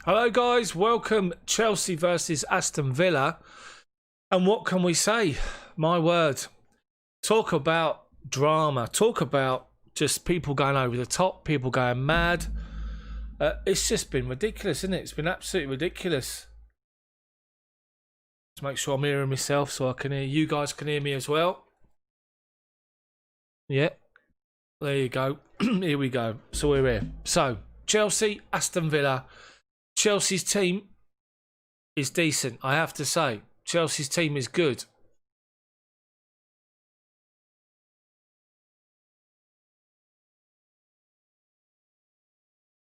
Hello guys, welcome Chelsea versus Aston Villa. And what can we say? My word. Talk about drama. Talk about just people going over the top, people going mad. It's just been ridiculous, isn't it? It's been absolutely ridiculous. Just make sure I'm hearing myself so I can hear you guys can hear me as well. Yeah. There you go. Here we go. So we're here. So, Chelsea, Aston Villa. Chelsea's team is decent, I have to say. Chelsea's team is good.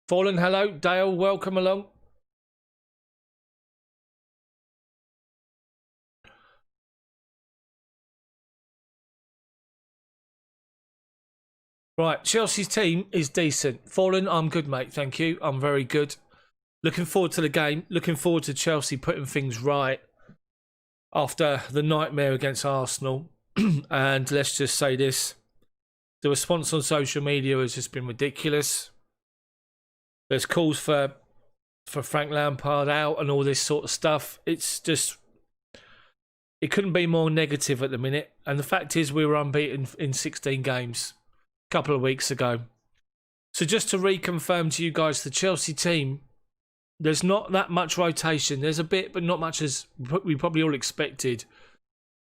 Fallen, hello. Dale, welcome along. Right, Chelsea's team is decent. Fallen, I'm good, mate. Thank you. I'm very good. Looking forward to the game. Looking forward to Chelsea putting things right after the nightmare against Arsenal. And let's just say this. The response on social media has just been ridiculous. There's calls for Frank Lampard out and all this sort of stuff. It's just... It couldn't be more negative at the minute. And the fact is we were unbeaten in 16 games a couple of weeks ago. So just to reconfirm to you guys, the Chelsea team... There's not that much rotation. There's a bit, but not much as we probably all expected.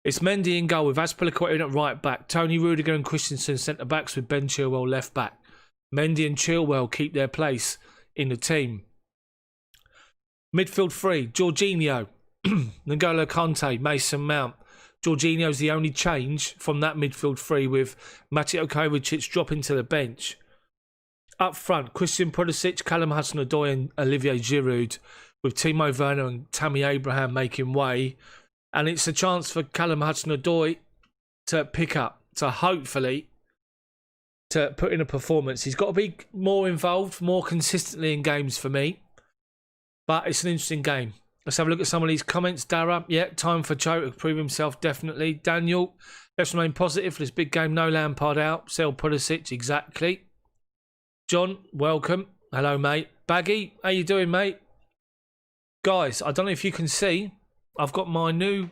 It's Mendy in goal with Azpilicueta at right back. Tony Rudiger and Christensen centre backs with Ben Chilwell left back. Mendy and Chilwell keep their place in the team. Midfield three, Jorginho, N'Golo Kante, Mason Mount. Jorginho's the only change from that midfield three with Mateo Kovacic dropping to the bench. Up front, Christian Pulisic, Callum Hudson-Odoi and Olivier Giroud, with Timo Werner and Tammy Abraham making way. And it's a chance for Callum Hudson-Odoi to pick up, to hopefully to put in a performance. He's got to be more involved, more consistently in games for me. But it's an interesting game. Let's have a look at some of these comments. Dara, yeah, time for Joe to prove himself, definitely. Daniel, let's remain positive for this big game. No Lampard out. Sell Pulisic, exactly. John, welcome. Hello, mate. Baggy, how you doing, mate? Guys, I don't know if you can see, I've got my new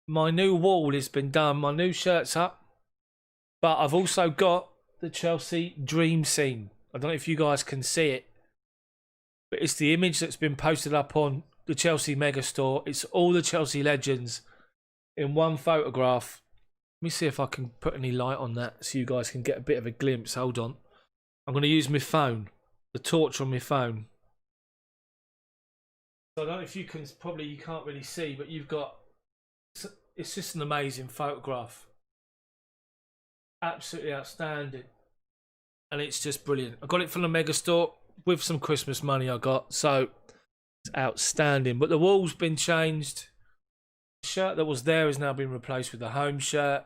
wall has been done. My new shirt's up. But I've also got the Chelsea dream scene. I don't know if you guys can see it. But it's the image that's been posted up on the Chelsea Megastore. It's all the Chelsea legends in one photograph. Let me see if I can put any light on that so you guys can get a bit of a glimpse. Hold on. I'm going to use my phone, the torch on my phone. So I don't know if you can, probably you can't really see, but you've got, it's just an amazing photograph. Absolutely outstanding. And it's just brilliant. I got it from the Megastore with some Christmas money I got, so it's outstanding. But the wall's been changed. The shirt that was there has now been replaced with the home shirt.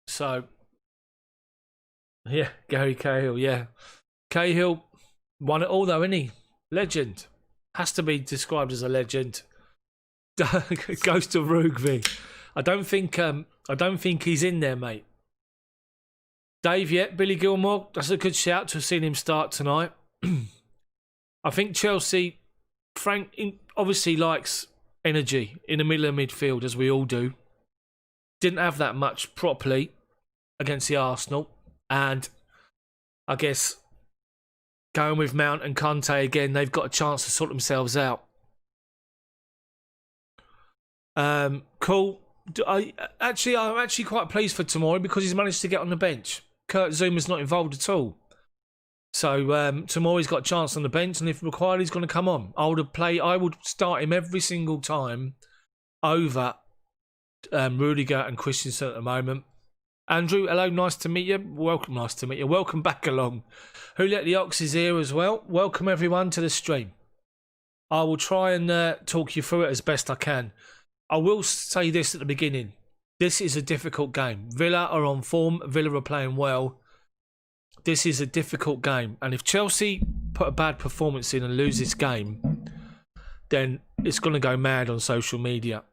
So... Yeah, Gary Cahill, yeah. Cahill won it all though, isn't he? Legend. Has to be described as a legend. Goes to Rugby. I don't think he's in there, mate. Dave, yeah, Billy Gilmore, that's a good shout to have seen him start tonight. I think Chelsea, Frank obviously likes energy in the middle of midfield, as we all do. Didn't have that much properly against the Arsenal. And I guess going with Mount and Kante again, they've got a chance to sort themselves out. Cool. I'm actually quite pleased for Tomori because he's managed to get on the bench. Kurt Zuma's not involved at all. So Tomori's got a chance on the bench, and if required, he's going to come on. I would start him every single time over Rudiger and Christensen at the moment. Andrew, hello, nice to meet you. Welcome, nice to meet you. Welcome back along. Who Let the Ox is here as well. Welcome everyone to the stream. I will try and talk you through it as best I can. I will say this at the beginning. This is a difficult game. Villa are on form. Villa are playing well. This is a difficult game. And if Chelsea put a bad performance in and lose this game, then it's going to go mad on social media.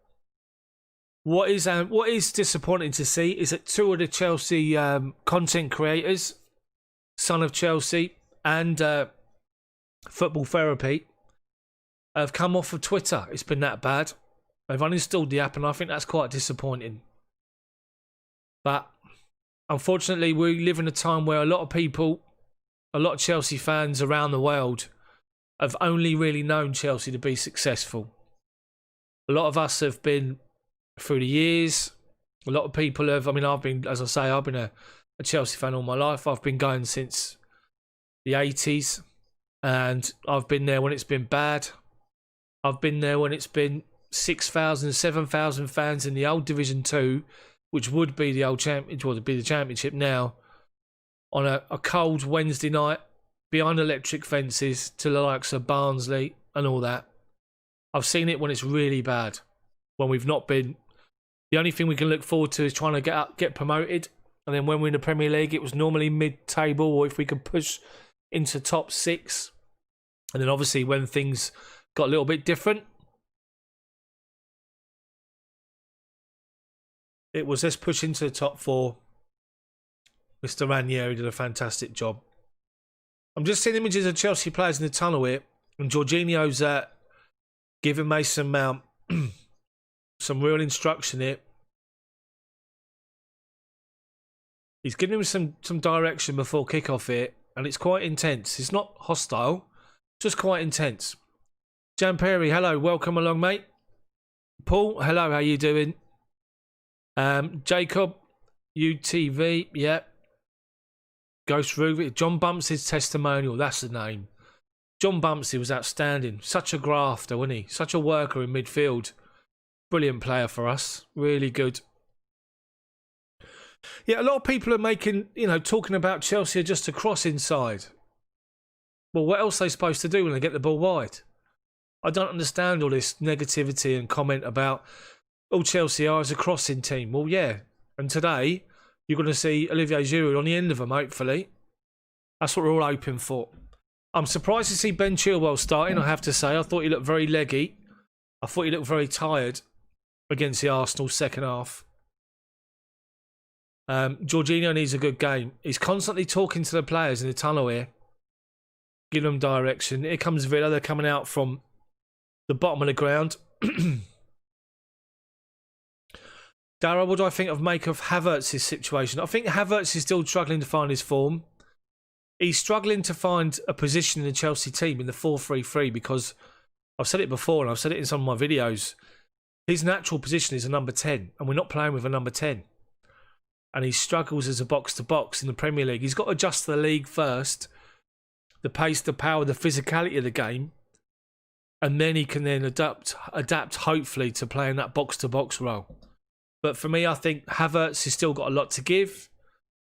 What is disappointing to see is that two of the Chelsea content creators, Son of Chelsea and Football Therapy, have come off of Twitter. It's been that bad. They've uninstalled the app, and I think that's quite disappointing. But unfortunately, we live in a time where a lot of people, a lot of Chelsea fans around the world, have only really known Chelsea to be successful. A lot of us have been through the years. A lot of people have, I mean, I've been, as I say, I've been a Chelsea fan all my life. I've been going since the 80s, and I've been there when it's been bad. I've been there when it's been 6,000, 7,000 fans in the old Division 2, which would be the old championship, would be the championship now, on a cold Wednesday night behind electric fences to the likes of Barnsley and all that. I've seen it when it's really bad, when we've not been. The only thing we can look forward to is trying to get promoted, and then when we're in the Premier League, it was normally mid-table, or if we could push into top 6. And then obviously when things got a little bit different, it was let's push into the top 4. Mr. Ranieri did a fantastic job. I'm just seeing images of Chelsea players in the tunnel here, and Jorginho's giving Mason Mount some real instruction here. He's giving him some direction before kickoff here, and it's quite intense. It's not hostile, just quite intense. Jan Perry, hello, welcome along, mate. Paul, hello, how you doing? Jacob, UTV, yeah. Ghost Ruby, John Bumps's testimonial, that's the name. John Bumpsy was outstanding. Such a grafter, wasn't he? Such a worker in midfield. Brilliant player for us. Really good. Yeah, a lot of people are making, talking about Chelsea are just a cross inside. Well, what else are they supposed to do when they get the ball wide? I don't understand all this negativity and comment about all Chelsea are as a crossing team. Well, yeah. And today, you're going to see Olivier Giroud on the end of them, hopefully. That's what we're all hoping for. I'm surprised to see Ben Chilwell starting, I have to say. I thought he looked very leggy. I thought he looked very tired against the Arsenal second half. Jorginho needs a good game. He's constantly talking to the players in the tunnel here, giving them direction. Here comes Villa. They're coming out from the bottom of the ground. Dara, what do I think of Havertz's situation? I think Havertz is still struggling to find his form. He's struggling to find a position in the Chelsea team in the 4-3-3 because I've said it before and I've said it in some of my videos. His natural position is a number 10 and we're not playing with a number 10. And he struggles as a box-to-box in the Premier League. He's got to adjust to the league first, the pace, the power, the physicality of the game, and then he can then adapt hopefully to playing that box-to-box role. But for me, I think Havertz has still got a lot to give.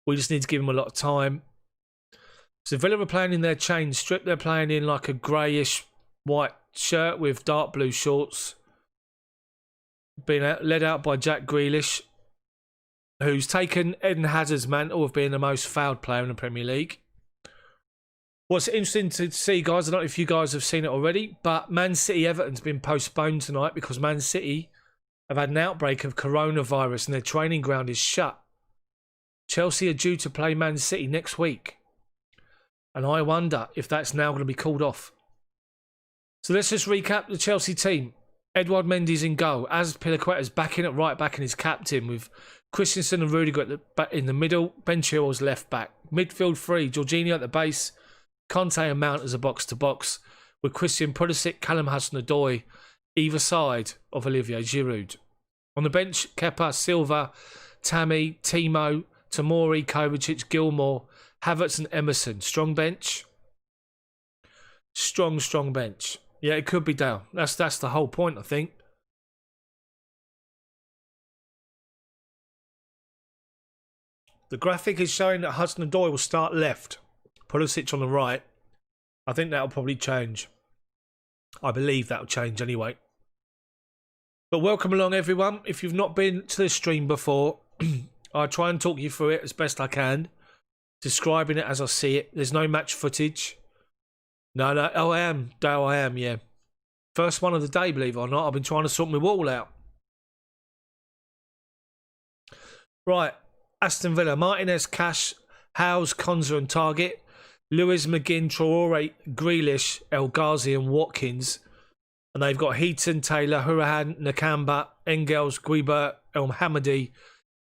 We just need to give him a lot of time. So Villa are playing in their chain strip. They're playing in like a greyish white shirt with dark blue shorts. Being led out by Jack Grealish, who's taken Eden Hazard's mantle of being the most fouled player in the Premier League. What's interesting to see, guys, I don't know if you guys have seen it already, but Man City Everton's been postponed tonight because Man City have had an outbreak of coronavirus and their training ground is shut. Chelsea are due to play Man City next week. And I wonder if that's now going to be called off. So let's just recap the Chelsea team. Edouard Mendy's in goal. As Pilaqueta's back in at right back and his captain with Christensen and Rudiger in the middle. Ben Chilwell's left back. Midfield 3, Jorginho at the base. Conte and Mount as a box-to-box. With Christian Pulisic, Callum Hudson-Odoi either side of Olivier Giroud. On the bench, Kepa, Silva, Tammy, Timo, Tomori, Kovacic, Gilmore, Havertz and Emerson. Strong bench. Strong bench. Yeah, it could be down. That's the whole point, I think. The graphic is showing that Hudson-Odoi will start left. Pulisic on the right. I think that'll probably change. I believe that'll change anyway. But welcome along, everyone. If you've not been to the stream before, I'll try and talk you through it as best I can. Describing it as I see it. There's no match footage. No. Oh, I am, yeah. First one of the day, believe it or not. I've been trying to sort my wall out. Right. Aston Villa. Martinez, Cash, Howes, Konza and Target. Lewis, McGinn, Traore, Grealish, El Ghazi and Watkins. And they've got Heaton, Taylor, Hurahan, Nakamba, Engels, Guibert, El Hamadi,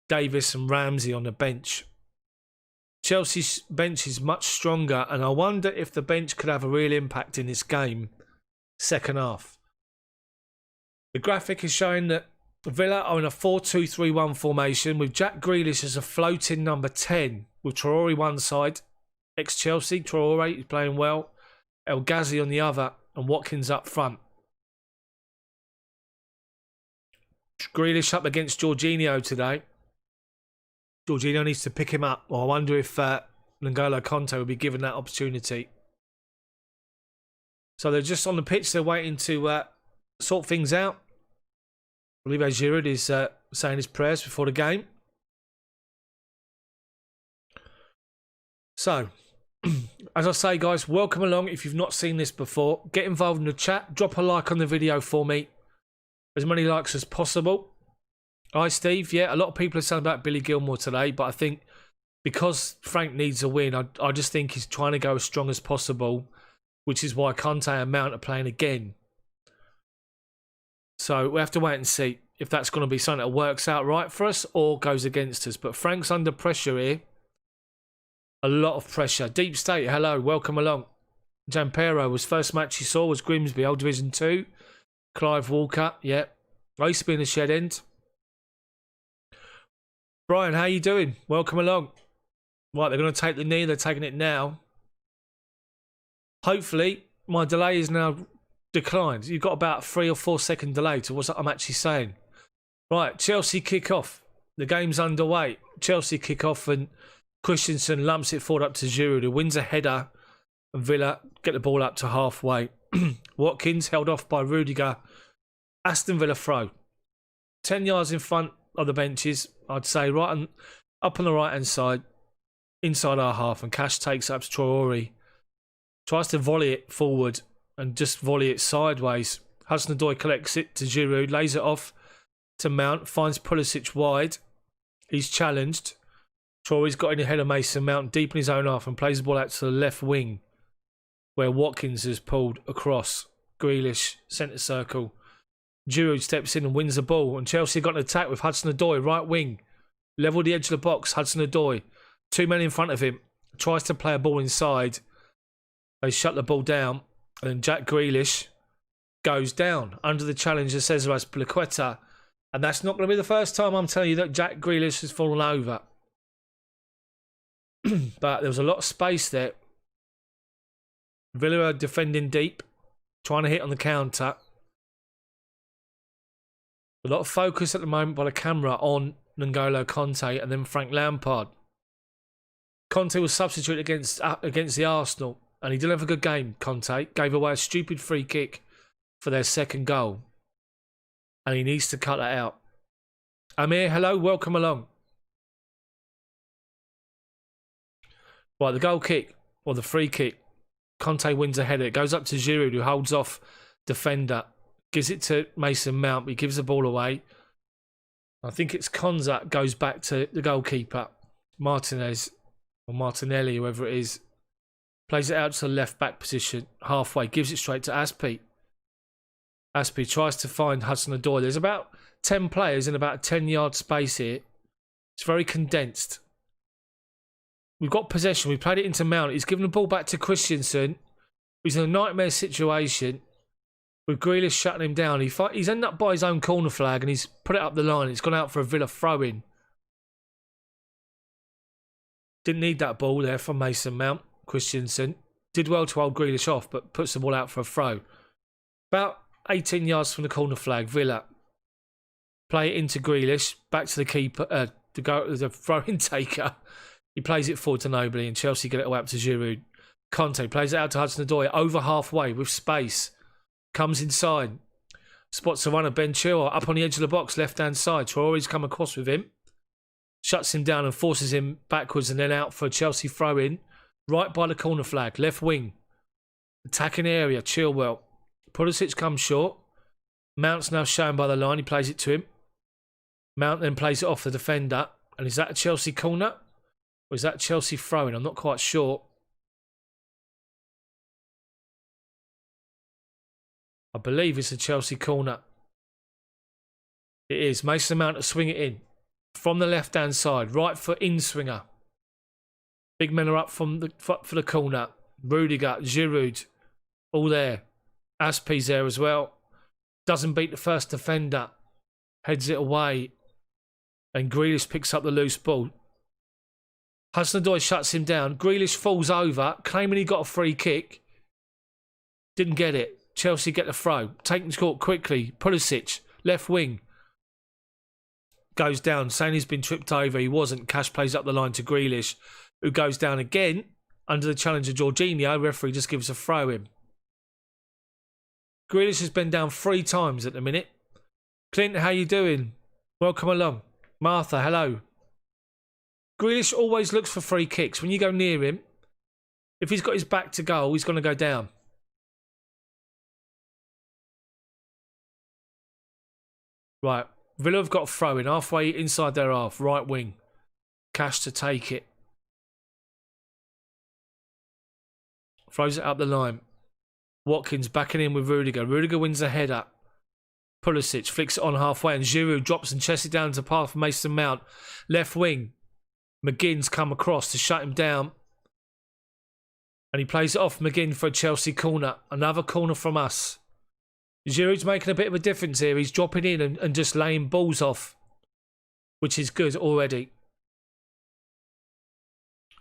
Davis and Ramsey on the bench. Chelsea's bench is much stronger, and I wonder if the bench could have a real impact in this game, second half. The graphic is showing that Villa are in a 4-2-3-1 formation with Jack Grealish as a floating number 10 with Traore one side, ex-Chelsea, Traore is playing well, El Ghazi on the other and Watkins up front. Grealish up against Jorginho today. Jorginho needs to pick him up. Well, I wonder if N'Golo Kanté will be given that opportunity. So they're just on the pitch. They're waiting to sort things out. Olivier Giroud is saying his prayers before the game. So, as I say, guys, welcome along. If you've not seen this before, get involved in the chat. Drop a like on the video for me. As many likes as possible. Hi, Steve. Yeah, a lot of people are saying about Billy Gilmour today, but I think because Frank needs a win, I just think he's trying to go as strong as possible, which is why Kanté and Mount are playing again. So we have to wait and see if that's going to be something that works out right for us or goes against us. But Frank's under pressure here. A lot of pressure. Deep State, hello, welcome along. Giampero, was first match he saw was Grimsby, Old Division 2. Clive Walker, yeah. I used to be in the shed end. Brian, how you doing? Welcome along. Right, they're going to take the knee. They're taking it now. Hopefully, my delay is now declined. You've got about 3 or 4 second delay to what I'm actually saying. Right, Chelsea kick off. The game's underway. Chelsea kick off and Christensen lumps it forward up to Giroud, who wins a header. And Villa get the ball up to halfway. Watkins held off by Rudiger. Aston Villa throw. 10 yards in front of the benches, I'd say, right up on the right hand side, inside our half, and Cash takes up to Traore. Tries to volley it forward and just volley it sideways. Hudson-Odoi collects it to Giroud, lays it off to Mount, finds Pulisic wide. He's challenged. Traore's got in ahead of Mason Mount, deep in his own half, and plays the ball out to the left wing, where Watkins has pulled across. Grealish, centre circle. Giroud steps in and wins the ball, and Chelsea got an attack with Hudson-Odoi, right wing. Level the edge of the box, Hudson-Odoi. 2 men in front of him. Tries to play a ball inside. They shut the ball down, and Jack Grealish goes down under the challenge of Cesar Azpilicueta. And that's not going to be the first time I'm telling you that Jack Grealish has fallen over. But there was a lot of space there. Villa are defending deep, trying to hit on the counter. A lot of focus at the moment by the camera on N'Golo Kanté and then Frank Lampard. Kanté was substituted against the Arsenal, and he didn't have a good game. Kanté gave away a stupid free kick for their second goal, and he needs to cut that out. Amir, hello, welcome along. Right, the goal kick, or the free kick. Kanté wins a header. It goes up to Giroud, who holds off defender. Gives it to Mason Mount, but he gives the ball away. I think it's Konza goes back to the goalkeeper. Martinez, or Martinelli, whoever it is. Plays it out to the left back position, halfway. Gives it straight to Aspi. Aspi tries to find Hudson-Odoi. There's about 10 players in about a 10-yard space here. It's very condensed. We've got possession. We played it into Mount. He's given the ball back to Christensen. He's in a nightmare situation with Grealish shutting him down. He's ended up by his own corner flag and he's put it up the line. It's gone out for a Villa throw-in. Didn't need that ball there from Mason Mount. Christensen did well to hold Grealish off, but puts the ball out for a throw. About 18 yards from the corner flag, Villa play it into Grealish, back to the keeper, the throw-in taker. He plays it forward to Nobly, and Chelsea get it away up to Giroud. Kanté plays it out to Hudson-Odoi, over halfway with space. Comes inside. Spots the runner, Ben Chilwell, up on the edge of the box, left-hand side. Traore's come across with him. Shuts him down and forces him backwards and then out for a Chelsea throw-in. Right by the corner flag, left wing. Attacking area, Chilwell. Pulisic comes short. Mount's now shown by the line. He plays it to him. Mount then plays it off the defender. And is that a Chelsea corner? Or is that Chelsea throw-in? I'm not quite sure. I believe it's a Chelsea corner. It is. Mason Mount to swing it in. From the left-hand side. Right foot in swinger. Big men are up for the corner. Rudiger, Giroud, all there. Aspie's there as well. Doesn't beat the first defender. Heads it away. And Grealish picks up the loose ball. Hudson-Odoi shuts him down. Grealish falls over, claiming he got a free kick. Didn't get it. Chelsea get the throw. Taken to court quickly. Pulisic, left wing. Goes down, saying he's been tripped over. He wasn't. Cash plays up the line to Grealish, who goes down again under the challenge of Jorginho. Referee just gives a throw in. Grealish has been down 3 times at the minute. Clint, how you doing? Welcome along. Martha, hello. Grealish always looks for free kicks. When you go near him, if he's got his back to goal, he's going to go down. Right. Villa have got a throw in halfway inside their half. Right wing. Cash to take it. Throws it up the line. Watkins backing in with Rudiger. Rudiger wins the header. Pulisic flicks it on halfway and Giroud drops and chests it down to path for Mason Mount. Left wing. McGinn's come across to shut him down. And he plays it off McGinn for a Chelsea corner. Another corner from us. Giroud's making a bit of a difference here. He's dropping in and just laying balls off, which is good already.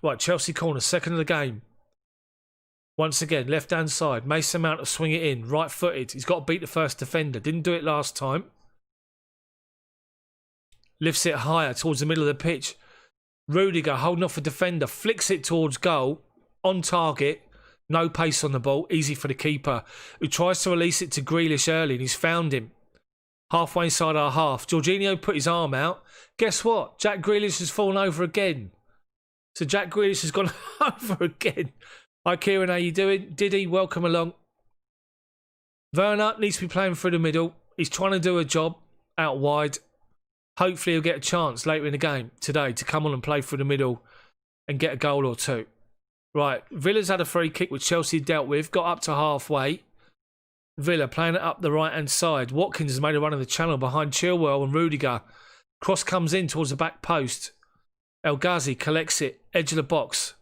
Right, Chelsea corner, second of the game. Once again, left-hand side. Mason Mount to swing it in. Right-footed. He's got to beat the first defender. Didn't do it last time. Lifts it higher towards the middle of the pitch. Rudiger holding off a defender. Flicks it towards goal. On target. No pace on the ball. Easy for the keeper, who tries to release it to Grealish early, and he's found him. Halfway inside our half. Jorginho put his arm out. Guess what? Jack Grealish has fallen over again. So Jack Grealish has gone over again. Hi Kieran, how you doing? Diddy, welcome along. Werner needs to be playing through the middle. He's trying to do a job out wide. Hopefully he'll get a chance later in the game today to come on and play through the middle and get a goal or two. Right, Villa's had a free kick which Chelsea dealt with. Got up to halfway. Villa playing it up the right-hand side. Watkins has made a run of the channel behind Chilwell and Rudiger. Cross comes in towards the back post. El Ghazi collects it. Edge of the box.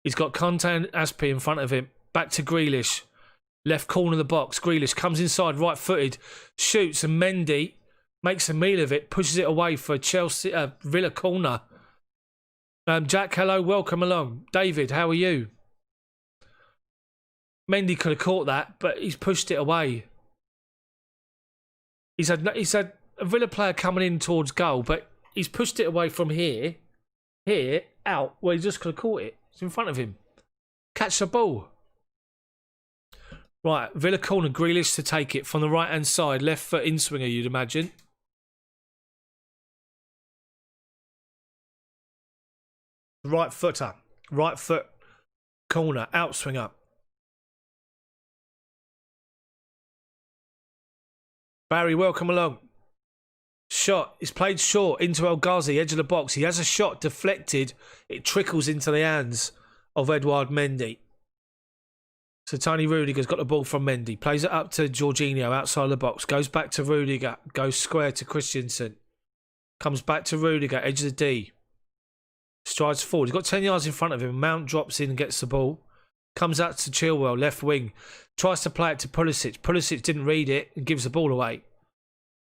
He's got Conte and Aspie in front of him. Back to Grealish. Left corner of the box. Grealish comes inside right-footed. Shoots and Mendy makes a meal of it. Pushes it away for a Chelsea Villa corner. Jack, hello. Welcome along. David, how are you? Mendy could have caught that, but he's pushed it away. He's had a Villa player coming in towards goal, but he's pushed it away from here, out, where he just could have caught it. It's in front of him. Catch the ball. Right, Villa corner, Grealish to take it from the right-hand side. Left foot in swinger, you'd imagine. Right footer. Right foot corner, out swinger. Barry, welcome along. Shot. It's played short into El Ghazi, edge of the box. He has a shot deflected. It trickles into the hands of Edouard Mendy. So Tony Rudiger's got the ball from Mendy. Plays it up to Jorginho outside the box. Goes back to Rudiger. Goes square to Christensen. Comes back to Rudiger, edge of the D. Strides forward. He's got 10 yards in front of him. Mount drops in and gets the ball. Comes out to Chilwell, left wing. Tries to play it to Pulisic. Pulisic didn't read it and gives the ball away.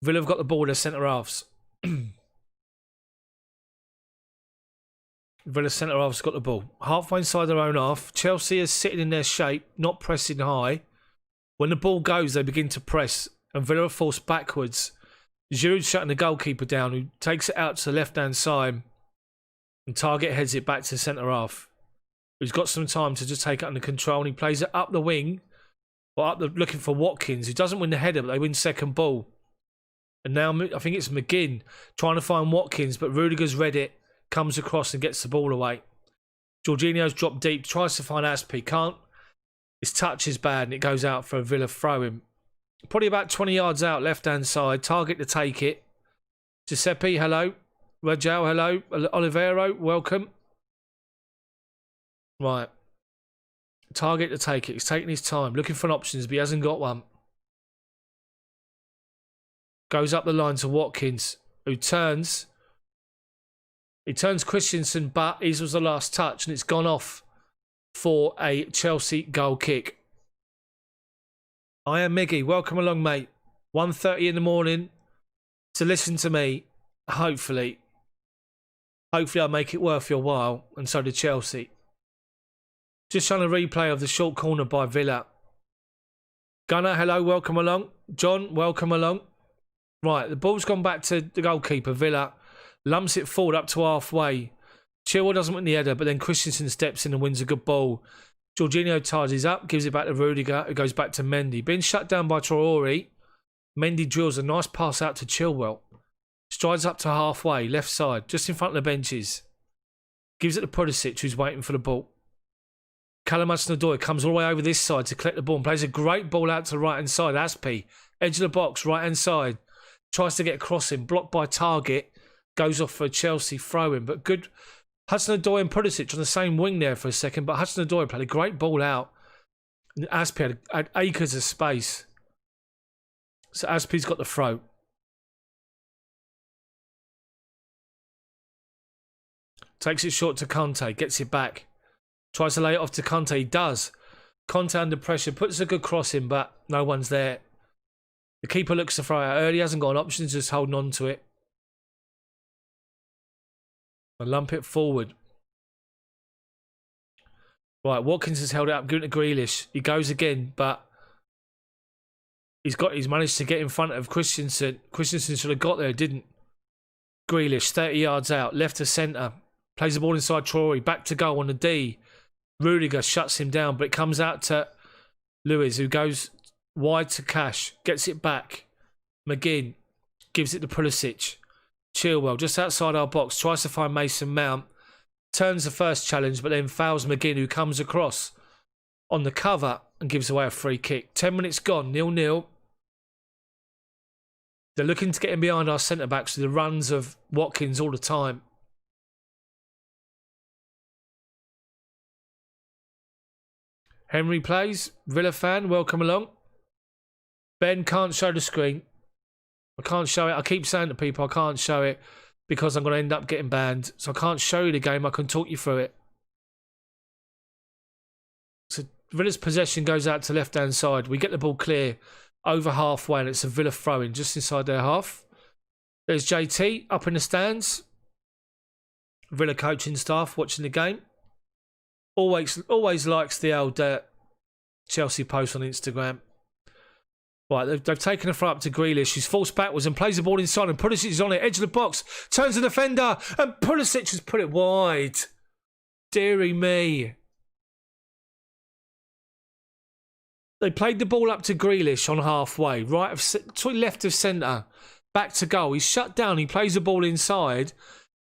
Villa have got the ball with their centre halves. Villa centre halves got the ball. Halfway inside their own half. Chelsea is sitting in their shape, not pressing high. When the ball goes, they begin to press. And Villa are forced backwards. Giroud shutting the goalkeeper down, who takes it out to the left-hand side. And Target heads it back to centre half. He's got some time to just take it under control. And he plays it up the wing. Or up the, looking for Watkins, who doesn't win the header, but they win second ball. And now I think it's McGinn trying to find Watkins, but Rudiger's read it, comes across and gets the ball away. Jorginho's dropped deep, tries to find Aspie, can't. His touch is bad and it goes out for a Villa throw-in. Probably about 20 yards out, left-hand side. Target to take it. Giuseppe, hello. Rajal, hello. Olivero, welcome. Right. Target to take it. He's taking his time, looking for options, but he hasn't got one. Goes up the line to Watkins, who turns. He turns Christensen, but his was the last touch, and it's gone off for a Chelsea goal kick. I am Miggy. Welcome along, mate. 1:30 in the morning to listen to me. Hopefully I'll make it worth your while, and so did Chelsea. Just showing a replay of the short corner by Villa. Gunnar, hello, welcome along. John, welcome along. Right, the ball's gone back to the goalkeeper, Villa. Lumps it forward up to halfway. Chilwell doesn't win the header, but then Christensen steps in and wins a good ball. Jorginho charges up, gives it back to Rudiger, who goes back to Mendy. Being shut down by Traore, Mendy drills a nice pass out to Chilwell. Strides up to halfway, left side, just in front of the benches. Gives it to Pulisic, who's waiting for the ball. Callum Hudson-Odoi comes all the way over this side to collect the ball and plays a great ball out to the right-hand side. Aspie, edge of the box, right-hand side. Tries to get across him, blocked by Target. Goes off for a Chelsea throw-in, but good. Hudson-Odoi and Pulisic on the same wing there for a second, but Hudson-Odoi played a great ball out. And Aspie had acres of space. So Aspie's got the throw. Takes it short to Conte, gets it back. Tries to lay it off to Conte, he does. Conte under pressure, puts a good cross in, but no one's there. The keeper looks to throw out early, hasn't got an option, just holding on to it. And lump it forward. Right, Watkins has held it up, giving it to Grealish. He goes again, but he's managed to get in front of Christensen. Christensen should have got there, didn't. Grealish, 30 yards out, left to centre. Plays the ball inside Traore, back to goal on the D. Rudiger shuts him down, but it comes out to Lewis, who goes wide to Cash, gets it back. McGinn gives it to Pulisic. Chilwell, just outside our box, tries to find Mason Mount. Turns the first challenge, but then fouls McGinn, who comes across on the cover and gives away a free kick. 10 minutes gone, 0-0. They're looking to get in behind our centre-backs with the runs of Watkins all the time. Henry plays. Villa fan, welcome along. Ben can't show the screen. I can't show it. I keep saying to people I can't show it because I'm going to end up getting banned. So I can't show you the game. I can talk you through it. So Villa's possession goes out to left-hand side. We get the ball clear over halfway and it's a Villa throw-in just inside their half. There's JT up in the stands. Villa coaching staff watching the game. Always likes the old Chelsea post on Instagram. Right, they've taken the throw up to Grealish, who's forced backwards and plays the ball inside, and Pulisic is on it, edge of the box, turns the defender, and Pulisic has put it wide. Deary me. They played the ball up to Grealish on halfway, left of centre, back to goal. He's shut down, he plays the ball inside,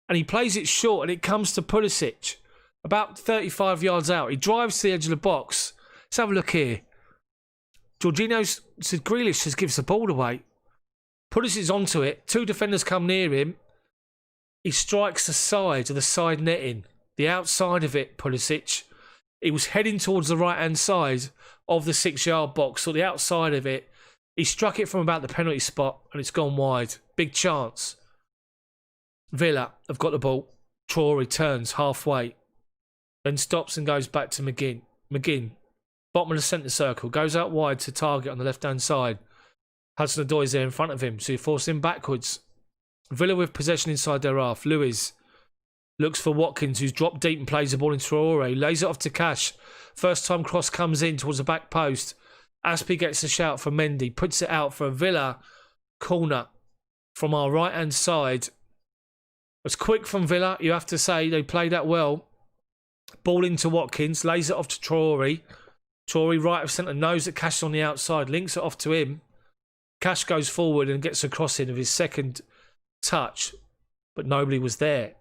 and he plays it short, and it comes to Pulisic. About 35 yards out. He drives to the edge of the box. Let's have a look here. Jorginho said Grealish just gives the ball away. Pulisic's onto it. Two defenders come near him. He strikes the side of the side netting. The outside of it, Pulisic. He was heading towards the right-hand side of the 6-yard box, or the outside of it. He struck it from about the penalty spot, and it's gone wide. Big chance. Villa have got the ball. Traore turns halfway. Then stops and goes back to McGinn. McGinn, bottom of the centre circle, goes out wide to Target on the left-hand side. Hudson-Odoi's there in front of him, so he forces him backwards. Villa with possession inside their half. Lewis looks for Watkins, who's dropped deep and plays the ball into Traore. Lays it off to Cash. First time cross comes in towards the back post. Aspie gets a shout from Mendy. Puts it out for a Villa corner from our right-hand side. It's quick from Villa, you have to say. They played that well. Ball into Watkins, lays it off to Traore. Traore right of centre, knows that Cash is on the outside, links it off to him. Cash goes forward and gets a cross in of his second touch, but nobody was there.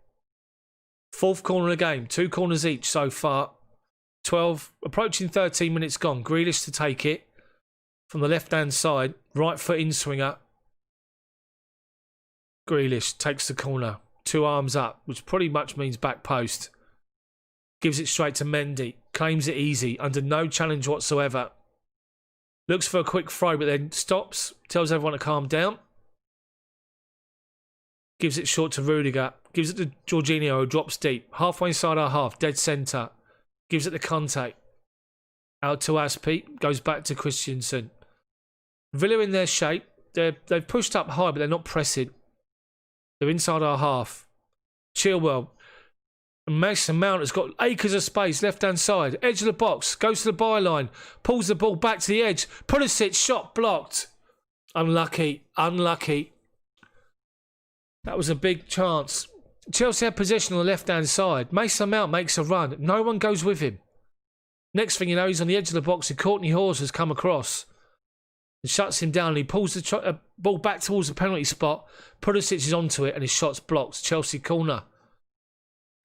Fourth corner of the game, 2 corners each so far. 12, approaching 13 minutes gone. Grealish to take it from the left-hand side, right foot in swinger. Grealish takes the corner, 2 arms up, which pretty much means back post. Gives it straight to Mendy. Claims it easy, under no challenge whatsoever. Looks for a quick throw, but then stops. Tells everyone to calm down. Gives it short to Rudiger. Gives it to Jorginho, who drops deep. Halfway inside our half, dead centre. Gives it to Conte. Out to Aspi. Goes back to Christensen. Villa in their shape. They've pushed up high, but they're not pressing. They're inside our half. Chilwell. Mason Mount has got acres of space left-hand side. Edge of the box. Goes to the byline. Pulls the ball back to the edge. Pulisic, shot blocked. Unlucky. Unlucky. That was a big chance. Chelsea had possession on the left-hand side. Mason Mount makes a run. No one goes with him. Next thing you know, he's on the edge of the box and Courtney Hawes has come across. And shuts him down. And he pulls the ball back towards the penalty spot. Pulisic is onto it and his shot's blocked. Chelsea corner.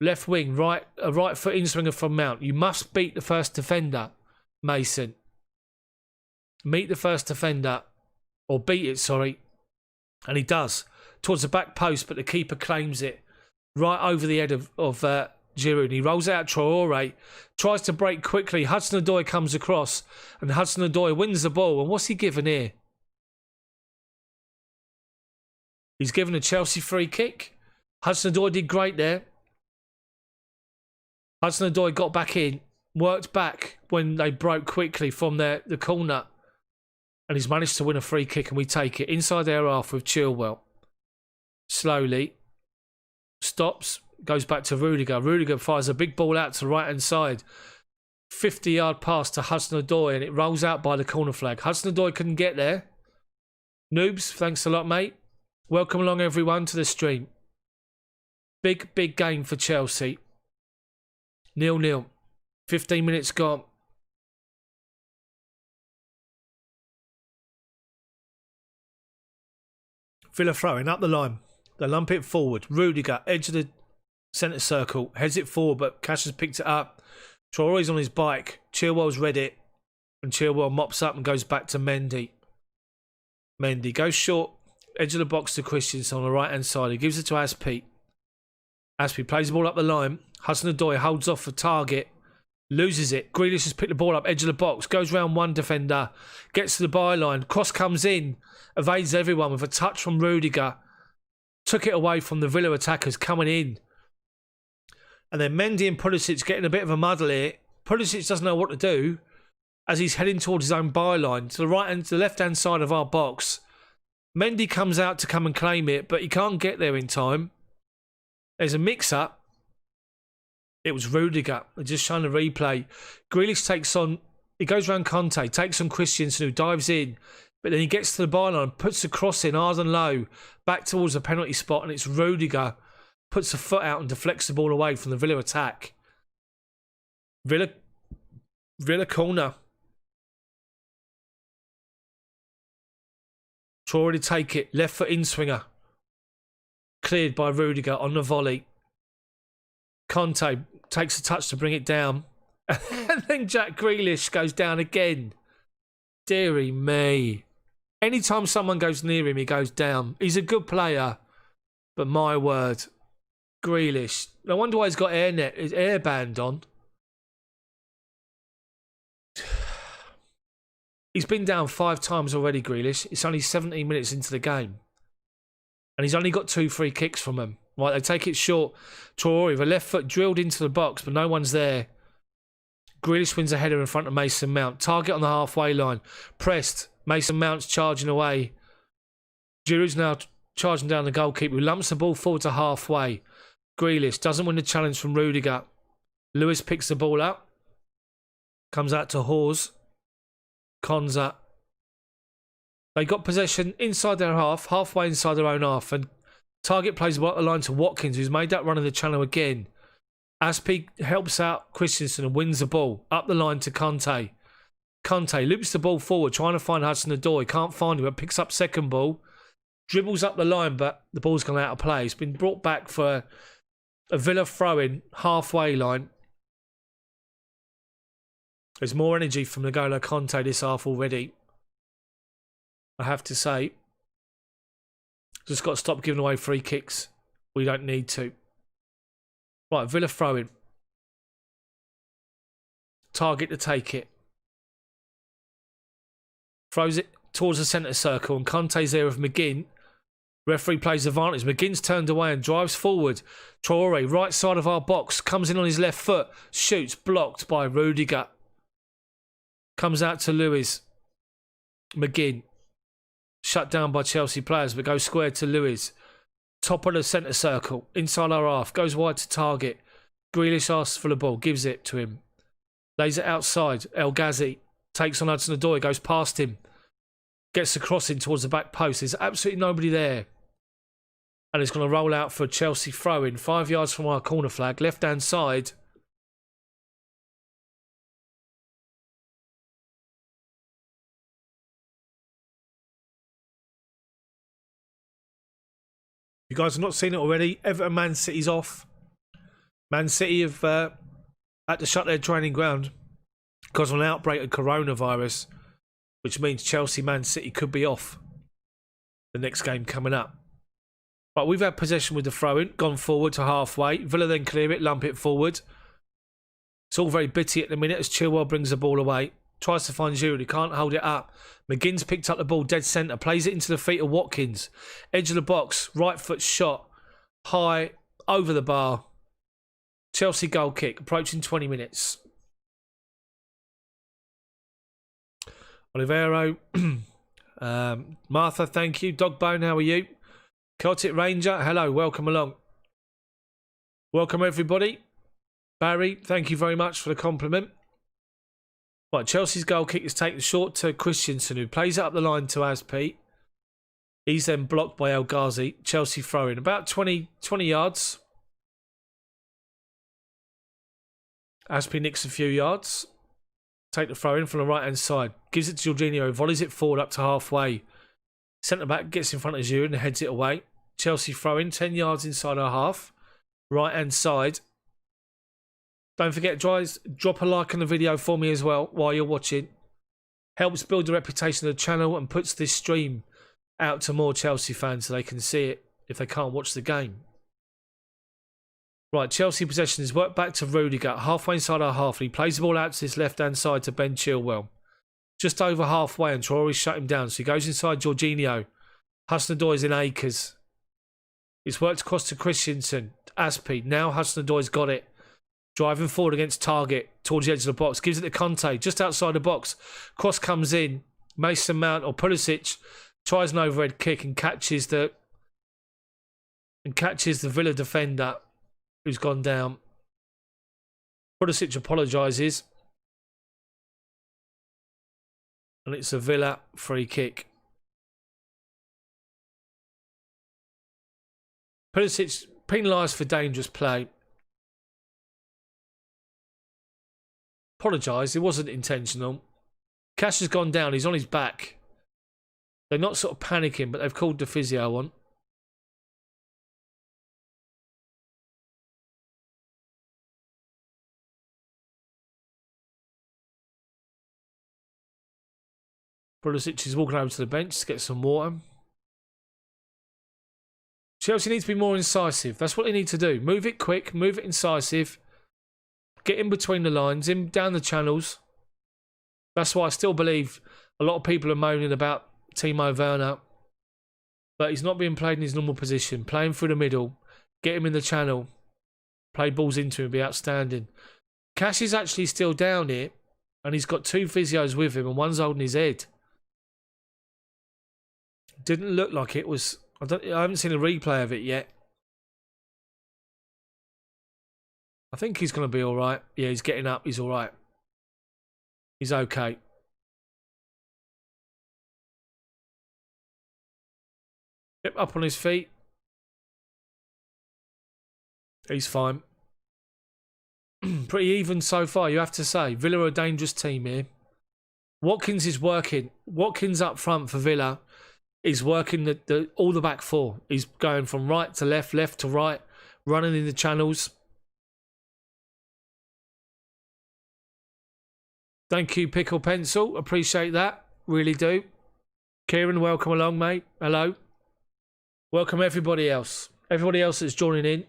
Left wing, a right foot in-swinger from Mount. You must beat the first defender, Mason. Meet the first defender. Or beat it, sorry. And he does. Towards the back post, but the keeper claims it. Right over the head of Giroud. He rolls out Traore. Tries to break quickly. Hudson-Odoi comes across. And Hudson-Odoi wins the ball. And what's he given here? He's given a Chelsea free kick. Hudson-Odoi did great there. Hudson-Odoi got back in, worked back when they broke quickly from the corner, and he's managed to win a free kick, and we take it inside their half with Chilwell. Slowly, stops, goes back to Rudiger. Rudiger fires a big ball out to the right-hand side. 50-yard pass to Hudson-Odoi, and it rolls out by the corner flag. Hudson-Odoi couldn't get there. Noobs, thanks a lot, mate. Welcome along, everyone, to the stream. Big, big game for Chelsea. 0-0. 15 minutes gone. Villa throwing up the line. They lump it forward. Rudiger, edge of the centre circle. Heads it forward, but Cash has picked it up. Traore's on his bike. Chilwell's read it. And Chilwell mops up and goes back to Mendy. Mendy goes short. Edge of the box to Christensen on the right-hand side. He gives it to Aspi. Aspi plays the ball up the line. Hudson-Odoi holds off for target. Loses it. Grealish has picked the ball up, edge of the box. Goes round one defender. Gets to the byline. Cross comes in. Evades everyone with a touch from Rudiger. Took it away from the Villa attackers coming in. And then Mendy and Pulisic getting a bit of a muddle here. Pulisic doesn't know what to do as he's heading towards his own byline. To the right and to the left-hand side of our box. Mendy comes out to come and claim it, but he can't get there in time. There's a mix-up. It was Rudiger. They're just showing the replay. Grealish takes on... He goes round Conte, takes on Christensen, who dives in. But then he gets to the byline, puts the cross in hard and low, back towards the penalty spot, and it's Rudiger. Puts the foot out and deflects the ball away from the Villa attack. Villa corner. Traore to take it. Left foot in-swinger. Cleared by Rudiger on the volley. Conte takes a touch to bring it down. And then Jack Grealish goes down again. Deary me. Anytime someone goes near him, he goes down. He's a good player. But my word. Grealish. No wonder why he's got his airband on. He's been down 5 times already, Grealish. It's only 17 minutes into the game. And he's only got 2 free kicks from him. Right, they take it short. Traore with a left foot drilled into the box, but no one's there. Grealish wins a header in front of Mason Mount. Target on the halfway line. Pressed. Mason Mount's charging away. Giroud's now charging down the goalkeeper, who lumps the ball forward to halfway. Grealish doesn't win the challenge from Rudiger. Lewis picks the ball up. Comes out to Hawes. Konza. They got possession inside their half, halfway inside their own half, and Target plays the ball up the line to Watkins, who's made that run in the channel again. Aspi helps out Christensen and wins the ball up the line to Conte. Conte loops the ball forward, trying to find Hudson-Odoi. Can't find him, but picks up second ball. Dribbles up the line, but the ball's gone out of play. It's been brought back for a Villa throw-in, halfway line. There's more energy from N'Golo Conte this half already, I have to say. Just got to stop giving away free kicks. We don't need to. Right, Villa throw-in. Target to take it. Throws it towards the centre circle, and Conte's there with McGinn. Referee plays advantage. McGinn's turned away and drives forward. Traore, right side of our box, comes in on his left foot, shoots, blocked by Rudiger. Comes out to Lewis. McGinn, shut down by Chelsea players, but goes square to Lewis. Top of the centre circle, inside our half, goes wide to Target. Grealish asks for the ball, gives it to him. Lays it outside. El Ghazi takes on Hudson-Odoi, goes past him. Gets the crossing towards the back post. There's absolutely nobody there. And it's going to roll out for a Chelsea throw-in. 5 yards from our corner flag. Left-hand side. You guys have not seen it already. Everton Man City's off. Man City have had to shut their training ground because of an outbreak of coronavirus, which means Chelsea Man City could be off the next game coming up. But we've had possession with the throw-in, gone forward to halfway. Villa then clear it, lump it forward. It's all very bitty at the minute as Chilwell brings the ball away. Tries to find Giroud, he can't hold it up. McGinn's picked up the ball dead centre, plays it into the feet of Watkins. Edge of the box, right foot shot, high, over the bar. Chelsea goal kick, approaching 20 minutes. Olivero, Martha, thank you. Dogbone, how are you? Celtic Ranger, hello, welcome along. Welcome everybody. Barry, thank you very much for the compliment. Right, Chelsea's goal kick is taken short to Christensen, who plays it up the line to Aspi. He's then blocked by El Ghazi. Chelsea throw-in about 20 yards. Aspi nicks a few yards. Take the throw-in from the right-hand side. Gives it to Jorginho, volleys it forward up to halfway. Centre-back gets in front of Giroud and heads it away. Chelsea throw-in 10 yards inside our half. Right-hand side. Don't forget, guys, drop a like on the video for me as well while you're watching. Helps build the reputation of the channel and puts this stream out to more Chelsea fans so they can see it if they can't watch the game. Right, Chelsea possession is worked back to Rudiger, halfway inside our half. He plays the ball out to this left-hand side to Ben Chilwell. Just over halfway, and Traore shut him down. So he goes inside Jorginho. Hudson-Odoi's in acres. It's worked across to Christensen. Aspi. Now Hudson-Odoi's got it. Driving forward against Target towards the edge of the box. Gives it to Conte just outside the box. Cross comes in. Mason Mount or Pulisic tries an overhead kick and catches the Villa defender who's gone down. Pulisic apologises. And it's a Villa free kick. Pulisic penalised for dangerous play. Apologise, it wasn't intentional. Cash has gone down, he's on his back. They're not sort of panicking, but they've called the physio on. Pulisic is walking over to the bench to get some water. Chelsea needs to be more incisive. That's what they need to do. Move it quick, move it incisive. Get in between the lines, in down the channels. That's why I still believe a lot of people are moaning about Timo Werner. But he's not being played in his normal position. Playing through the middle. Get him in the channel. Play balls into him, be outstanding. Cash is actually still down here. And he's got two physios with him and one's holding his head. Didn't look like it was... I haven't seen a replay of it yet. I think he's going to be all right. Yeah, he's getting up. He's all right. He's okay. Yep, up on his feet. He's fine. Pretty even so far, you have to say. Villa are a dangerous team here. Watkins is working. Watkins up front for Villa is working all the back four. He's going from right to left, left to right, running in the channels. Thank you, Pickle Pencil. Appreciate that. Really do. Kieran, welcome along, mate. Hello. Welcome everybody else. Everybody else that's joining in.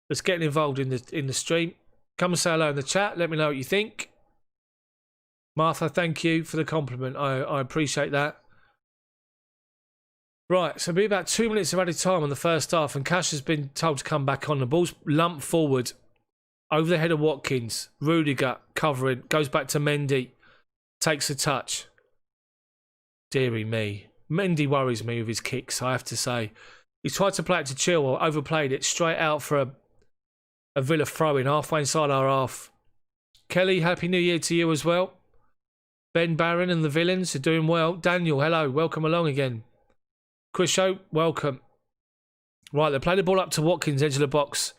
That's getting involved in the stream. Come and say hello in the chat. Let me know what you think. Martha, thank you for the compliment. I appreciate that. Right, so it'll be about 2 minutes of added time on the first half, and Cash has been told to come back on. The ball's lumped forward over the head of Watkins. Rudiger covering, goes back to Mendy, takes a touch. Deary me. Mendy worries me with his kicks, I have to say. He's tried to play it to Chilwell, overplayed it, straight out for a Villa throw-in, halfway inside our half. Kelly, Happy New Year to you as well. Ben Barron and the Villains are doing well. Daniel, hello, welcome along again. Quisho, welcome. Right, they play the ball up to Watkins, edge of the box.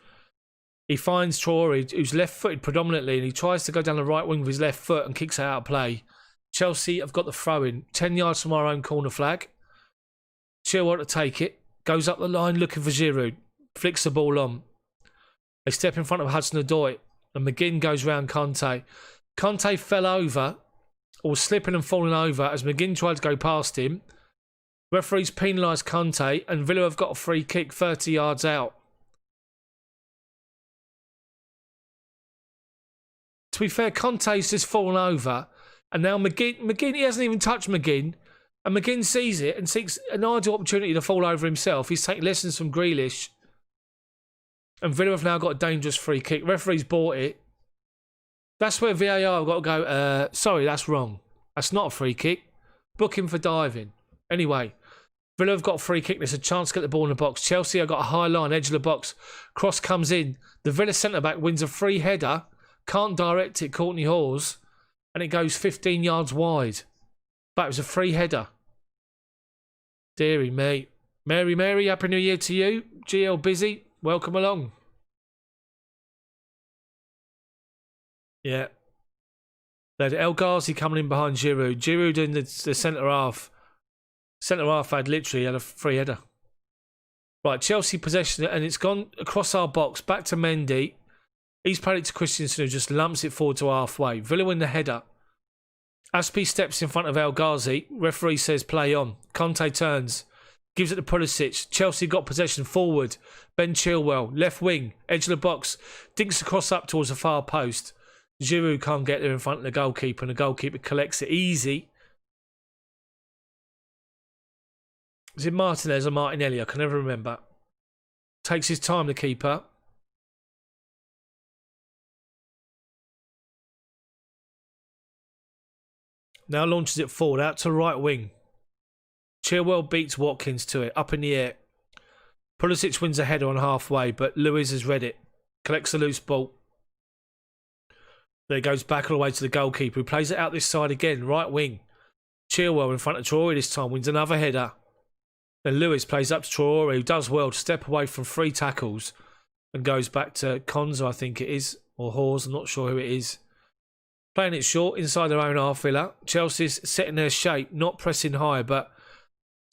He finds Traore, who's left-footed predominantly, and he tries to go down the right wing with his left foot and kicks it out of play. Chelsea have got the throw-in, 10 yards from our own corner flag. Chilwell to take it, goes up the line looking for Giroud, flicks the ball on. They step in front of Hudson-Odoi, and McGinn goes round Conte. Conte fell over, or was slipping and falling over as McGinn tried to go past him. Referees penalised Conte, and Villa have got a free kick 30 yards out. To be fair, Conte's just fallen over, and now McGinn, he hasn't even touched McGinn, and McGinn sees it and seeks an ideal opportunity to fall over himself. He's taking lessons from Grealish, and Villa have now got a dangerous free kick. Referees bought it. That's where VAR have got to go, sorry, that's wrong. That's not a free kick. Book him for diving. Anyway, Villa have got a free kick. There's a chance to get the ball in the box. Chelsea have got a high line, edge of the box. Cross comes in. The Villa centre-back wins a free header. Can't direct it, Courtney Hawes. And it goes 15 yards wide. But it was a free header. Deary me. Mary, Happy New Year to you. GL Busy, welcome along. Yeah. They had El Ghazi coming in behind Giroud. Giroud in the centre half. Centre half had a free header. Right, Chelsea possession, and it's gone across our box, back to Mendy. He's played it to Christensen, who just lumps it forward to halfway. Villa win the header. Aspi steps in front of El Ghazi. Referee says play on. Conte turns. Gives it to Pulisic. Chelsea got possession forward. Ben Chilwell, left wing, edge of the box. Dinks across up towards the far post. Giroud can't get there in front of the goalkeeper, and the goalkeeper collects it easy. Is it Martinez or Martinelli? I can never remember. Takes his time, the keeper. Now launches it forward, out to right wing. Chilwell beats Watkins to it, up in the air. Pulisic wins a header on halfway, but Lewis has read it. Collects the loose ball. Then it goes back all the way to the goalkeeper, who plays it out this side again, right wing. Chilwell in front of Traore this time, wins another header. Then Lewis plays up to Traore, who does well to step away from 3 tackles and goes back to Konza, I think it is, or Hawes, I'm not sure who it is. Playing it short inside their own half, Villa. Chelsea's setting their shape, not pressing high, but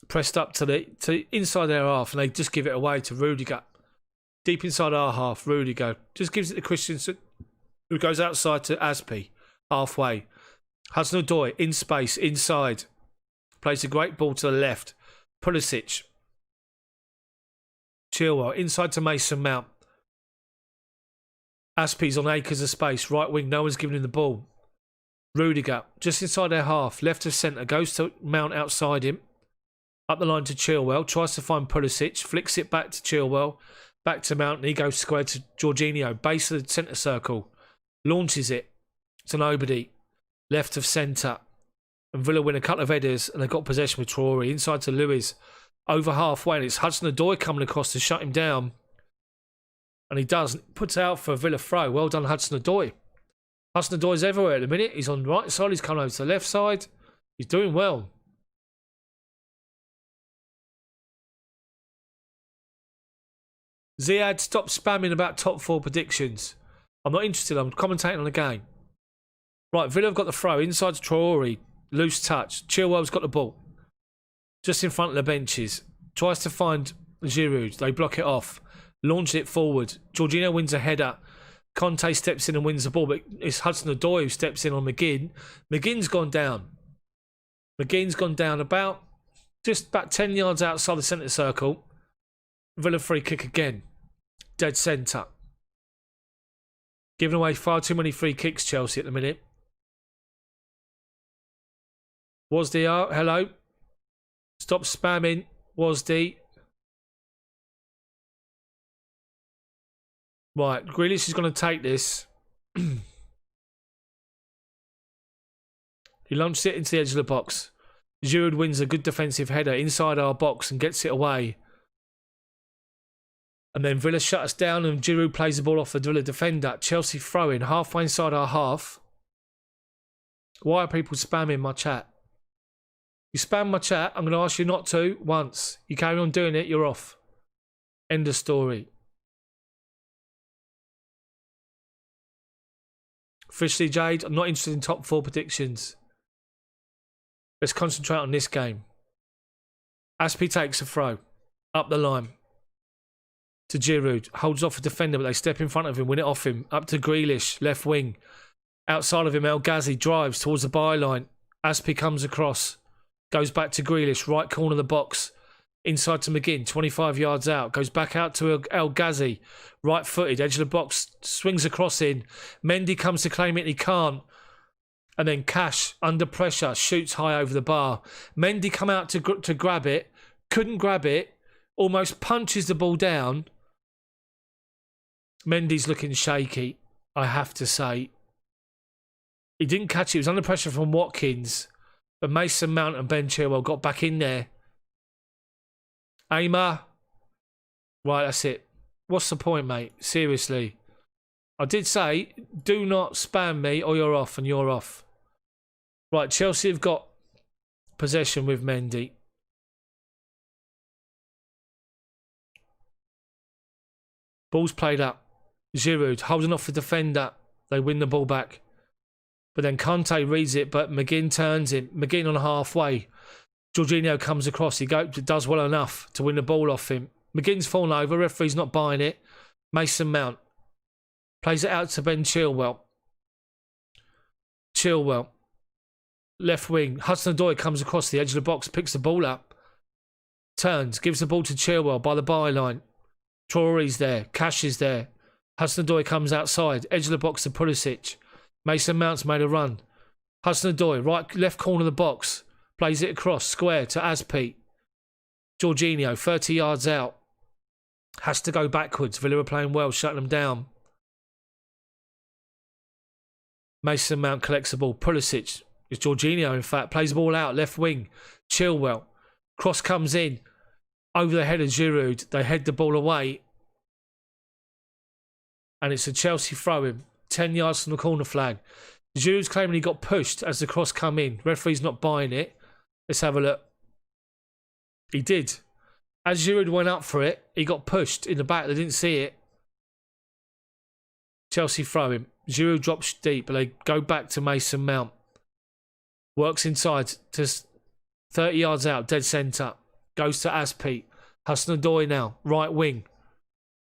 pressed up to inside their half, and they just give it away to Rudiger. Deep inside our half, Rudiger just gives it to Christensen, who goes outside to Aspi, halfway. Hudson-Odoi in space, inside. Plays a great ball to the left. Pulisic. Chilwell inside to Mason Mount. Aspi's on acres of space, right wing, no one's giving him the ball. Rudiger, just inside their half, left of centre, goes to Mount outside him. Up the line to Chilwell, tries to find Pulisic, flicks it back to Chilwell, back to Mount, and he goes square to Jorginho, base of the centre circle. Launches it to nobody, left of centre. And Villa win a couple of headers, and they've got possession with Traore, inside to Lewis, over halfway, and it's Hudson-Odoi coming across to shut him down. And he does, puts out for a Villa throw. Well done, Hudson-Odoi. Hudson-Odoi's everywhere at the minute. He's on the right side, he's coming over to the left side. He's doing well. Ziad, stop spamming about top 4 predictions. I'm not interested, I'm commentating on the game. Right, Villa have got the throw, inside to Traore. Loose touch. Chilwell's got the ball. Just in front of the benches. Tries to find Giroud. They block it off. Launch it forward. Jorginho wins a header. Conte steps in and wins the ball, but it's Hudson-Odoi who steps in on McGinn. McGinn's gone down. McGinn's gone down about 10 yards outside the centre circle. Villa free kick again. Dead centre. Giving away far too many free kicks, Chelsea, at the minute. Wasdy, hello. Stop spamming, Wasdy. Right, Grealish is going to take this. He launched it into the edge of the box. Giroud wins a good defensive header inside our box and gets it away. And then Villa shut us down and Giroud plays the ball off the Villa defender. Chelsea throw in halfway inside our half. Why are people spamming my chat? You spam my chat, I'm going to ask you not to once. You carry on doing it, you're off. End of story. Officially, Jade, I'm not interested in top 4 predictions. Let's concentrate on this game. Aspie takes a throw. Up the line. To Giroud. Holds off a defender, but they step in front of him, win it off him. Up to Grealish, left wing. Outside of him, El Ghazi drives towards the byline. Aspie comes across. Goes back to Grealish, right corner of the box. Inside to McGinn, 25 yards out. Goes back out to El Ghazi. Right-footed, edge of the box. Swings across in. Mendy comes to claim it, and he can't. And then Cash, under pressure, shoots high over the bar. Mendy come out to grab it. Couldn't grab it. Almost punches the ball down. Mendy's looking shaky, I have to say. He didn't catch it. He was under pressure from Watkins. But Mason Mount and Ben Chilwell got back in there. Aimer. Right, that's it. What's the point, mate? Seriously. I did say, do not spam me or you're off, and you're off. Right, Chelsea have got possession with Mendy. Ball's played up. Giroud holding off the defender. They win the ball back. But then Conte reads it, but McGinn turns him. McGinn on halfway. Jorginho comes across. He does well enough to win the ball off him. McGinn's fallen over. Referee's not buying it. Mason Mount plays it out to Ben Chilwell. Chilwell. Left wing. Hudson-Odoi comes across the edge of the box, picks the ball up. Turns, gives the ball to Chilwell by the byline. Traore's there. Cash is there. Hudson-Odoi comes outside. Edge of the box to Pulisic. Mason Mount's made a run. Hudson-Odoi, right, left corner of the box. Plays it across, square to Aspie. Jorginho, 30 yards out. Has to go backwards. Villa are playing well, shutting them down. Mason Mount collects the ball. Pulisic, it's Jorginho in fact, plays the ball out, left wing. Chilwell. Cross comes in. Over the head of Giroud. They head the ball away. And it's a Chelsea throw-in. 10 yards from the corner flag. Giroud's claiming he got pushed as the cross come in. Referee's not buying it. Let's have a look. He did. As Giroud went up for it, he got pushed in the back. They didn't see it. Chelsea throw him. Giroud drops deep, but they go back to Mason Mount. Works inside to 30 yards out, dead centre. Goes to Aspie. Hudson-Odoi now, right wing.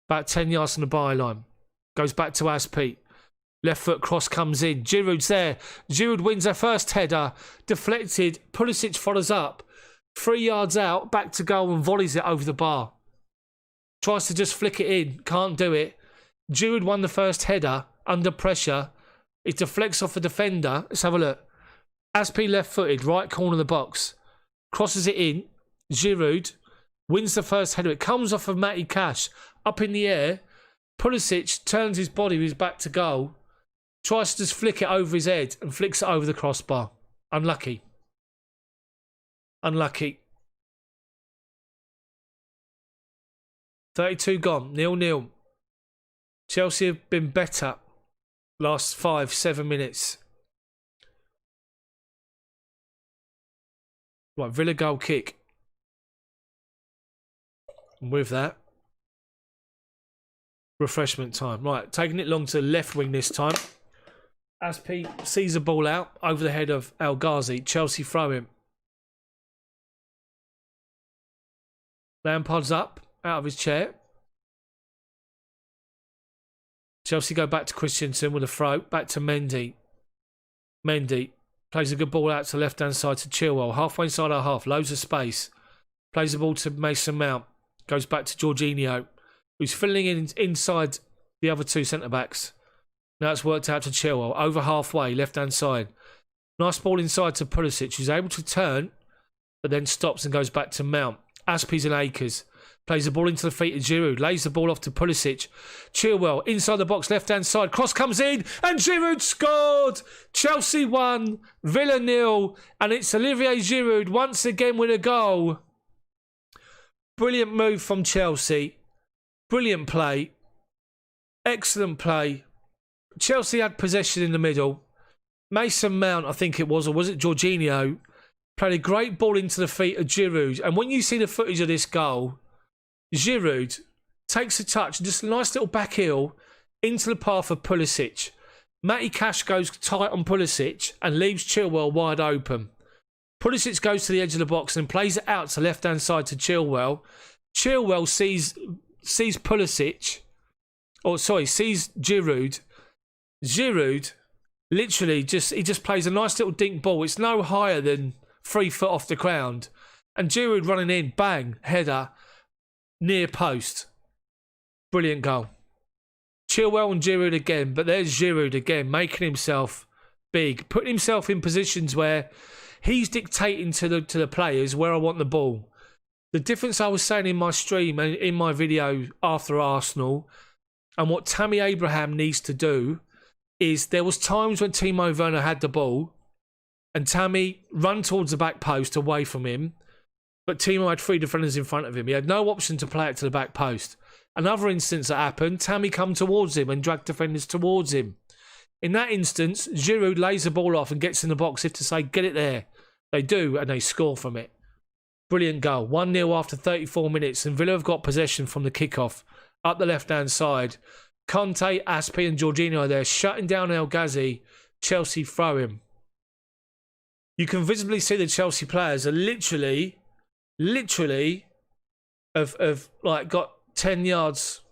About 10 yards from the byline. Goes back to Aspie. Left foot cross comes in. Giroud's there. Giroud wins their first header. Deflected. Pulisic follows up. 3 yards out. Back to goal and volleys it over the bar. Tries to just flick it in. Can't do it. Giroud won the first header. Under pressure. It deflects off the defender. Let's have a look. Aspie left footed. Right corner of the box. Crosses it in. Giroud wins the first header. It comes off of Matty Cash. Up in the air. Pulisic turns his body with his back to goal. Tries to just flick it over his head and flicks it over the crossbar. Unlucky. Unlucky. 32 gone. 0-0. Chelsea have been better last 5-7 minutes. Right, Villa goal kick. And with that, refreshment time. Right, taking it long to the left wing this time. Aspie sees the ball out over the head of El Ghazi. Chelsea throw him. Lampard's up out of his chair. Chelsea go back to Christensen with a throw. Back to Mendy. Mendy plays a good ball out to the left-hand side to Chilwell. Halfway inside our half. Loads of space. Plays the ball to Mason Mount. Goes back to Jorginho, who's filling in inside the other two centre-backs. Now it's worked out to Chilwell. Over halfway, left-hand side. Nice ball inside to Pulisic, who's able to turn, but then stops and goes back to Mount. Aspie's and Akers. Plays the ball into the feet of Giroud. Lays the ball off to Pulisic. Chilwell inside the box, left-hand side. Cross comes in and Giroud scored. Chelsea 1, Villa 0. And it's Olivier Giroud once again with a goal. Brilliant move from Chelsea. Brilliant play. Excellent play. Chelsea had possession in the middle. Mason Mount, I think it was, or was it Jorginho, played a great ball into the feet of Giroud. And when you see the footage of this goal, Giroud takes a touch, just a nice little back heel into the path of Pulisic. Matty Cash goes tight on Pulisic and leaves Chilwell wide open. Pulisic goes to the edge of the box and plays it out to left-hand side to Chilwell. Chilwell sees Pulisic, sees Giroud. Giroud literally just plays a nice little dink ball. It's no higher than 3 foot off the ground. And Giroud running in, bang, header, near post. Brilliant goal. Chilwell and Giroud again, but there's Giroud again, making himself big, putting himself in positions where he's dictating to the players where I want the ball. The difference I was saying in my stream and in my video after Arsenal, and what Tammy Abraham needs to do, is there was times when Timo Werner had the ball and Tammy run towards the back post away from him, but Timo had 3 defenders in front of him. He had no option to play it to the back post. Another instance that happened, Tammy come towards him and dragged defenders towards him. In that instance, Giroud lays the ball off and gets in the box if to say, get it there. They do, and they score from it. Brilliant goal. 1-0 after 34 minutes, and Villa have got possession from the kickoff up the left-hand side. Conte, Aspie and Jorginho are there, shutting down El Ghazi. Chelsea throw him. You can visibly see the Chelsea players are literally have like got 10 yards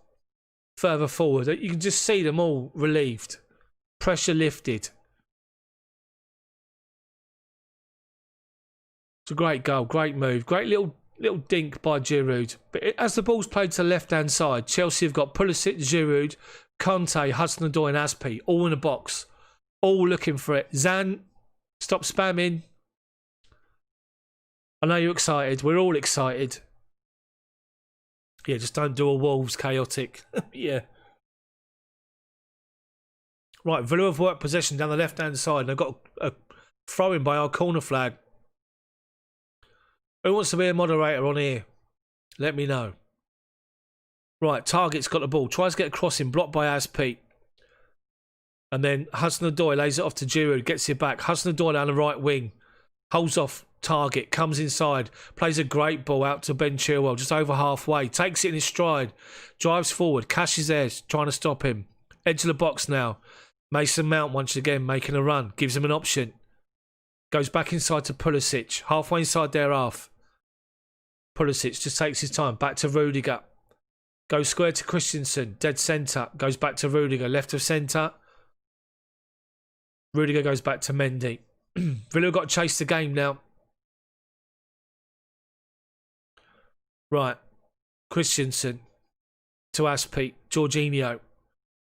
further forward. You can just see them all relieved. Pressure lifted. It's a great goal, great move, great little dink by Giroud. But as the ball's played to the left-hand side, Chelsea have got Pulisic, Giroud, Conte, Hudson-Odoi and Aspie all in a box, all looking for it. Zan, stop spamming. I know you're excited. We're all excited. Yeah, just don't do a Wolves chaotic. Yeah. Right, Villa have worked possession down the left-hand side. And they've got a throw-in by our corner flag. Who wants to be a moderator on here? Let me know. Right, Target's got the ball. Tries to get a crossing, blocked by Aspie. And then Hudson-Odoi lays it off to Giroud. Gets it back. Hudson-Odoi down the right wing. Holds off Target. Comes inside. Plays a great ball out to Ben Chilwell. Just over halfway. Takes it in his stride. Drives forward. Cash is there. Trying to stop him. Edge of the box now. Mason Mount once again making a run. Gives him an option. Goes back inside to Pulisic. Halfway inside their half. Pulisic just takes his time. Back to Rudiger. Goes square to Christensen. Dead centre. Goes back to Rudiger. Left of centre. Rudiger goes back to Mendy. Villa got to chase the game now. Right. Christensen. To Aspie. Jorginho.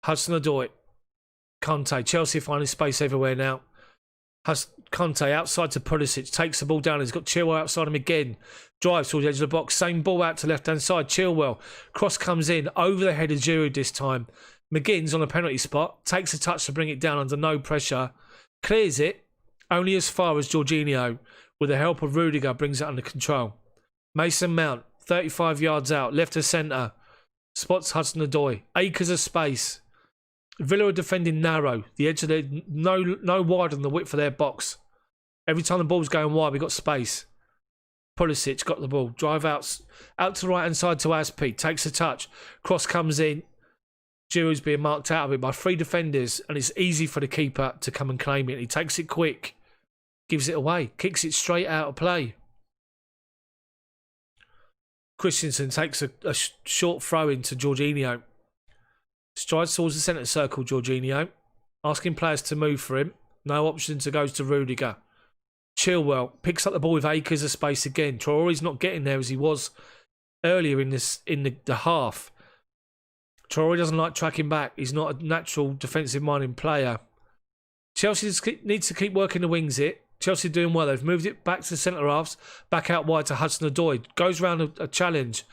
Hudson-Odoi. Conte. Chelsea finding space everywhere now. Conte outside to Pulisic. Takes the ball down. He's got Chilwell outside him again. Drives towards the edge of the box. Same ball out to left-hand side. Chilwell. Cross comes in. Over the head of Giroud this time. McGinn's on a penalty spot. Takes a touch to bring it down under no pressure. Clears it. Only as far as Jorginho. With the help of Rudiger brings it under control. Mason Mount. 35 yards out. Left of centre. Spots Hudson-Odoi. Acres of space. Villa are defending narrow. The edge of their... No wider than the width of their box. Every time the ball's going wide, we've got space. Pulisic got the ball. Drive out to the right-hand side to Aspie. Takes a touch. Cross comes in. Giroud's being marked out of it by 3 defenders. And it's easy for the keeper to come and claim it. He takes it quick. Gives it away. Kicks it straight out of play. Christensen takes a short throw into Jorginho. Strides towards the centre circle, Jorginho. Asking players to move for him. No option, so goes to Rudiger. Chilwell picks up the ball with acres of space again. Traore's not getting there as he was earlier in the half. Traore doesn't like tracking back. He's not a natural defensive-minded player. Chelsea just needs to keep working the wings here. Chelsea doing well. They've moved it back to the centre-halves, back out wide to Hudson-Odoi. Goes round a challenge,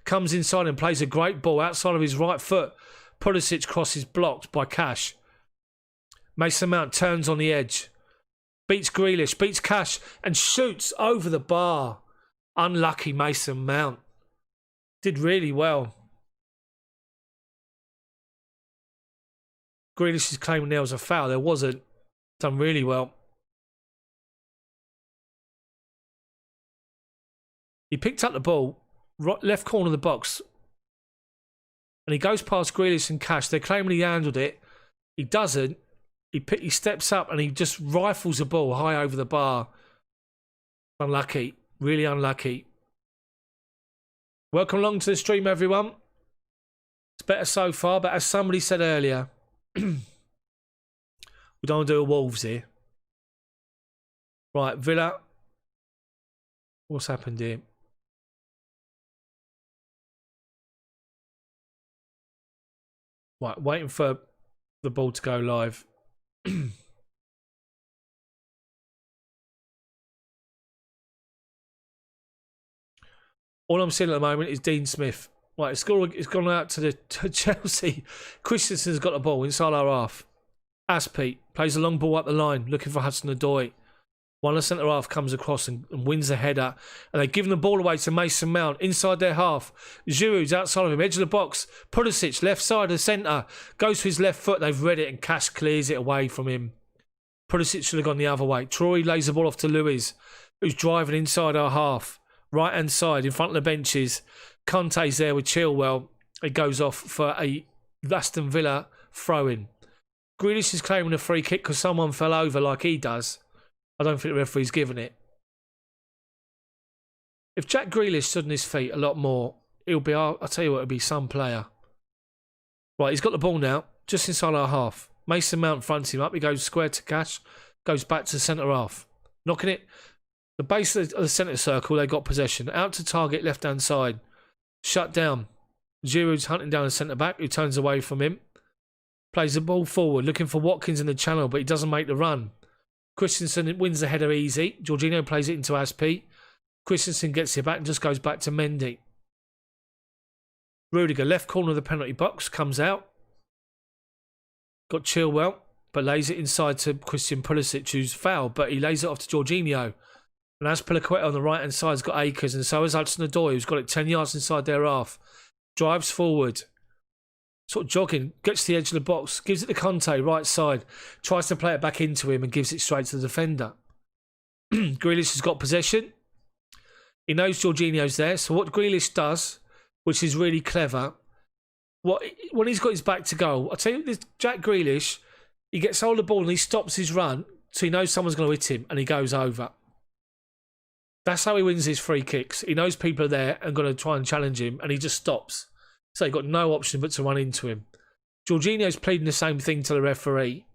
comes inside and plays a great ball outside of his right foot. Pulisic crosses blocked by Cash. Mason Mount turns on the edge. Beats Grealish, beats Cash and shoots over the bar. Unlucky Mason Mount. Did really well. Grealish is claiming there was a foul. There wasn't. Done really well. He picked up the ball, right, left corner of the box, and he goes past Grealish and Cash. They're claiming he handled it. He doesn't. He steps up and he just rifles the ball high over the bar. Unlucky. Really unlucky. Welcome along to the stream, everyone. It's better so far, but as somebody said earlier, we don't want to do a Wolves here. Right, Villa. What's happened here? Right, waiting for the ball to go live. All I'm seeing at the moment is Dean Smith. Right, it's gone out to Chelsea. Christensen's got the ball inside our half. Aspie plays a long ball up the line, looking for Hudson-Odoi. One of the centre half comes across and wins the header. And they're giving the ball away to Mason Mount inside their half. Giroud's outside of him, edge of the box. Pulisic, left side of the centre, goes to his left foot. They've read it and Cash clears it away from him. Pulisic should have gone the other way. Troy lays the ball off to Lewis, who's driving inside our half. Right hand side in front of the benches. Conte's there with Chilwell. It goes off for a Aston Villa throw-in. Grealish is claiming a free kick because someone fell over like he does. I don't think the referee's given it. If Jack Grealish stood on his feet a lot more, he'll be, I'll tell you what, it'll be some player. Right, he's got the ball now, just inside our half. Mason Mount fronts him up. He goes square to Cash, goes back to the centre half. Knocking it. The base of the centre circle, they got possession. Out to target, left-hand side. Shut down. Giroud's hunting down the centre-back, who turns away from him. Plays the ball forward, looking for Watkins in the channel, but he doesn't make the run. Christensen wins the header easy. Jorginho plays it into Aspie. Christensen gets it back and just goes back to Mendy. Rudiger, left corner of the penalty box, comes out. Got Chilwell, but lays it inside to Christian Pulisic, who's fouled, but he lays it off to Jorginho. And Azpilicueta on the right-hand side has got Akers, and so has Hudson-Odoi, who's got it 10 yards inside their half. Drives forward. Sort of jogging, gets to the edge of the box, gives it to Conte, right side. Tries to play it back into him and gives it straight to the defender. Grealish has got possession. He knows Jorginho's there, so what Grealish does, which is really clever, when he's got his back to goal, I'll tell you this, Jack Grealish, he gets hold of the ball and he stops his run, so he knows someone's going to hit him, and he goes over. That's how he wins his free kicks. He knows people are there and going to try and challenge him, and he just stops. So you've got no option but to run into him. Jorginho's pleading the same thing to the referee.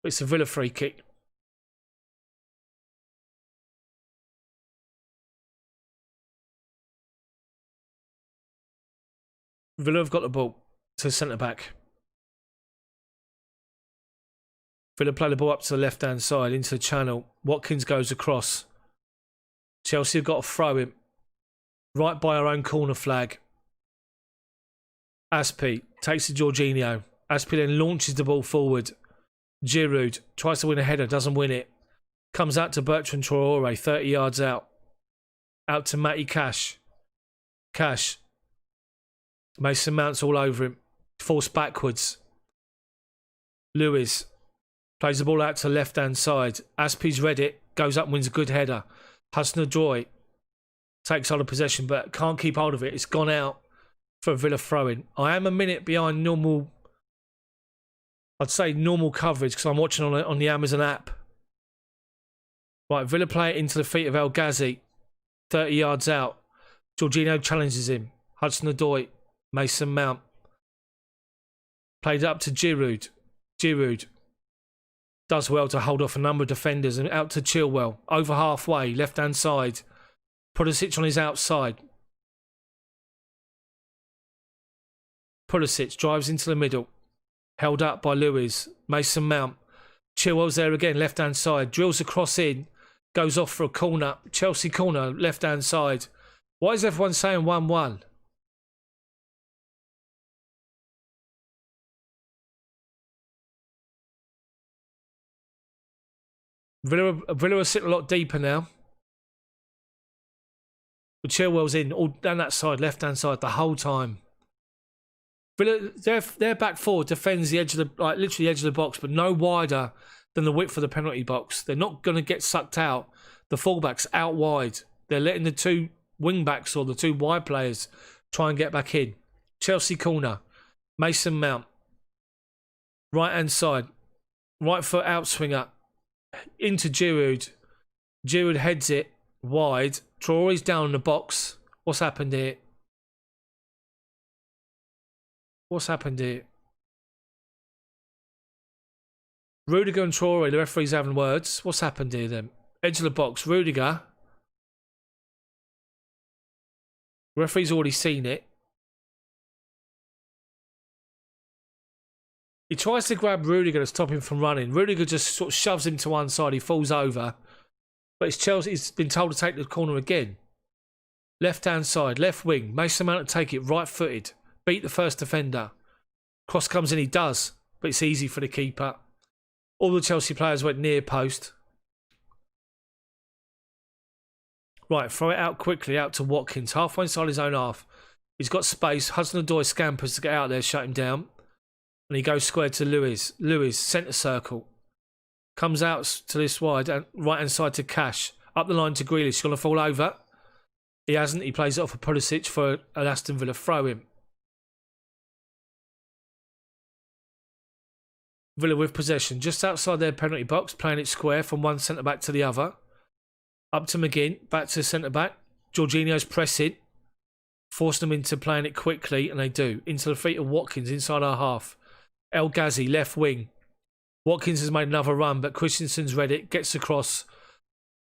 But it's a Villa free kick. Villa have got the ball to centre-back. Villa play the ball up to the left-hand side into the channel. Watkins goes across. Chelsea have got to throw him right by our own corner flag. Aspie takes to Jorginho. Aspie then launches the ball forward. Giroud tries to win a header, doesn't win it. Comes out to Bertrand Traore, 30 yards out. Out to Matty Cash. Cash. Mason Mount's all over him. Forced backwards. Lewis plays the ball out to the left-hand side. Aspie's read it. Goes up and wins a good header. Hudson-Odoi takes hold of possession but can't keep hold of it. It's gone out for a Villa throw-in. I am a minute behind normal, I'd say normal coverage because I'm watching on the Amazon app. Right, Villa play it into the feet of El Ghazi. 30 yards out. Jorginho challenges him. Hudson-Odoi. Mason Mount. Played up to Giroud. Giroud does well to hold off a number of defenders and out to Chilwell. Over halfway, left-hand side. Pulisic on his outside. Pulisic drives into the middle. Held up by Lewis. Mason Mount. Chilwell's there again, left-hand side. Drills a cross in. Goes off for a corner. Chelsea corner, left-hand side. Why is everyone saying 1-1? Villa are sitting a lot deeper now. But Chilwell's in, all down that side, left-hand side, the whole time. Villa, their back four defends the edge of the, like literally the edge of the box, but no wider than the width of the penalty box. They're not going to get sucked out. The fullbacks out wide. They're letting the two wing backs or the two wide players try and get back in. Chelsea corner. Mason Mount. Right-hand side. Right foot outswinger. Into Giroud. Giroud heads it wide. Traore's down in the box. What's happened here? What's happened here? Rudiger and Traore, the referee's having words. What's happened here then? Edge of the box. Rudiger. Referee's already seen it. He tries to grab Rudiger to stop him from running. Rudiger just sort of shoves him to one side. He falls over. But it's Chelsea. He's been told to take the corner again. Left-hand side. Left wing. Mason Mount to take it. Right-footed. Beat the first defender. Cross comes in. He does. But it's easy for the keeper. All the Chelsea players went near post. Right, throw it out quickly, out to Watkins. Halfway inside his own half. He's got space. Hudson-Odoi scampers to get out there, shut him down. And he goes square to Lewis. Lewis, centre circle. Comes out to this wide, and right-hand side to Cash. Up the line to Grealish. He's going to fall over. He hasn't. He plays it off for Pulisic for an Aston Villa throw-in. Villa with possession. Just outside their penalty box, playing it square from one centre-back to the other. Up to McGinn, back to centre-back. Jorginho's pressing. Force them into playing it quickly, and they do. Into the feet of Watkins, inside our half. El Ghazi, left wing. Watkins has made another run, but Christensen's read it, gets across,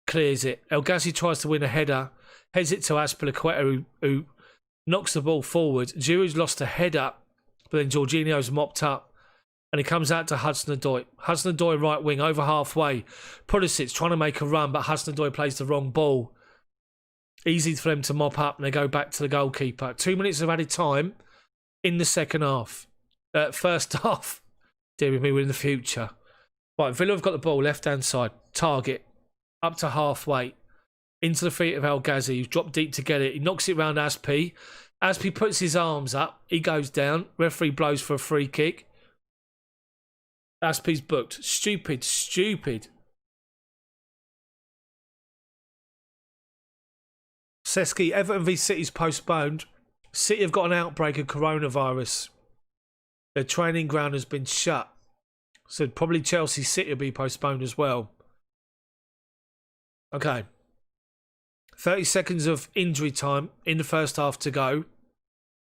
clears it. El Ghazi tries to win a header, heads it to Azpilicueta, who knocks the ball forward. Giroud's lost a header, but then Jorginho's mopped up. And he comes out to Hudson-Odoi. Hudson-Odoi right wing, over halfway. Pulisic trying to make a run, but Hudson-Odoi plays the wrong ball. Easy for them to mop up, and they go back to the goalkeeper. 2 minutes of added time in the second half. First half. Dear with me, we're in the future. Right, Villa have got the ball, left-hand side. Target. Up to halfway. Into the feet of El Ghazi, who's dropped deep to get it. He knocks it round Aspi. Aspi puts his arms up. He goes down. Referee blows for a free kick. Aspi's booked. Stupid. Seski, Everton v City's postponed. City have got an outbreak of coronavirus. Their training ground has been shut. So probably Chelsea City will be postponed as well. Okay. 30 seconds of injury time in the first half to go.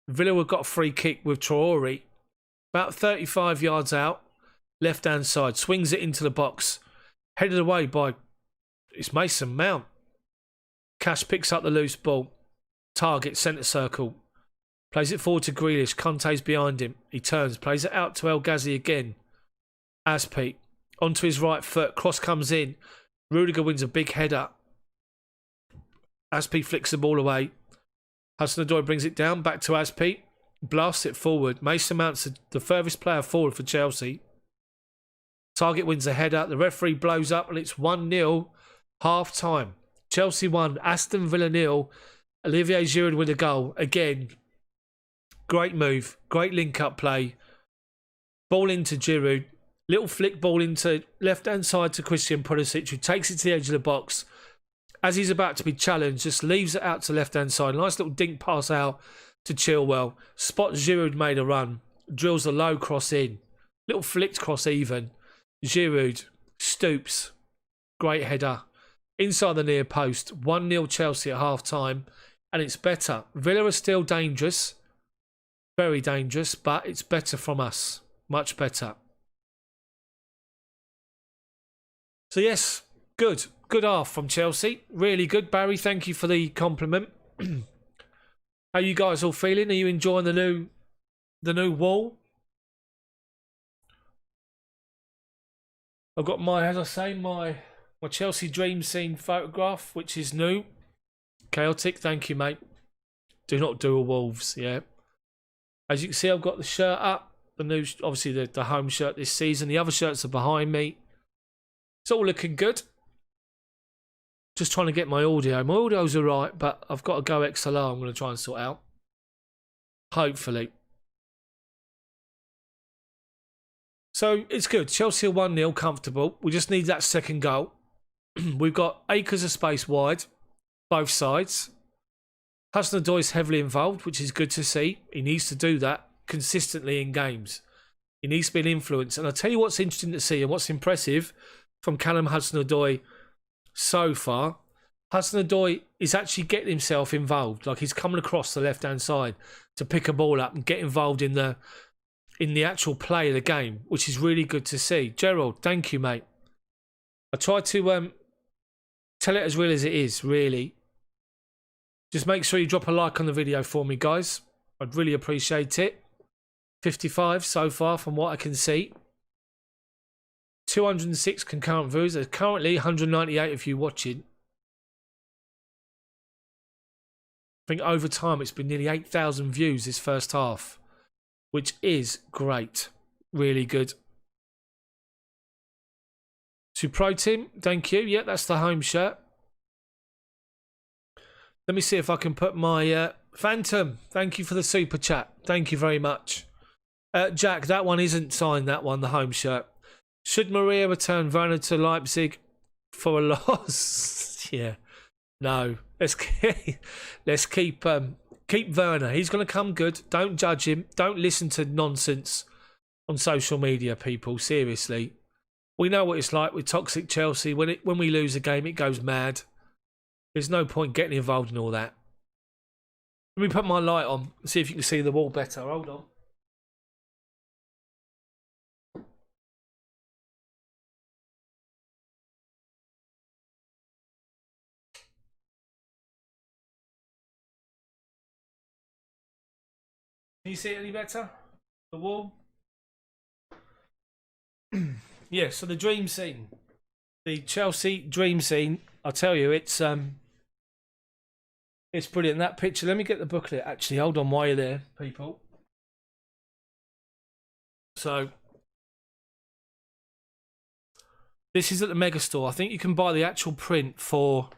Villa have got a free kick with Traore. About 35 yards out. Left-hand side, swings it into the box. Headed away by, it's Mason Mount. Cash picks up the loose ball. Target, centre circle. Plays it forward to Grealish. Conte's behind him. He turns, plays it out to El Ghazi again. Aspi, onto his right foot. Cross comes in. Rudiger wins a big header. Aspi flicks the ball away. Hudson-Odoi brings it down, back to Aspi. Blasts it forward. Mason Mount's the furthest player forward for Chelsea. Target wins a header. The referee blows up and it's 1-0 half time. Chelsea 1, Aston Villa 0. Olivier Giroud with a goal. Again, great move. Great link-up play. Ball into Giroud. Little flick ball into left-hand side to Christian Pulisic, who takes it to the edge of the box. As he's about to be challenged, just leaves it out to left-hand side. Nice little dink pass out to Chilwell. Spots Giroud made a run. Drills a low cross in. Little flicked cross even. Giroud stoops. Great header. Inside the near post. 1-0 Chelsea at half-time. And it's better. Villa are still dangerous. Very dangerous. But it's better from us. Much better. So yes, good. Good half from Chelsea. Really good. Barry, thank you for the compliment. How you guys all feeling? Are you enjoying the the new wall. I've got my, as I say, my Chelsea dream scene photograph, which is new. Chaotic, thank you, mate. Do not do a Wolves, yeah. As you can see, I've got the shirt up. The new, obviously the home shirt this season. The other shirts are behind me. It's all looking good. Just trying to get my audio. My audio's alright, but I've got to go XLR. I'm going to try and sort out. Hopefully. So it's good. Chelsea are 1-0, comfortable. We just need that second goal. We've got acres of space wide, both sides. Hudson-Odoi's heavily involved, which is good to see. He needs to do that consistently in games. He needs to be an influence. And I'll tell you what's interesting to see and what's impressive from Callum Hudson-Odoi so far. Hudson-Odoi is actually getting himself involved. Like, he's coming across the left-hand side to pick a ball up and get involved in the actual play of the game, which is really good to see. Gerald, thank you, mate. I try to tell it as real as it is, really. Just make sure you drop a like on the video for me, guys. I'd really appreciate it. 55 so far from what I can see. 206 concurrent views. There's currently 198 of you watching. I think over time it's been nearly 8,000 views this first half, which is great. Really good. To Pro Team, thank you. Yeah, that's the home shirt. Let me see if I can put my Phantom. Thank you for the super chat. Thank you very much. Jack, that one isn't signed, that one, the home shirt. Should Maria return Werner to Leipzig for a loss? Yeah. No. Let's keep Werner. He's going to come good. Don't judge him. Don't listen to nonsense on social media, people. Seriously. We know what it's like with toxic Chelsea. When we lose a game, it goes mad. There's no point getting involved in all that. Let me put my light on and see if you can see the wall better. Hold on. Can you see it any better? The wall? Yeah, so the dream scene. The Chelsea dream scene. I'll tell you, it's brilliant. That picture, let me get the booklet actually. Hold on while you're there, people. So this is at the Mega Store. I think you can buy the actual print for,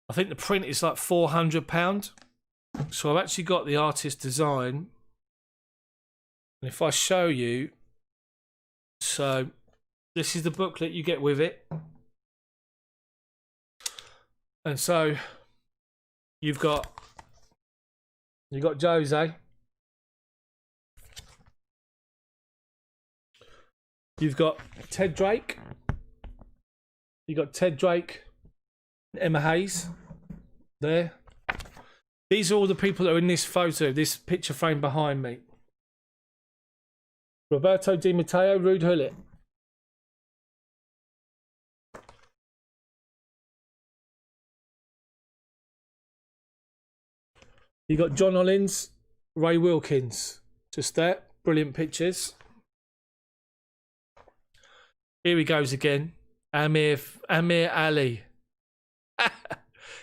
I think the print is like £400. So I've actually got the artist design. And if I show you, so this is the booklet you get with it. And so you've got Jose. You've got Ted Drake. You've got Ted Drake, Emma Hayes there. These are all the people that are in this photo, this picture frame behind me. Roberto Di Matteo, Ruud Gullit. You got John Hollins, Ray Wilkins. Just there. Brilliant pictures. Here he goes again. Amir Ali.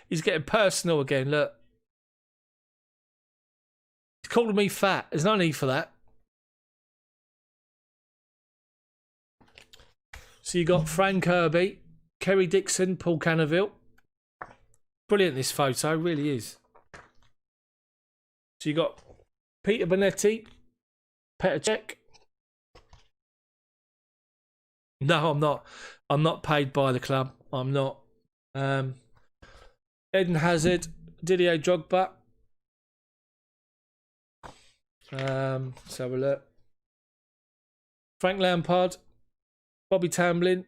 He's getting personal again, look. He's calling me fat. There's no need for that. So you got Frank Kirby, Kerry Dixon, Paul Canaville. Brilliant, this photo, really is. So you got Peter Bonetti, Petr Cech. No, I'm not. I'm not paid by the club. I'm not. Eden Hazard, Didier Drogba. Let's have a look. Frank Lampard, Bobby Tamblyn.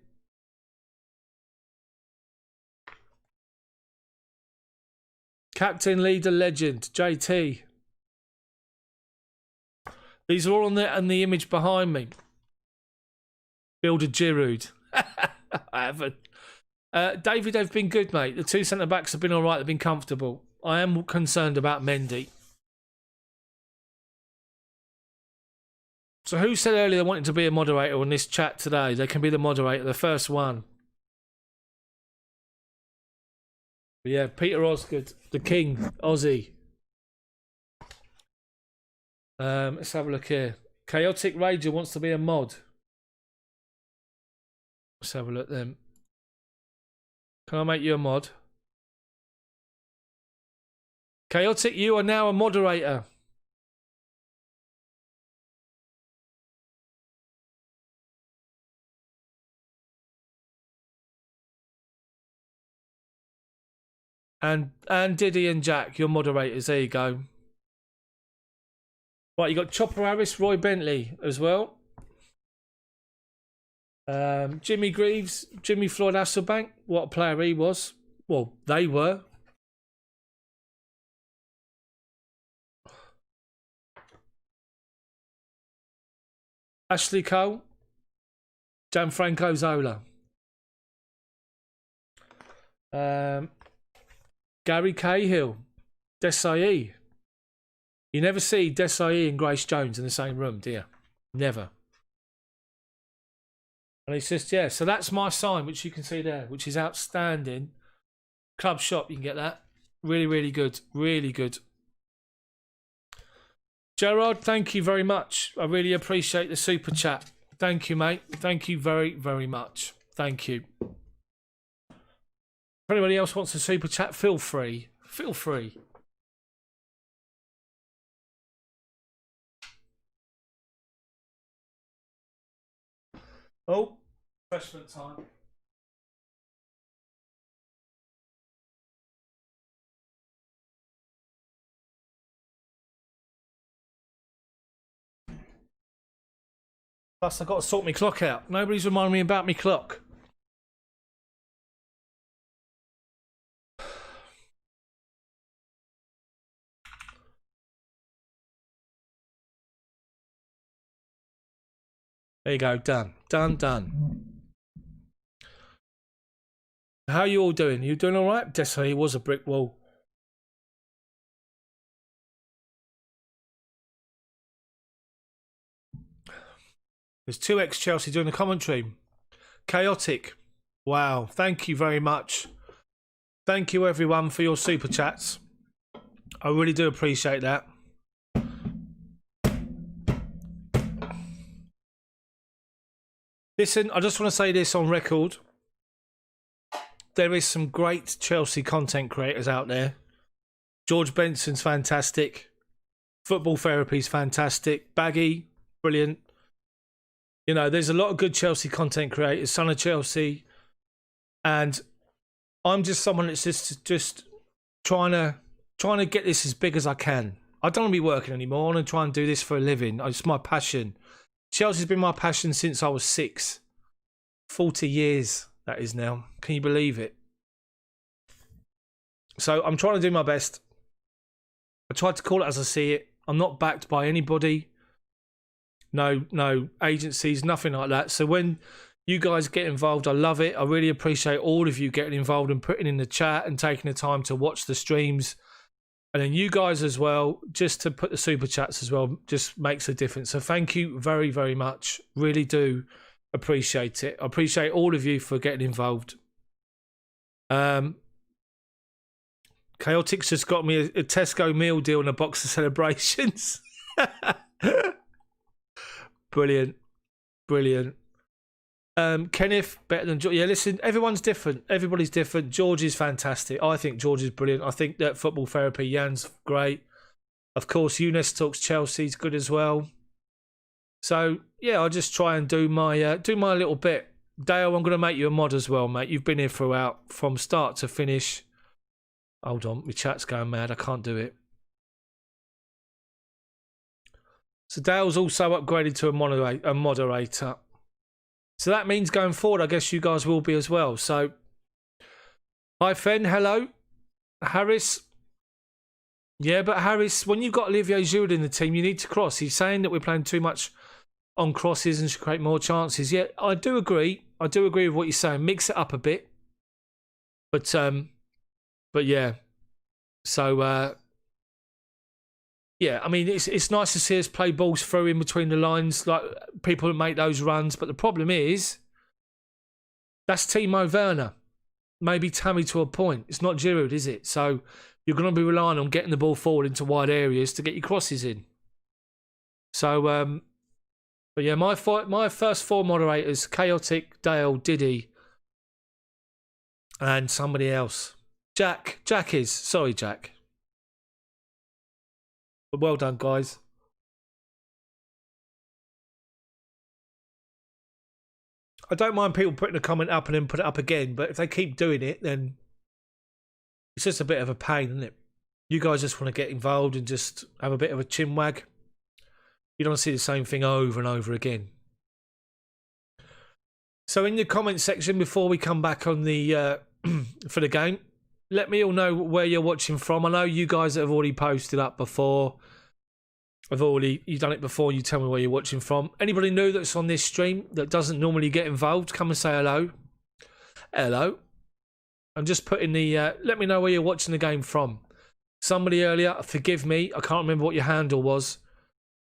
Captain, leader, legend, JT. These are all on the image behind me. Builder Giroud. I haven't. David, they've been good, mate. The two centre-backs have been all right. They've been comfortable. I am concerned about Mendy. So who said earlier they wanted to be a moderator on this chat today? They can be the moderator, the first one. But yeah, Peter Osgood, the king, Aussie. Let's have a look here. Chaotic Rager wants to be a mod. Let's have a look then. Can I make you a mod? Chaotic, you are now a moderator. And Diddy and Jack, you're moderators. There you go. Right, you got Chopper Harris, Roy Bentley as well. Jimmy Greaves, Jimmy Floyd Hasselbank. What a player he was. Well, they were. Ashley Cole, Gianfranco Zola. Gary Cahill, Desai. You never see Desai and Grace Jones in the same room, do you? Never. And it's just, yeah, so that's my sign, which you can see there, which is outstanding. Club shop, you can get that. Really, really good. Really good. Gerard, thank you very much. I really appreciate the super chat. Thank you, mate. Thank you very, very much. Thank you. If anybody else wants a super chat, feel free. Feel free. Oh, refreshment time. Plus, I've got to sort my clock out. Nobody's reminding me about my clock. There you go. Done. Done, done. How are you all doing? You doing all right? Desiree was a brick wall. There's 2x Chelsea doing the commentary. Chaotic. Wow. Thank you very much. Thank you, everyone, for your super chats. I really do appreciate that. Listen, I just want to say this on record. There is some great Chelsea content creators out there. George Benson's fantastic. Football Therapy's fantastic. Baggy, brilliant. You know, there's a lot of good Chelsea content creators, Son of Chelsea. And I'm just someone that's just trying to get this as big as I can. I don't want to be working anymore. I want to try and do this for a living. It's my passion. Chelsea's been my passion since I was 6. 40 years, that is now. Can you believe it? So I'm trying to do my best. I tried to call it as I see it. I'm not backed by anybody. No agencies, nothing like that. So when you guys get involved, I love it. I really appreciate all of you getting involved and putting in the chat and taking the time to watch the streams. And then you guys as well, just to put the super chats as well, just makes a difference. So thank you very, very much. Really do appreciate it. I appreciate all of you for getting involved. Chaotic's just got me a Tesco meal deal and a box of celebrations. Brilliant. Brilliant. Kenneth, better than George. Yeah, listen, everyone's different. Everybody's different. George is fantastic. I think George is brilliant. I think that Football Therapy, Jan's great. Of course, Eunice Talks Chelsea's good as well. So, yeah, I'll just try and do my little bit. Dale, I'm going to make you a mod as well, mate. You've been here throughout, from start to finish. Hold on, my chat's going mad. I can't do it. So Dale's also upgraded to a moderator. So that means going forward, I guess you guys will be as well. So, hi, Fen. Hello. Harris. Yeah, but Harris, when you've got Olivier Giroud in the team, you need to cross. He's saying that we're playing too much on crosses and should create more chances. Yeah, I do agree. I do agree with what you're saying. Mix it up a bit. But yeah. So, yeah, I mean, it's nice to see us play balls through in between the lines, like people that make those runs. But the problem is, that's Timo Werner, maybe Tammy to a point. It's not Giroud, is it? So you're going to be relying on getting the ball forward into wide areas to get your crosses in. So, but yeah, my first four moderators: Chaotic, Dale, Diddy, and somebody else. Jack is. Sorry, Jack. But well done, guys. I don't mind people putting a comment up and then put it up again, but if they keep doing it, then it's just a bit of a pain, isn't it? You guys just want to get involved and just have a bit of a chinwag. You don't want to see the same thing over and over again. So in the comment section, before we come back on the for the game, let me all know where you're watching from. I know you guys that have already posted up before. You've done it before. You tell me where you're watching from. Anybody new that's on this stream that doesn't normally get involved, come and say hello. Hello. I'm just putting the. Let me know where you're watching the game from. Somebody earlier, forgive me, I can't remember what your handle was,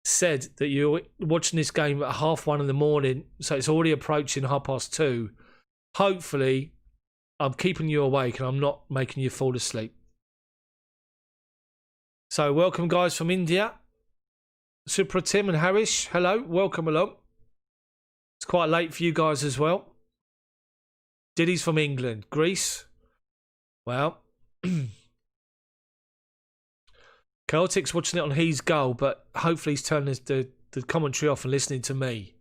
said that you're watching this game at 1:30 in the morning, so it's already approaching 2:30. Hopefully, I'm keeping you awake and I'm not making you fall asleep. So, welcome, guys, from India. Supra Tim and Harish, hello, welcome along. It's quite late for you guys as well. Diddy's from England. Greece. Well, Chaotic's watching it on his goal, but hopefully he's turning the commentary off and listening to me.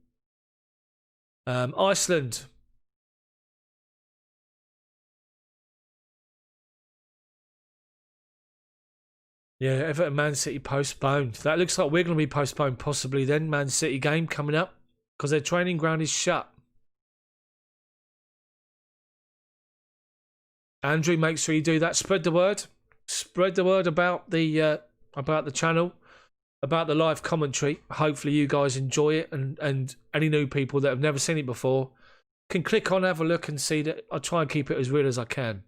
Iceland. Yeah, Everton Man City postponed. That looks like we're going to be postponed possibly then. Man City game coming up because their training ground is shut. Andrew, make sure you do that. Spread the word. Spread the word about the channel, about the live commentary. Hopefully you guys enjoy it, and any new people that have never seen it before can click on, have a look and see that. I'll try and keep it as real as I can.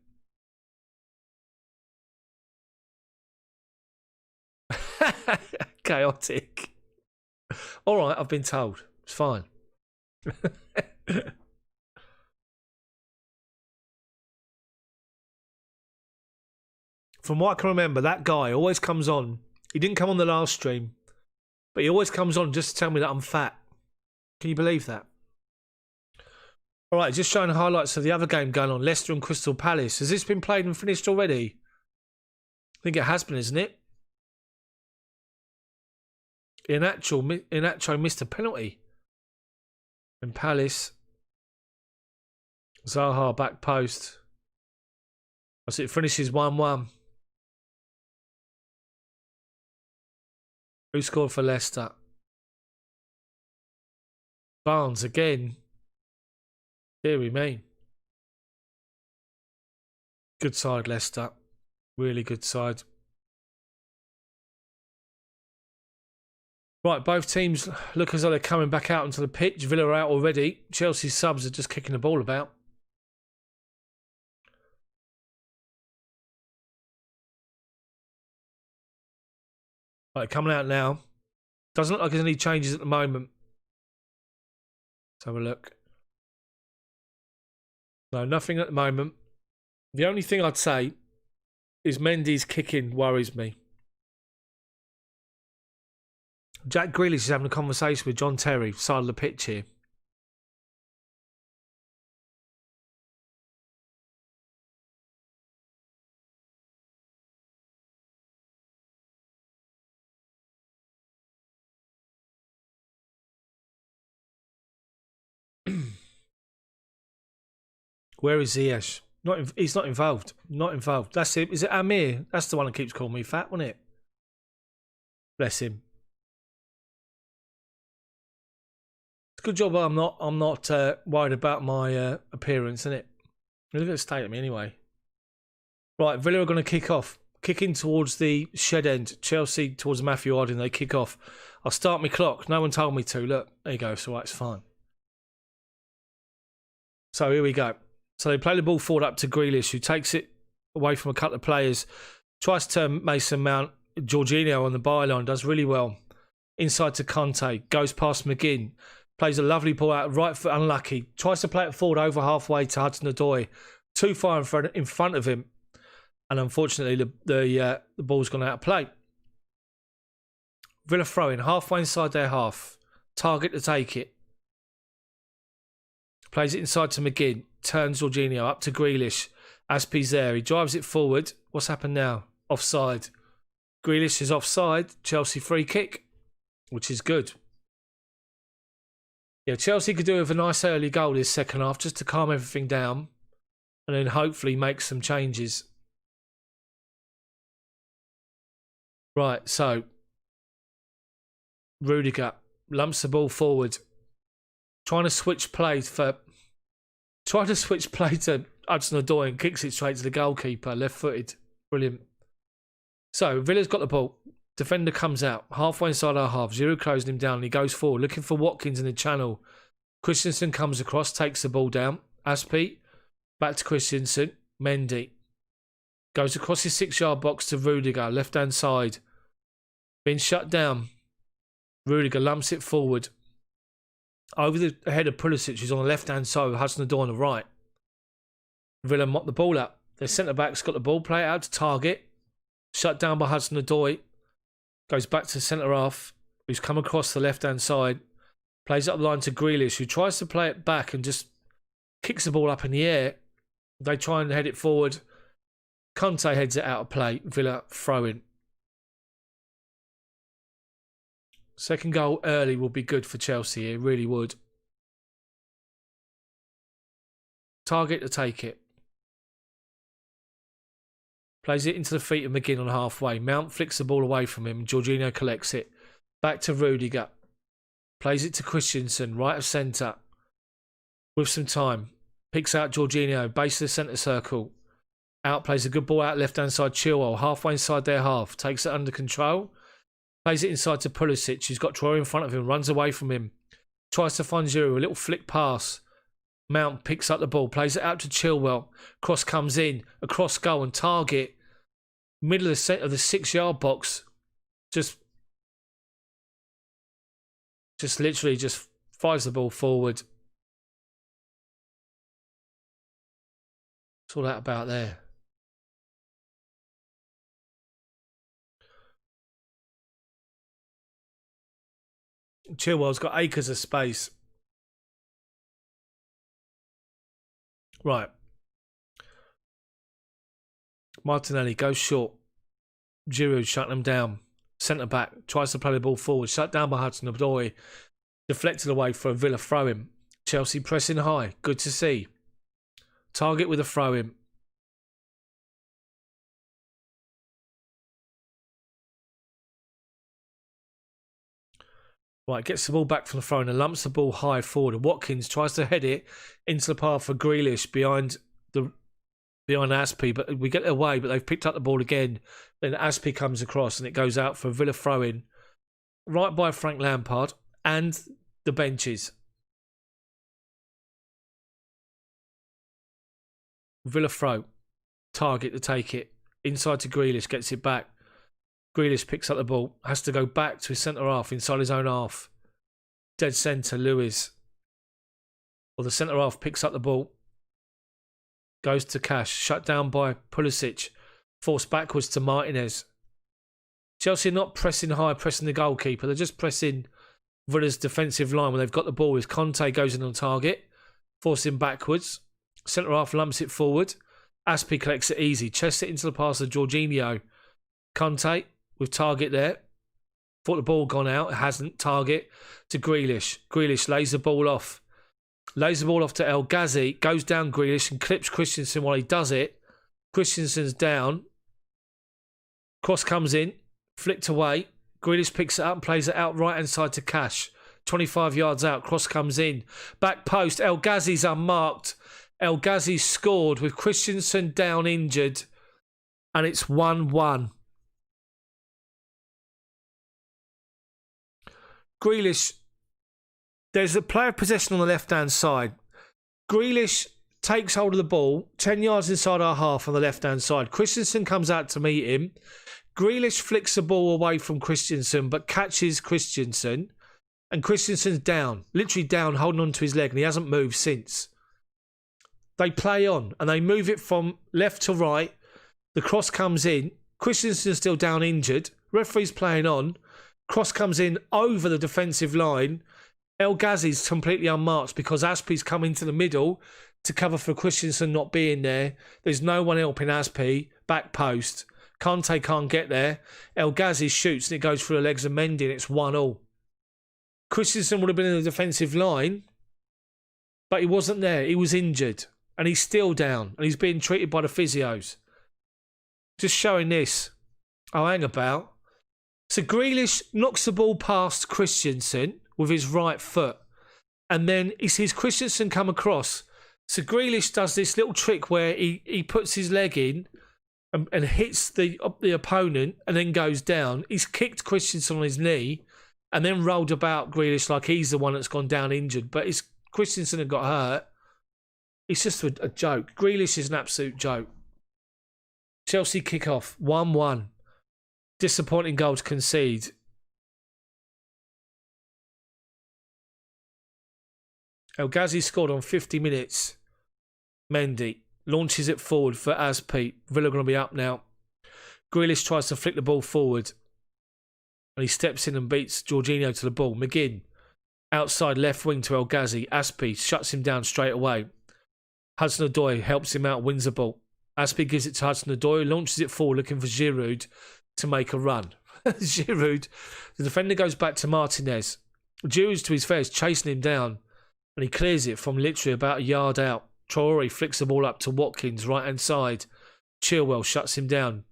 Chaotic. All right, I've been told. It's fine. From what I can remember, that guy always comes on. He didn't come on the last stream, but he always comes on just to tell me that I'm fat. Can you believe that? All right, just showing highlights of the other game going on. Leicester and Crystal Palace. Has this been played and finished already? I think it has been, isn't it? Inacho missed a penalty. And Palace. Zaha back post. As it finishes 1-1. Who scored for Leicester? Barnes again. Deary me. Good side, Leicester. Really good side. Right, both teams look as though they're coming back out onto the pitch. Villa are out already. Chelsea's subs are just kicking the ball about. Right, coming out now. Doesn't look like there's any changes at the moment. Let's have a look. No, nothing at the moment. The only thing I'd say is Mendy's kicking worries me. Jack Grealish is having a conversation with John Terry, side of the pitch here. Where is Ziyech? He's not involved. Not involved. That's him. Is it Amir? That's the one that keeps calling me fat, wasn't it? Bless him. Good job. I'm not worried about my appearance, isn't it? Look at the state of me anyway. Right, Villa are going to kick off. Kicking towards the shed end. Chelsea towards Matthew Harding. They kick off. I'll start my clock. No one told me to. Look, there you go. So it's fine. So here we go. So they play the ball forward up to Grealish, who takes it away from a couple of players. Tries to turn Mason Mount Jorginho on the byline does really well. Inside to Conte, goes past McGinn, plays a lovely ball out, right foot unlucky, tries to play it forward over halfway to Hudson-Odoi, too far in front of him, and unfortunately the ball's gone out of play. Villa throw in, halfway inside their half, target to take it. Plays it inside to McGinn, turns Jorginho up to Grealish. Aspie's there, he drives it forward. What's happened now? Offside. Grealish is offside, Chelsea free kick, which is good. Yeah, Chelsea could do with a nice early goal this second half just to calm everything down and then hopefully make some changes. Right, so Rudiger lumps the ball forward. Trying to switch play to Hudson-Odoi and kicks it straight to the goalkeeper, left-footed. Brilliant. So, Villa's got the ball. Defender comes out, halfway inside our half. Giroud closing him down and he goes forward, looking for Watkins in the channel. Christensen comes across, takes the ball down. Aspie, back to Christensen. Mendy goes across his 6-yard box to Rudiger, left-hand side. Being shut down. Rudiger lumps it forward. Over the head of Pulisic, who's on the left-hand side with Hudson-Odoi on the right. Villa mop the ball up. Their centre-back's got the ball, play it out to target. Shut down by Hudson-Odoi. Goes back to centre-half, who's come across the left-hand side. Plays up the line to Grealish, who tries to play it back and just kicks the ball up in the air. They try and head it forward. Conte heads it out of play. Villa throw-in. Second goal early will be good for Chelsea here, really would. Target to take it. Plays it into the feet of McGinn on halfway. Mount flicks the ball away from him and Jorginho collects it. Back to Rudiger. Plays it to Christensen, right of centre. With some time. Picks out Jorginho, base of the centre circle. Out plays a good ball out left-hand side. Chilwell, halfway inside their half. Takes it under control. Plays it inside to Pulisic, who's got Troy in front of him, runs away from him. Tries to find Giroud, a little flick pass. Mount picks up the ball, plays it out to Chilwell. Cross comes in, across goal and target. Middle of the 6-yard box. Just literally just fires the ball forward. What's all that about there? Chilwell's got acres of space. Right. Martinelli goes short. Giroud shutting them down. Centre back tries to play the ball forward. Shut down by Hudson-Odoi. Deflected away for a Villa throw-in. Chelsea pressing high. Good to see. Target with a throw-in. Right, gets the ball back from the throw and lumps the ball high forward. And Watkins tries to head it into the path for Grealish behind Aspie, but we get away, but they've picked up the ball again. Then Aspie comes across and it goes out for a Villa throw-in. Right by Frank Lampard and the benches. Villa throw. Target to take it. Inside to Grealish, gets it back. Grealish picks up the ball, has to go back to his centre-half, inside his own half. Dead centre, Lewis. Well, the centre-half picks up the ball. Goes to Cash, shut down by Pulisic. Forced backwards to Martinez. Chelsea are not pressing high, pressing the goalkeeper. They're just pressing Villa's defensive line when they've got the ball. As Conte goes in on target. Forcing backwards. Centre-half lumps it forward. Aspie collects it easy. Chests it into the pass of Jorginho. Conte with target there. Thought the ball gone out. It hasn't. Target to Grealish. Grealish lays the ball off. Lays the ball off to El Ghazi. Goes down Grealish and clips Christensen while he does it. Christensen's down. Cross comes in. Flicked away. Grealish picks it up and plays it out right hand side to Cash. 25 yards out. Cross comes in. Back post. El Ghazi's unmarked. El Ghazi scored with Christensen down injured. And it's 1-1. Grealish, there's a player possession on the left-hand side. Grealish takes hold of the ball, 10 yards inside our half on the left-hand side. Christensen comes out to meet him, Grealish flicks the ball away from Christensen, but catches Christensen. And Christensen's down, literally down, holding on to his leg, and he hasn't moved since. They play on, and they move it from left to right. The cross comes in. Christensen's still down injured. Referee's playing on. Cross comes in over the defensive line. El Ghazi's completely unmarked because Aspie's come into the middle to cover for Christensen not being there. There's no one helping Aspie. Back post. Kante can't get there. El Ghazi shoots and it goes through the legs of Mendy and it's 1-1. Christensen would have been in the defensive line, but he wasn't there. He was injured and he's still down and he's being treated by the physios. Just showing this. Oh, hang about. So Grealish knocks the ball past Christensen with his right foot and then he sees Christensen come across. So Grealish does this little trick where he puts his leg in and hits the opponent and then goes down. He's kicked Christensen on his knee and then rolled about Grealish like he's the one that's gone down injured. But it's Christensen had got hurt. It's just a joke. Grealish is an absolute joke. Chelsea kick off 1-1. Disappointing goal to concede. El Ghazi scored on 50 minutes. Mendy launches it forward for Aspie. Villa going to be up now. Grealish tries to flick the ball forward. And he steps in and beats Jorginho to the ball. McGinn, outside left wing to El Ghazi. Aspie shuts him down straight away. Hudson-Odoi helps him out, wins the ball. Aspie gives it to Hudson-Odoi, launches it forward looking for Giroud to make a run. Giroud, the defender goes back to Martinez. Giroud, to his fair, is chasing him down. And he clears it from literally about a yard out. Traore flicks the ball up to Watkins, right-hand side. Chilwell shuts him down.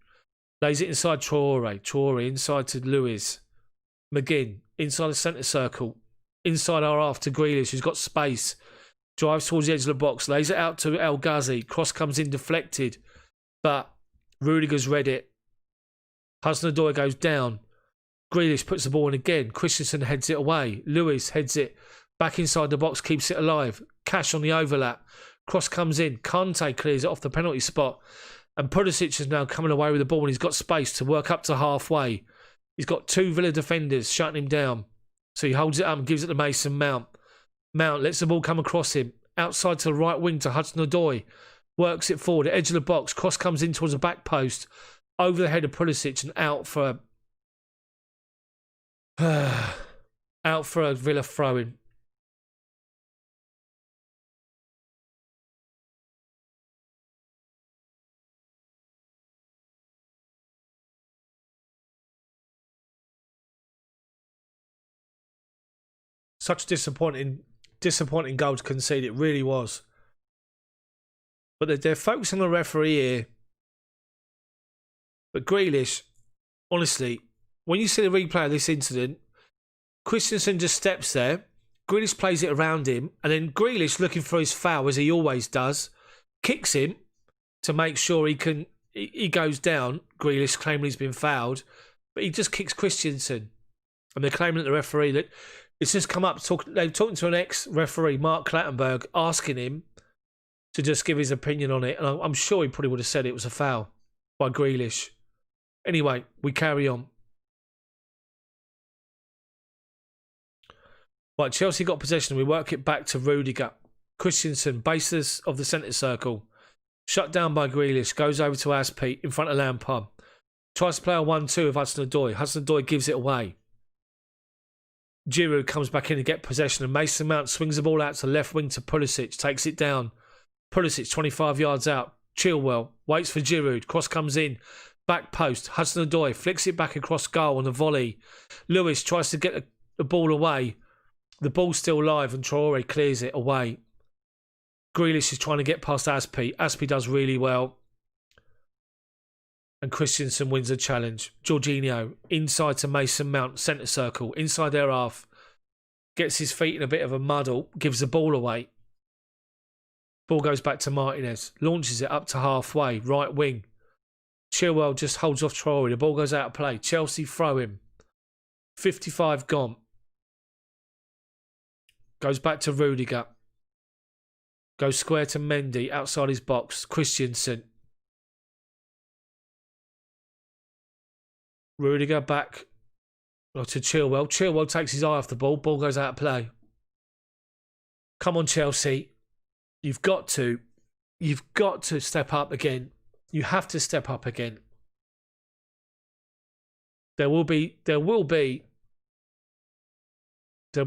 Lays it inside Traore. Traore inside to Lewis. McGinn inside the centre circle. Inside our half to Grealish, who's got space. Drives towards the edge of the box. Lays it out to El Ghazi. Cross comes in deflected. But Rudiger's read it. Hudson-Odoi goes down. Grealish puts the ball in again. Christensen heads it away. Lewis heads it back inside the box, keeps it alive. Cash on the overlap. Cross comes in. Kante clears it off the penalty spot. And Pulisic is now coming away with the ball and he's got space to work up to halfway. He's got two Villa defenders shutting him down. So he holds it up and gives it to Mason Mount. Mount lets the ball come across him. Outside to the right wing to Hudson-Odoi. Works it forward. Edge of the box. Cross comes in towards the back post. Over the head of Pulisic and out for a Villa throw-in. Such disappointing goal to concede. It really was. But they're focusing on the referee here. But Grealish, honestly, when you see the replay of this incident, Christensen just steps there. Grealish plays it around him. And then Grealish, looking for his foul, as he always does, kicks him to make sure he goes down. Grealish claiming he's been fouled. But he just kicks Christensen. And they're claiming that the referee... that it's just come up. They're talking to an ex-referee, Mark Clattenburg, asking him to just give his opinion on it. And I'm sure he probably would have said it was a foul by Grealish. Anyway, we carry on. Right, Chelsea got possession. We work it back to Rudiger. Christensen, basis of the centre circle. Shut down by Grealish. Goes over to Aspie in front of Lampard. Tries to play a 1-2 with Hudson-Odoi. Hudson-Odoi gives it away. Giroud comes back in to get possession and Mason Mount swings the ball out to left wing to Pulisic, takes it down. Pulisic 25 yards out. Chilwell waits for Giroud. Cross comes in. Back post. Hudson-Odoi flicks it back across goal on a volley. Lewis tries to get the ball away. The ball's still live and Traore clears it away. Grealish is trying to get past Aspie. Aspie does really well. And Christensen wins the challenge. Jorginho inside to Mason Mount, centre circle, inside their half. Gets his feet in a bit of a muddle, gives the ball away. Ball goes back to Martinez, launches it up to halfway, right wing. Chilwell just holds off Traore. The ball goes out of play. Chelsea throw him. 55 gone. Goes back to Rudiger. Goes square to Mendy outside his box. Christensen. Rudiger back to Chilwell. Chilwell takes his eye off the ball. Ball goes out of play. Come on, Chelsea. You've got to step up again. You have to step up again. There'll be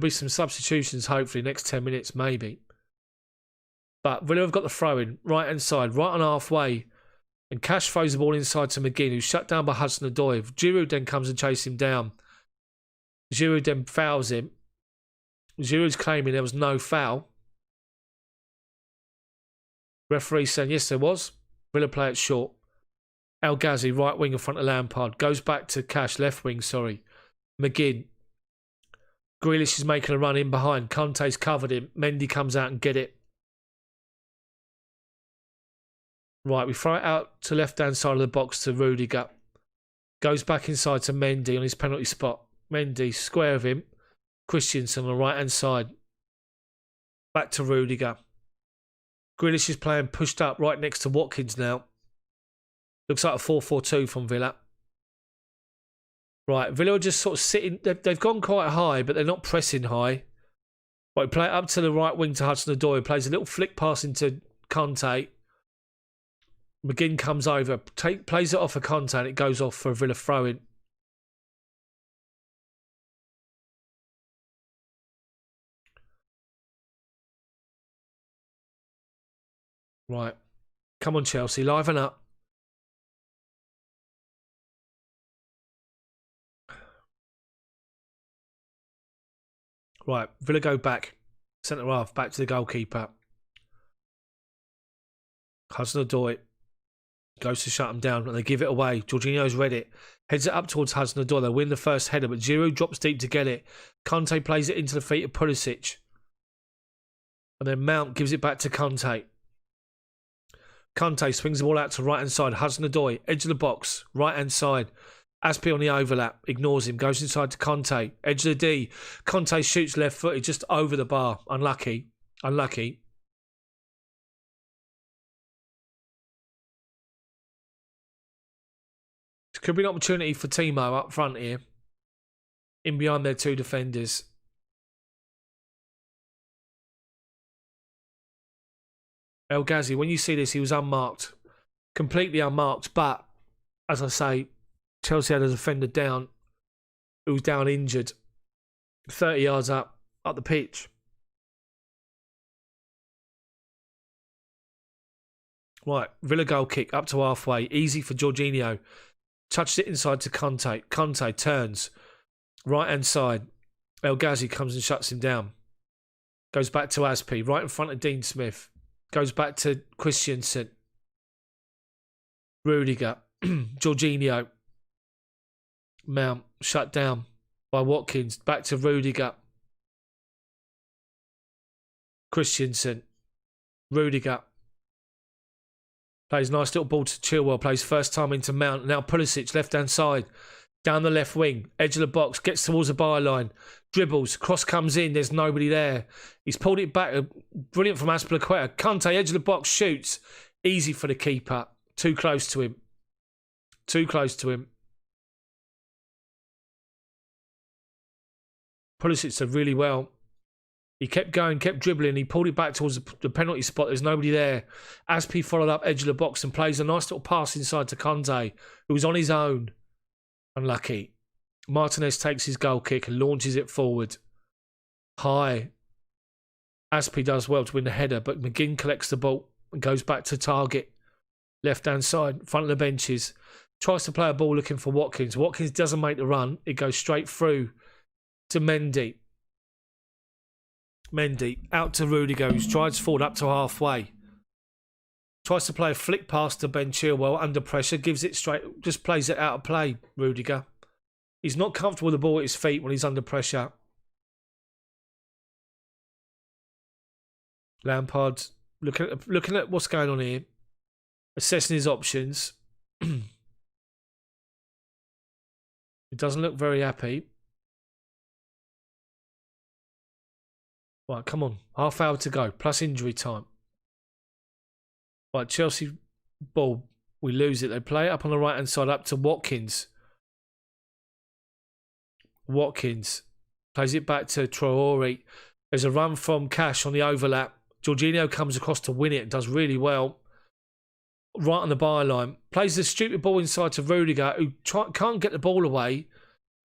some substitutions, hopefully, next 10 minutes, maybe. But Villa have got the throw in, right hand side, right on halfway. And Cash throws the ball inside to McGinn, who's shut down by Hudson-Odoi. Giroud then comes and chases him down. Giroud then fouls him. Giroud's claiming there was no foul. Referee saying, yes, there was. Villa play it short. El Ghazi, right wing in front of Lampard. Goes back to Cash, left wing, sorry. McGinn. Grealish is making a run in behind. Conte's covered him. Mendy comes out and get it. Right, we throw it out to left-hand side of the box to Rudiger. Goes back inside to Mendy on his penalty spot. Mendy, square of him. Christensen on the right-hand side. Back to Rudiger. Grealish is playing pushed up right next to Watkins now. Looks like a 4-4-2 from Villa. Right, Villa are just sort of sitting. They've gone quite high, but they're not pressing high. Right, play it up to the right wing to Hudson-Odoi. Plays a little flick pass into Conte. McGinn comes over, plays it off for Conte, and it goes off for a Villa throw-in. Right. Come on, Chelsea. Liven up. Right. Villa go back. Centre half. Back to the goalkeeper. Hudson-Odoi goes to shut him down, and they give it away. Jorginho's read it. Heads it up towards Hudson-Odoi. They win the first header, but Giroud drops deep to get it. Conte plays it into the feet of Pulisic. And then Mount gives it back to Conte. Conte swings the ball out to right-hand side. Hudson-Odoi, edge of the box, right-hand side. Aspi on the overlap, ignores him, goes inside to Conte. Edge of the D. Conte shoots left-footed, just over the bar. Unlucky. Unlucky. This could be an opportunity for Timo up front here. In behind their two defenders. El Ghazi, when you see this, he was unmarked. Completely unmarked. But, as I say, Chelsea had a defender down, who was down injured. 30 yards up the pitch. Right, Villa goal kick up to halfway. Easy for Jorginho. Touched it inside to Conte. Conte turns. Right hand side. El Ghazi comes and shuts him down. Goes back to Aspi. Right in front of Dean Smith. Goes back to Christensen. Rudiger. Jorginho. Mount. Shut down by Watkins. Back to Rudiger. Christensen. Rudiger. Plays a nice little ball to Chilwell. Plays first time into Mount. Now Pulisic, left-hand side. Down the left wing. Edge of the box. Gets towards the byline. Dribbles. Cross comes in. There's nobody there. He's pulled it back. Brilliant from Azpilicueta. Conte, edge of the box. Shoots. Easy for the keeper. Too close to him. Too close to him. Pulisic did really well. He kept going, kept dribbling. He pulled it back towards the penalty spot. There's nobody there. Aspi followed up edge of the box and plays a nice little pass inside to Conte, who was on his own. Unlucky. Martinez takes his goal kick and launches it forward. High. Aspi does well to win the header, but McGinn collects the ball and goes back to target. Left-hand side, front of the benches. Tries to play a ball looking for Watkins. Watkins doesn't make the run. It goes straight through to Mendy. Mendy out to Rudiger, who strides forward up to halfway. Tries to play a flick pass to Ben Chilwell under pressure. Gives it straight, just plays it out of play, Rudiger. He's not comfortable with the ball at his feet when he's under pressure. Lampard looking at what's going on here. Assessing his options. He doesn't look very happy. Right, come on. Half hour to go, plus injury time. Right, Chelsea ball. We lose it. They play it up on the right-hand side, up to Watkins. Watkins plays it back to Traore. There's a run from Cash on the overlap. Jorginho comes across to win it and does really well. Right on the byline. Plays the stupid ball inside to Rudiger, who can't get the ball away.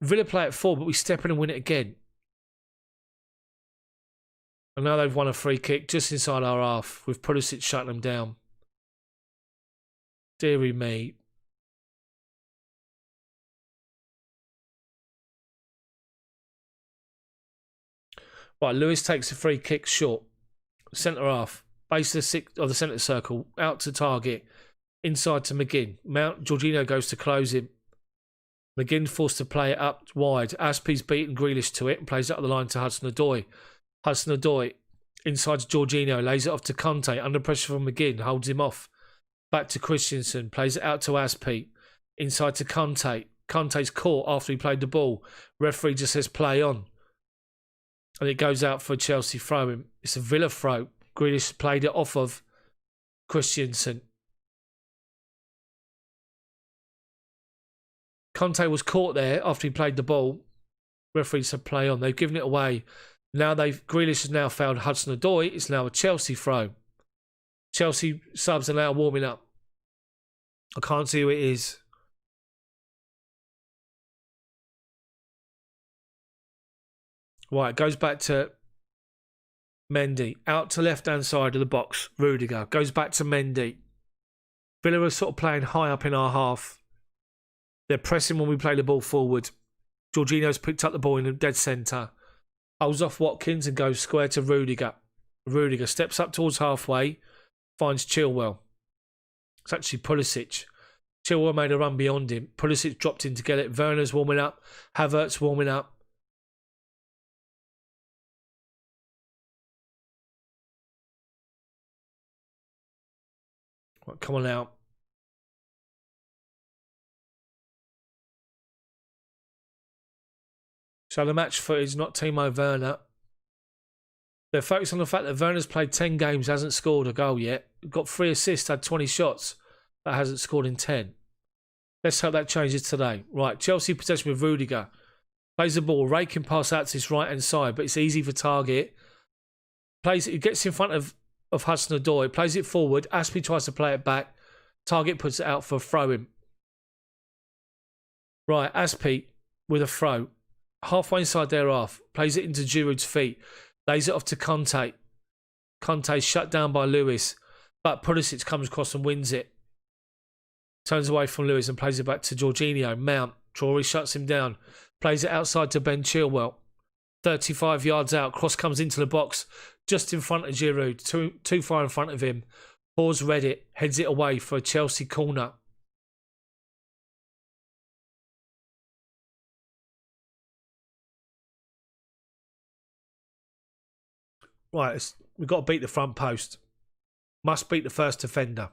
Villa play it forward, but we step in and win it again. And now they've won a free kick just inside our half, with Pulisic shutting them down. Deary me. Right, Lewis takes a free kick short. Centre half. Base of the centre circle. Out to target. Inside to McGinn. Jorginho goes to close him. McGinn forced to play it up wide. Aspie's beaten Grealish to it and plays it up the line to Hudson-Odoi. Hudson-Odoi inside to Jorginho. Lays it off to Conte. Under pressure from McGinn. Holds him off. Back to Christensen. Plays it out to Aspie. Inside to Conte. Conte's caught after he played the ball. Referee just says play on. And it goes out for a Chelsea throw-in. It's a Villa throw. Grealish played it off of Christensen. Conte was caught there after he played the ball. Referee said play on. They've given it away. Now Grealish has now fouled Hudson-Odoi. It's now a Chelsea throw. Chelsea subs are now warming up. I can't see who it is. Right, it goes back to Mendy. Out to left-hand side of the box. Rudiger. Goes back to Mendy. Villa are sort of playing high up in our half. They're pressing when we play the ball forward. Jorginho's picked up the ball in the dead centre. Holds off Watkins and goes square to Rudiger. Rudiger steps up towards halfway. Finds Chilwell. It's actually Pulisic. Chilwell made a run beyond him. Pulisic dropped in to get it. Werner's warming up. Havertz warming up. Right, come on out. So the match footage, not Timo Werner. They're focused on the fact that Werner's played 10 games, hasn't scored a goal yet. Got 3 assists, had 20 shots, but hasn't scored in 10. Let's hope that changes today. Right, Chelsea possession with Rudiger. Plays the ball, raking pass out to his right-hand side, but it's easy for Target. It gets in front of Hudson-Odoi, plays it forward. Aspie tries to play it back. Target puts it out for a throw-in. Right, Aspie with a throw. Halfway inside their half. Plays it into Giroud's feet. Lays it off to Conte. Conte's shut down by Lewis. But Pulisic comes across and wins it. Turns away from Lewis and plays it back to Jorginho. Mount. Traore shuts him down. Plays it outside to Ben Chilwell. 35 yards out. Cross comes into the box. Just in front of Giroud. Too far in front of him. Hawes read it. Heads it away for a Chelsea corner. Right, we've got to beat the front post. Must beat the first defender.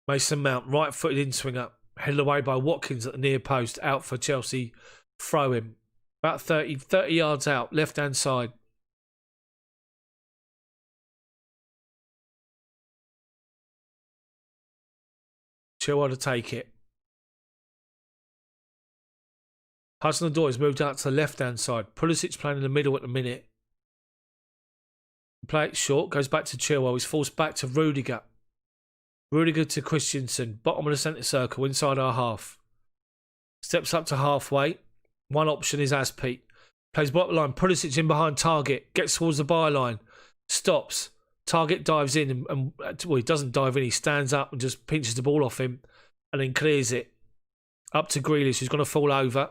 Mason Mount, right-footed in-swinger. Headed away by Watkins at the near post. Out for Chelsea. Throw him. About 30 yards out. Left-hand side. Chilwell to take it. Hudson-Odoi has moved out to the left-hand side. Pulisic playing in the middle at the minute. Play it short. Goes back to Chilwell. He's forced back to Rudiger. Rudiger to Christensen. Bottom of the centre circle. Inside our half. Steps up to halfway. One option is Aspie. Plays bottom line. Pulisic in behind Target. Gets towards the byline. Stops. Target dives in. And well, he doesn't dive in. He stands up and just pinches the ball off him. And then clears it. Up to Grealish, who's going to fall over.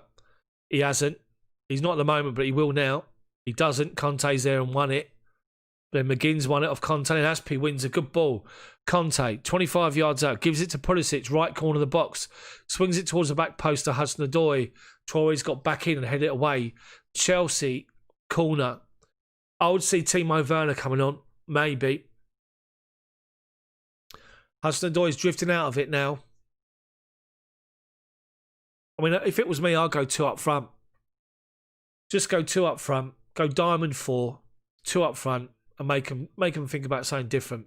He hasn't. He's not at the moment, but he will now. He doesn't. Conte's there and won it. Then McGinn's won it off Conte, and Aspie wins a good ball. Conte, 25 yards out, gives it to Pulisic, right corner of the box. Swings it towards the back post to Hudson-Odoi. Traore's got back in and headed it away. Chelsea, corner. I would see Timo Werner coming on, maybe. Hudson-Odoi's drifting out of it now. I mean, if it was me, I'd go 2 up front. Just go 2 up front. Go diamond 4, 2 up front, and make them think about something different.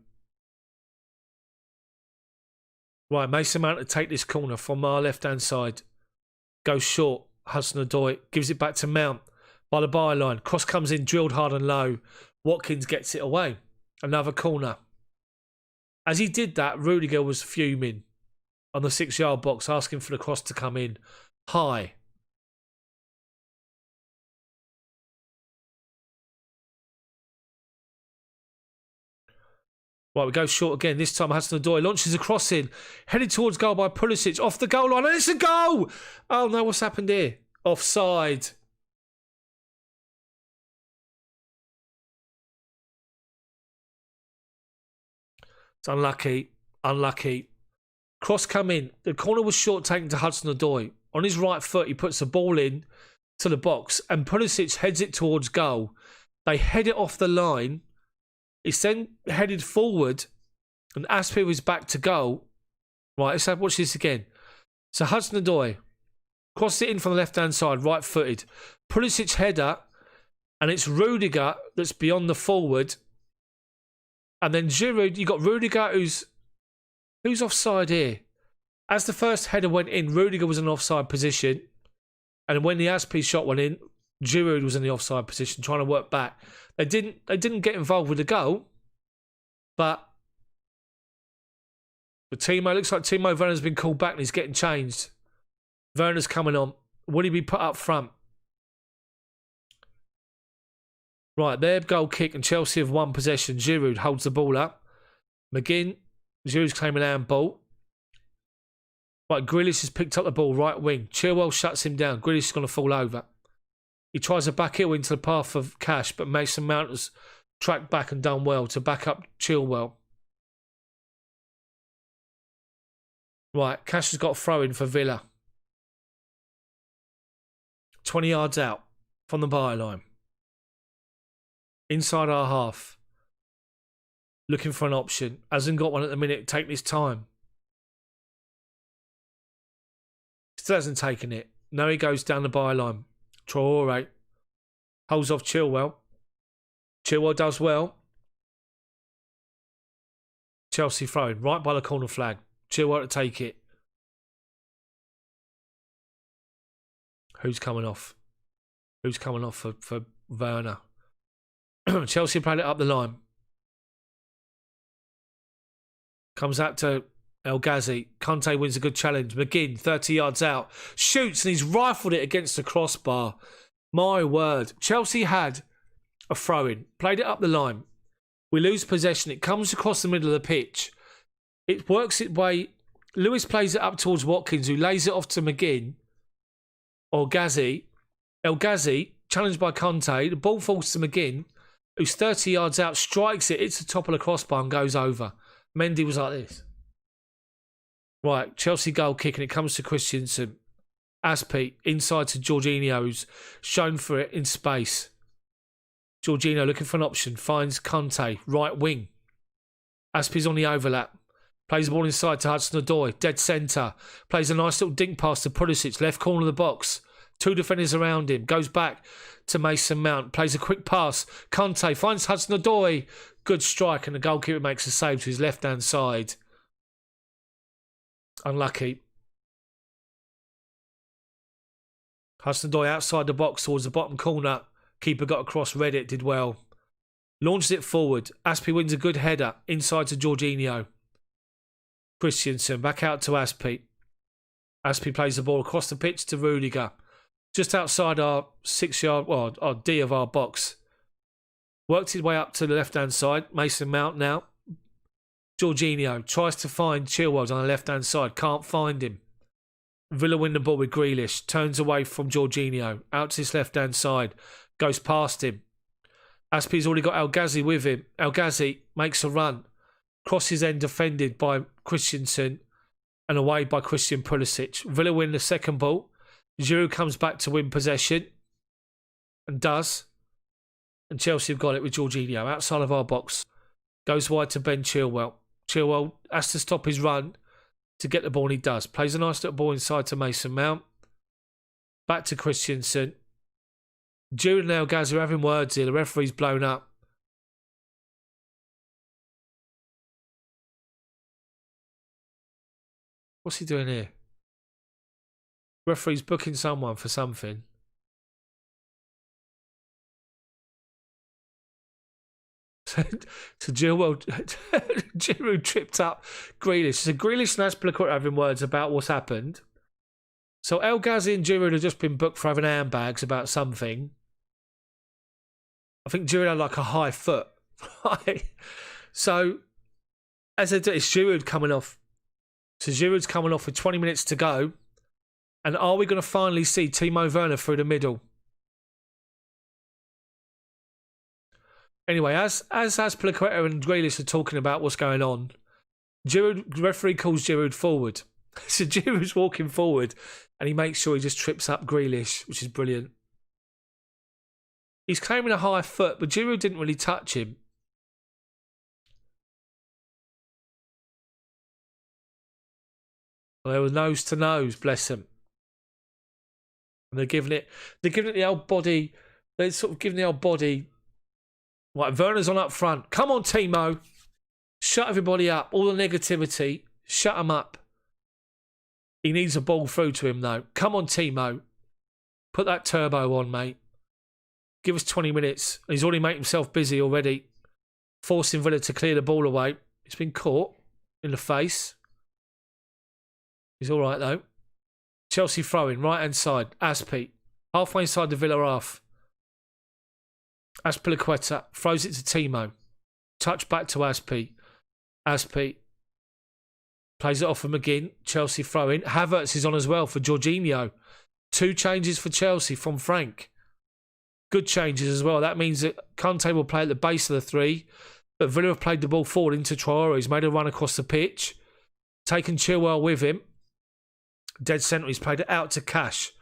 Right, Mason Mount to take this corner from our left-hand side. Goes short. Hudson-Odoi gives it back to Mount by the byline. Cross comes in, drilled hard and low. Watkins gets it away. Another corner. As he did that, Rudiger was fuming on the 6-yard box, asking for the cross to come in high. Right, we go short again. This time Hudson-Odoi launches a cross in, headed towards goal by Pulisic, off the goal line, and it's a goal! Oh no, what's happened here? Offside. It's unlucky. Unlucky. Cross come in. The corner was short taken to Hudson-Odoi. On his right foot, he puts the ball in to the box, and Pulisic heads it towards goal. They head it off the line. It's then headed forward, and Aspi was back to goal. Right, let's watch this again. So Hudson-Odoi crossed it in from the left-hand side, right-footed. Pulisic header, and it's Rudiger that's beyond the forward. And then Giroud, you got Rudiger who's offside here. As the first header went in, Rudiger was in an offside position. And when the Aspi shot went in, Giroud was in the offside position, trying to work back. They didn't get involved with the goal, but looks like Timo Werner's been called back and he's getting changed. Werner's coming on. Will he be put up front? Right, their goal kick and Chelsea have won possession. Giroud holds the ball up. McGinn, Giroud's claiming handball. Right, Grealish has picked up the ball, right wing. Chilwell shuts him down. Grealish is going to fall over. He tries to back heel into the path of Cash, but Mason Mount has tracked back and done well to back up Chilwell. Right, Cash has got a throw in for Villa. 20 yards out from the byline. Inside our half. Looking for an option. Hasn't got one at the minute. Take this time. Still hasn't taken it. Now he goes down the byline. Traore holds off Chilwell. Chilwell does well. Chelsea throwing right by the corner flag. Chilwell to take it. Who's coming off? Who's coming off for Werner? Chelsea played it up the line. Comes out to El Ghazi. Conte wins a good challenge. McGinn, 30 yards out. Shoots and he's rifled it against the crossbar. My word. Chelsea had a throw-in. Played it up the line. We lose possession. It comes across the middle of the pitch. It works its way. Lewis plays it up towards Watkins, who lays it off to McGinn. Or Ghazi. El Ghazi, challenged by Conte. The ball falls to McGinn, who's 30 yards out, strikes it, hits the top of the crossbar and goes over. Mendy was like this. Right, Chelsea goal kick and it comes to Christensen. Aspi inside to Jorginho, who's shown for it in space. Jorginho looking for an option, finds Conte, right wing. Aspi's on the overlap. Plays the ball inside to Hudson-Odoi, dead centre. Plays a nice little dink pass to Pulisic, left corner of the box. 2 defenders around him. Goes back to Mason Mount. Plays a quick pass. Conte finds Hudson-Odoi. Good strike and the goalkeeper makes a save to his left-hand side. Unlucky. Hudson-Odoi outside the box towards the bottom corner. Keeper got across, read it, did well. Launches it forward. Aspi wins a good header. Inside to Jorginho. Christensen back out to Aspi. Aspi plays the ball across the pitch to Rudiger. Just outside our 6-yard, well, our D of our box. Worked his way up to the left-hand side. Mason Mount now. Jorginho tries to find Chilwell on the left-hand side. Can't find him. Villa win the ball with Grealish. Turns away from Jorginho. Out to his left-hand side. Goes past him. Aspi's already got El Ghazi with him. El Ghazi makes a run. Crosses end defended by Christensen. And away by Christian Pulisic. Villa win the second ball. Giroud comes back to win possession. And does. And Chelsea have got it with Jorginho outside of our box. Goes wide to Ben Chilwell. Chilwell has to stop his run to get the ball, and he does. Plays a nice little ball inside to Mason Mount. Back to Christensen. Giroud and El Ghazi are having words here. The referee's blown up. What's he doing here? Referee's booking someone for something. So Giroud tripped up Grealish. So Grealish and Azpilicueta having words about what's happened. So El Ghazi and Giroud have just been booked for having handbags about something. I think Giroud had like a high foot. So as they do, it's Giroud coming off. So Giroud's coming off with 20 minutes to go. And are we going to finally see Timo Werner through the middle? Anyway, as Azpilicueta and Grealish are talking about what's going on, Giroud, the referee calls Giroud forward. So Giroud's walking forward and he makes sure he just trips up Grealish, which is brilliant. He's claiming a high foot, but Giroud didn't really touch him. Well, they were nose to nose, bless him. And they're giving it the old body. They're sort of giving the old body. Right, Werner's on up front. Come on, Timo. Shut everybody up. All the negativity. Shut them up. He needs a ball through to him, though. Come on, Timo. Put that turbo on, mate. Give us 20 minutes. He's already made himself busy already. Forcing Villa to clear the ball away. He's been caught in the face. He's all right, though. Chelsea throwing, right-hand side. Aspi. Halfway inside the Villa half. Azpilicueta throws it to Timo. Touch back to Aspi. Aspi. Plays it off for McGinn. Chelsea throwing. Havertz is on as well for Jorginho. 2 changes for Chelsea from Frank. Good changes as well. That means that Conte will play at the base of the 3. But Villa have played the ball forward into Traore. He's made a run across the pitch. Taken Chilwell with him. Dead centre, he's played it out to Cash.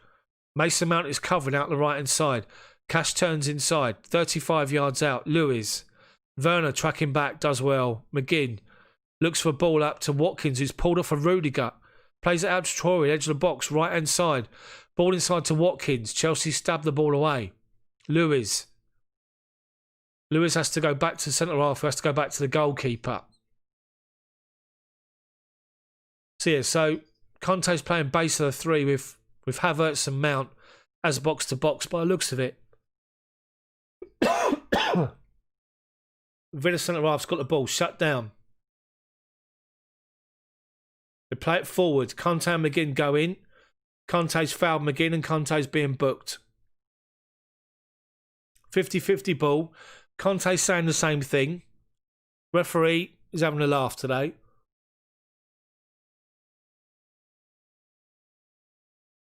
Mason Mount is covering out the right-hand side. Cash turns inside, 35 yards out. Lewis. Werner tracking back, does well. McGinn looks for a ball up to Watkins, who's pulled off a Rudiger. Plays it out to Traore, edge of the box, right-hand side. Ball inside to Watkins. Chelsea stab the ball away. Lewis. Lewis has to go back to centre half, has to go back to the goalkeeper. So Conte's playing base of the 3 with Havertz and Mount as box to box by the looks of it. Villa centre half's got the ball shut down. They play it forward. Conte and McGinn go in. Conte's fouled McGinn and Conte's being booked. 50-50 ball. Conte's saying the same thing. Referee is having a laugh today.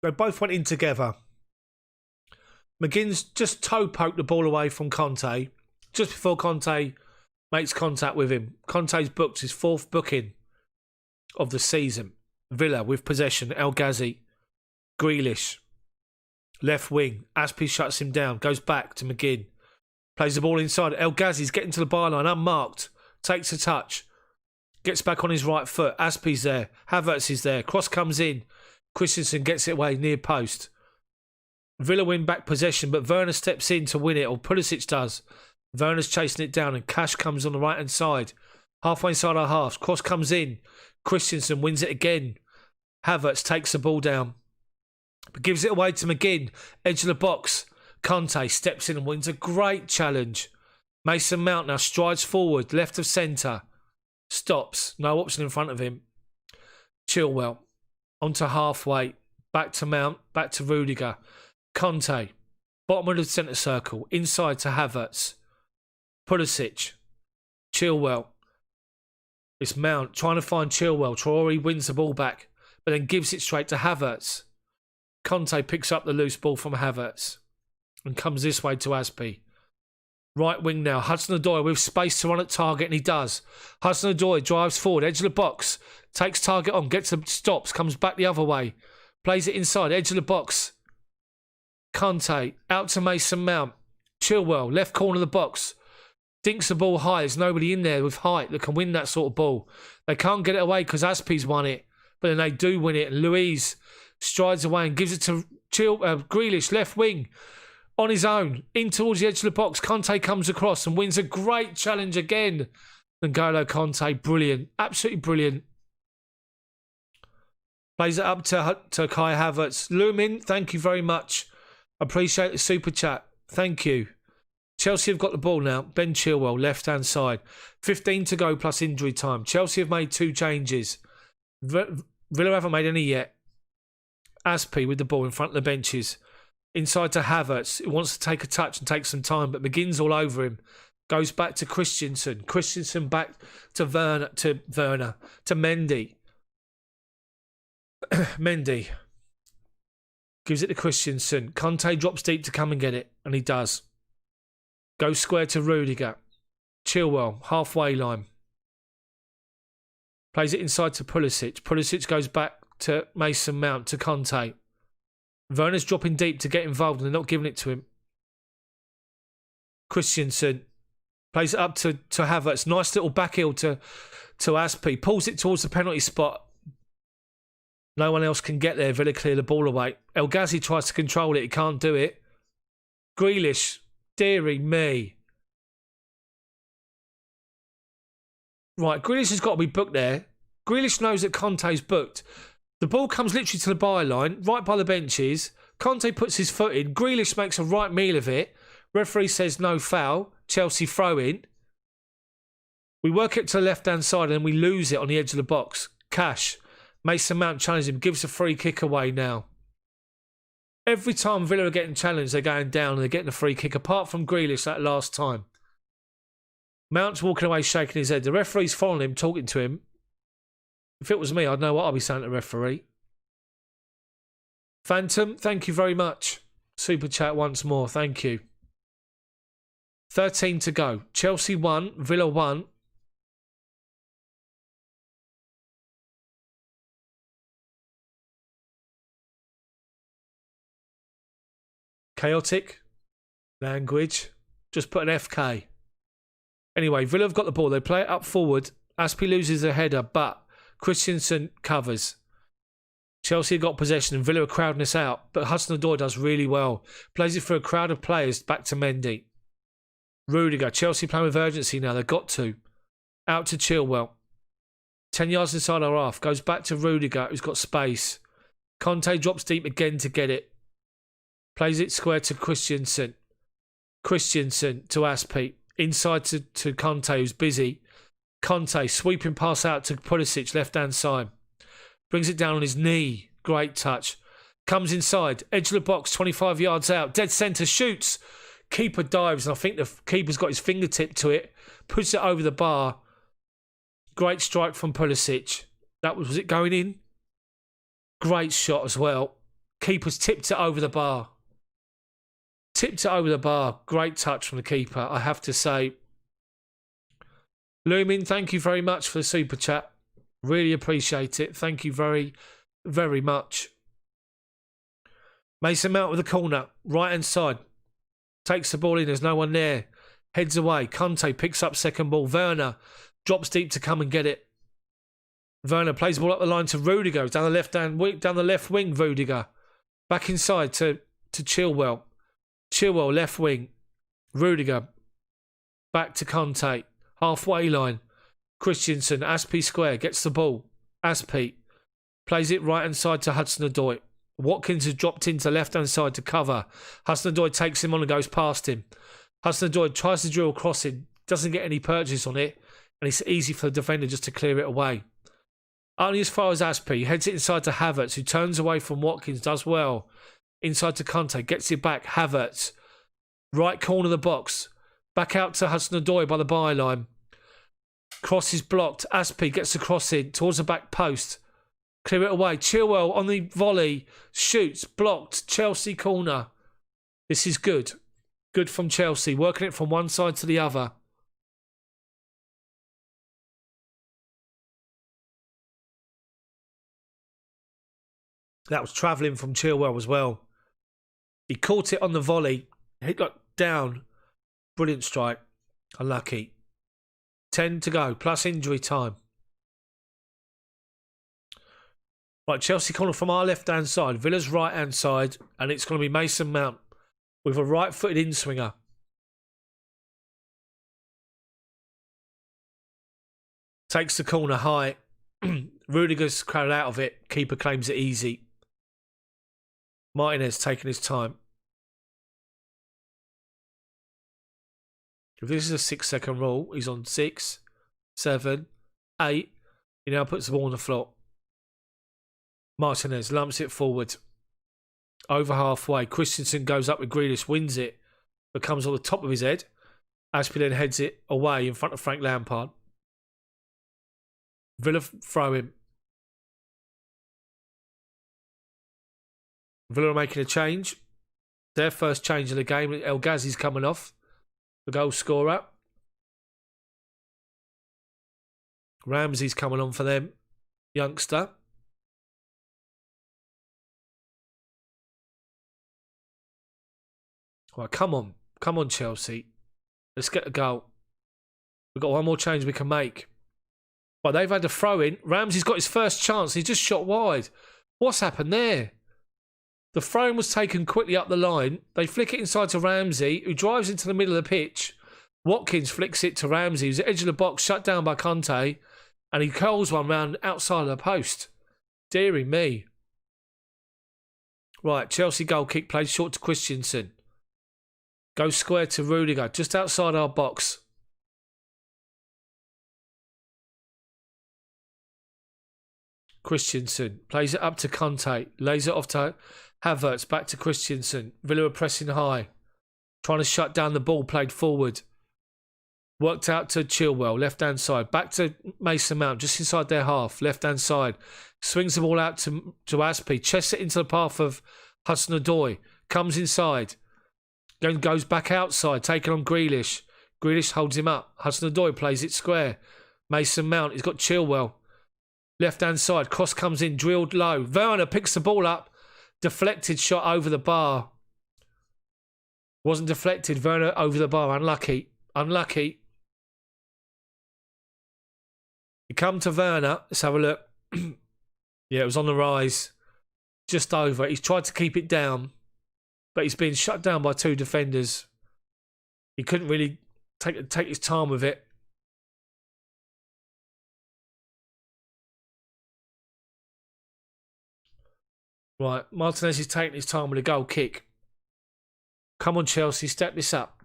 They both went in together. McGinn's just toe poked the ball away from Conte just before Conte makes contact with him. Conte's booked his 4th booking of the season. Villa with possession. El Ghazi. Grealish. Left wing. Aspi shuts him down. Goes back to McGinn. Plays the ball inside. El Ghazi's getting to the byline. Unmarked. Takes a touch. Gets back on his right foot. Aspi's there. Havertz is there. Cross comes in. Christensen gets it away near post. Villa win back possession, but Werner steps in to win it, or Pulisic does. Werner's chasing it down, and Cash comes on the right-hand side. Halfway inside our half. Cross comes in. Christensen wins it again. Havertz takes the ball down, but gives it away to McGinn. Edge of the box. Conte steps in and wins a great challenge. Mason Mount now strides forward, left of centre. Stops. No option in front of him. Chilwell. Onto halfway. Back to Mount. Back to Rudiger. Conte. Bottom of the centre circle. Inside to Havertz. Pulisic. Chilwell. It's Mount trying to find Chilwell. Traore wins the ball back, but then gives it straight to Havertz. Conte picks up the loose ball from Havertz and comes this way to Aspi. Right wing now. Hudson-Odoi with space to run at target, and he does. Hudson-Odoi drives forward, edge of the box. Takes target on, gets the stops, comes back the other way. Plays it inside, edge of the box. Conte, out to Mason Mount. Chilwell, left corner of the box. Dinks the ball high. There's nobody in there with height that can win that sort of ball. They can't get it away because Aspi's won it. But then they do win it. And Luiz strides away and gives it to Grealish, left wing. On his own, in towards the edge of the box. Conte comes across and wins a great challenge again. N'Golo Conte, brilliant. Absolutely brilliant. Plays it up to Kai Havertz. Lumin, thank you very much. Appreciate the super chat. Thank you. Chelsea have got the ball now. Ben Chilwell, left-hand side. 15 to go plus injury time. Chelsea have made 2 changes. Villa haven't made any yet. Aspi with the ball in front of the benches. Inside to Havertz. He wants to take a touch and take some time, but McGinn's all over him. Goes back to Christensen. Christensen back to Werner. To Mendy. Mendy. Gives it to Christensen. Conte drops deep to come and get it, and he does. Goes square to Rudiger. Chilwell, halfway line. Plays it inside to Pulisic. Pulisic goes back to Mason Mount, to Conte. Werner's dropping deep to get involved and they're not giving it to him. Christensen plays it up to Havertz. Nice little back heel to Aspi. Pulls it towards the penalty spot. No one else can get there. Villa clear the ball away. El Ghazi tries to control it. He can't do it. Grealish. Deary me. Right, Grealish has got to be booked there. Grealish knows that Conte's booked. The ball comes literally to the byline, right by the benches. Conte puts his foot in. Grealish makes a right meal of it. Referee says no foul. Chelsea throw in. We work it to the left-hand side and we lose it on the edge of the box. Cash. Mason Mount challenges him. Gives a free kick away now. Every time Villa are getting challenged, they're going down and they're getting a free kick, apart from Grealish that last time. Mount's walking away shaking his head. The referee's following him, talking to him. If it was me, I'd know what I'd be saying to the referee. Phantom, thank you very much. Super chat once more, thank you. 13 to go. Chelsea 1, Villa 1. Chaotic language. Just put an FK. Anyway, Villa have got the ball. They play it up forward. Aspi loses a header, but Christensen covers. Chelsea got possession and Villa are crowding us out, but Hudson-Odoi does really well. Plays it for a crowd of players back to Mendy. Rudiger. Chelsea playing with urgency now. They've got to. Out to Chilwell. 10 yards inside our half. Goes back to Rudiger, who's got space. Conte drops deep again to get it. Plays it square to Christensen. Christensen to Aspi. Inside to Conte, who's busy. Conte sweeping pass out to Pulisic, left-hand side. Brings it down on his knee. Great touch. Comes inside. Edge of the box, 25 yards out. Dead centre, shoots. Keeper dives, and I think the keeper's got his fingertip to it. Puts it over the bar. Great strike from Pulisic. That was it going in? Great shot as well. Keeper's tipped it over the bar. Tipped it over the bar. Great touch from the keeper, I have to say. Lumin, thank you very much for the super chat. Really appreciate it. Thank you very, very much. Mason Mount with the corner. Right hand side. Takes the ball in. There's no one there. Heads away. Conte picks up second ball. Werner drops deep to come and get it. Werner plays the ball up the line to Rudiger. Down the left wing, Rudiger. Back inside to Chilwell. Chilwell, left wing. Rudiger. Back to Conte. Halfway line. Christensen. Aspi square. Gets the ball. Aspi. Plays it right hand side to Hudson-Odoi. Watkins has dropped into left hand side to cover. Hudson-Odoi takes him on and goes past him. Hudson-Odoi tries to drill across it. Doesn't get any purchase on it. And it's easy for the defender just to clear it away. Only as far as Aspi. Heads it inside to Havertz, who turns away from Watkins. Does well. Inside to Conte. Gets it back. Havertz. Right corner of the box. Back out to Hudson-Odoi by the byline. Cross is blocked. Aspi gets the cross in towards the back post. Clear it away. Chilwell on the volley. Shoots. Blocked. Chelsea corner. This is good. Good from Chelsea. Working it from one side to the other. That was travelling from Chilwell as well. He caught it on the volley. He got down. Brilliant strike. Unlucky. 10 to go. Plus injury time. Right, Chelsea corner from our left-hand side. Villa's right-hand side. And it's going to be Mason Mount with a right-footed in-swinger. Takes the corner high. Rudiger's crowded out of it. Keeper claims it easy. Martinez taking his time. If this is a 6-second rule, he's on 6, 7, 8. He now puts the ball on the floor. Martinez lumps it forward. Over halfway. Christensen goes up with Grealish, wins it, but comes on the top of his head. Aspie then heads it away in front of Frank Lampard. Villa throw him. Villa are making a change. Their first change of the game. El Ghazi's coming off. The goal scorer. Ramsey's coming on for them. Youngster. Right, come on. Come on, Chelsea. Let's get a goal. We've got one more change we can make. Right, they've had a throw in. Ramsey's got his first chance. He's just shot wide. What's happened there? The throw-in was taken quickly up the line. They flick it inside to Ramsey, who drives into the middle of the pitch. Watkins flicks it to Ramsey, who's at the edge of the box, shut down by Conte, and he curls one round outside of the post. Deary me. Right, Chelsea goal kick played short to Christensen. Goes square to Rudiger, just outside our box. Christensen plays it up to Conte, lays it off to Havertz, back to Christensen. Villa are pressing high, trying to shut down the ball played forward. Worked out to Chilwell, left-hand side. Back to Mason Mount, just inside their half, left-hand side. Swings the ball out to Aspie, chests it into the path of Hudson-Odoi. Comes inside, then goes back outside, taking on Grealish. Grealish holds him up. Hudson-Odoi plays it square. Mason Mount, he's got Chilwell. Left-hand side, cross comes in, drilled low. Werner picks the ball up. Deflected shot over the bar. Wasn't deflected. Werner over the bar. Unlucky. Unlucky. You come to Werner. Let's have a look. Yeah, it was on the rise. Just over. He's tried to keep it down, but he's been shut down by two defenders. He couldn't really take his time with it. Right, Martinez is taking his time with a goal kick. Come on, Chelsea, step this up.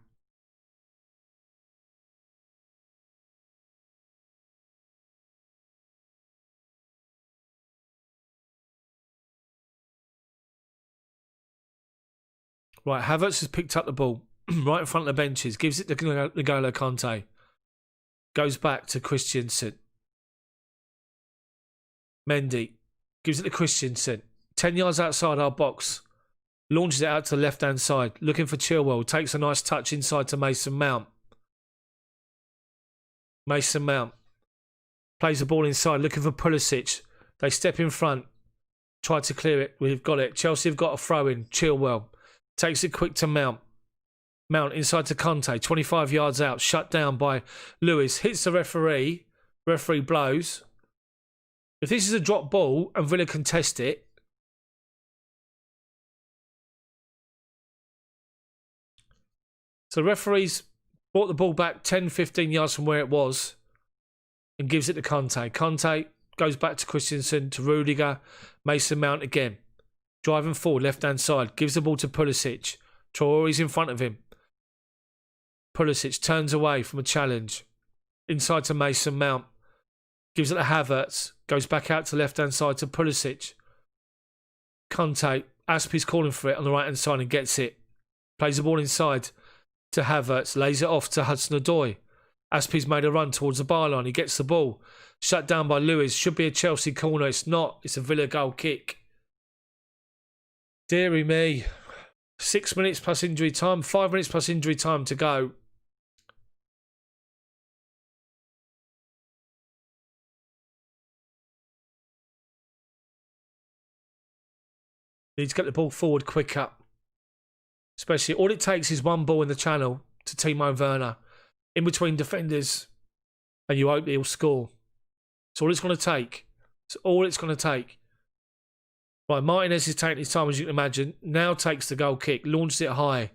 Right, Havertz has picked up the ball right in front of the benches, gives it to N'Golo Conte. Goes back to Christensen. Mendy gives it to Christensen. 10 yards outside our box. Launches it out to the left-hand side. Looking for Chilwell. Takes a nice touch inside to Mason Mount. Mason Mount. Plays the ball inside. Looking for Pulisic. They step in front. Try to clear it. We've got it. Chelsea have got a throw in. Chilwell. Takes it quick to Mount. Mount inside to Conte. 25 yards out. Shut down by Lewis. Hits the referee. Referee blows. If this is a drop ball and Villa contest it, so the referee's brought the ball back 10, 15 yards from where it was and gives it to Conte. Conte goes back to Christensen, to Rudiger, Mason Mount again. Driving forward, left-hand side. Gives the ball to Pulisic. Traore's in front of him. Pulisic turns away from a challenge. Inside to Mason Mount. Gives it to Havertz. Goes back out to left-hand side to Pulisic. Conte. Aspie's calling for it on the right-hand side and gets it. Plays the ball inside to Havertz, lays it off to Hudson-Odoi. Aspie's made a run towards the byline. He gets the ball. Shut down by Lewis. Should be a Chelsea corner. It's not. It's a Villa goal kick. Deary me. 6 minutes plus injury time. 5 minutes plus injury time to go. Need to get the ball forward quicker. Especially, all it takes is one ball in the channel to Timo Werner in between defenders, and you hope he'll score. That's all it's going to take. It's all it's going to take. Right, Martinez is taking his time, as you can imagine. Now takes the goal kick, launches it high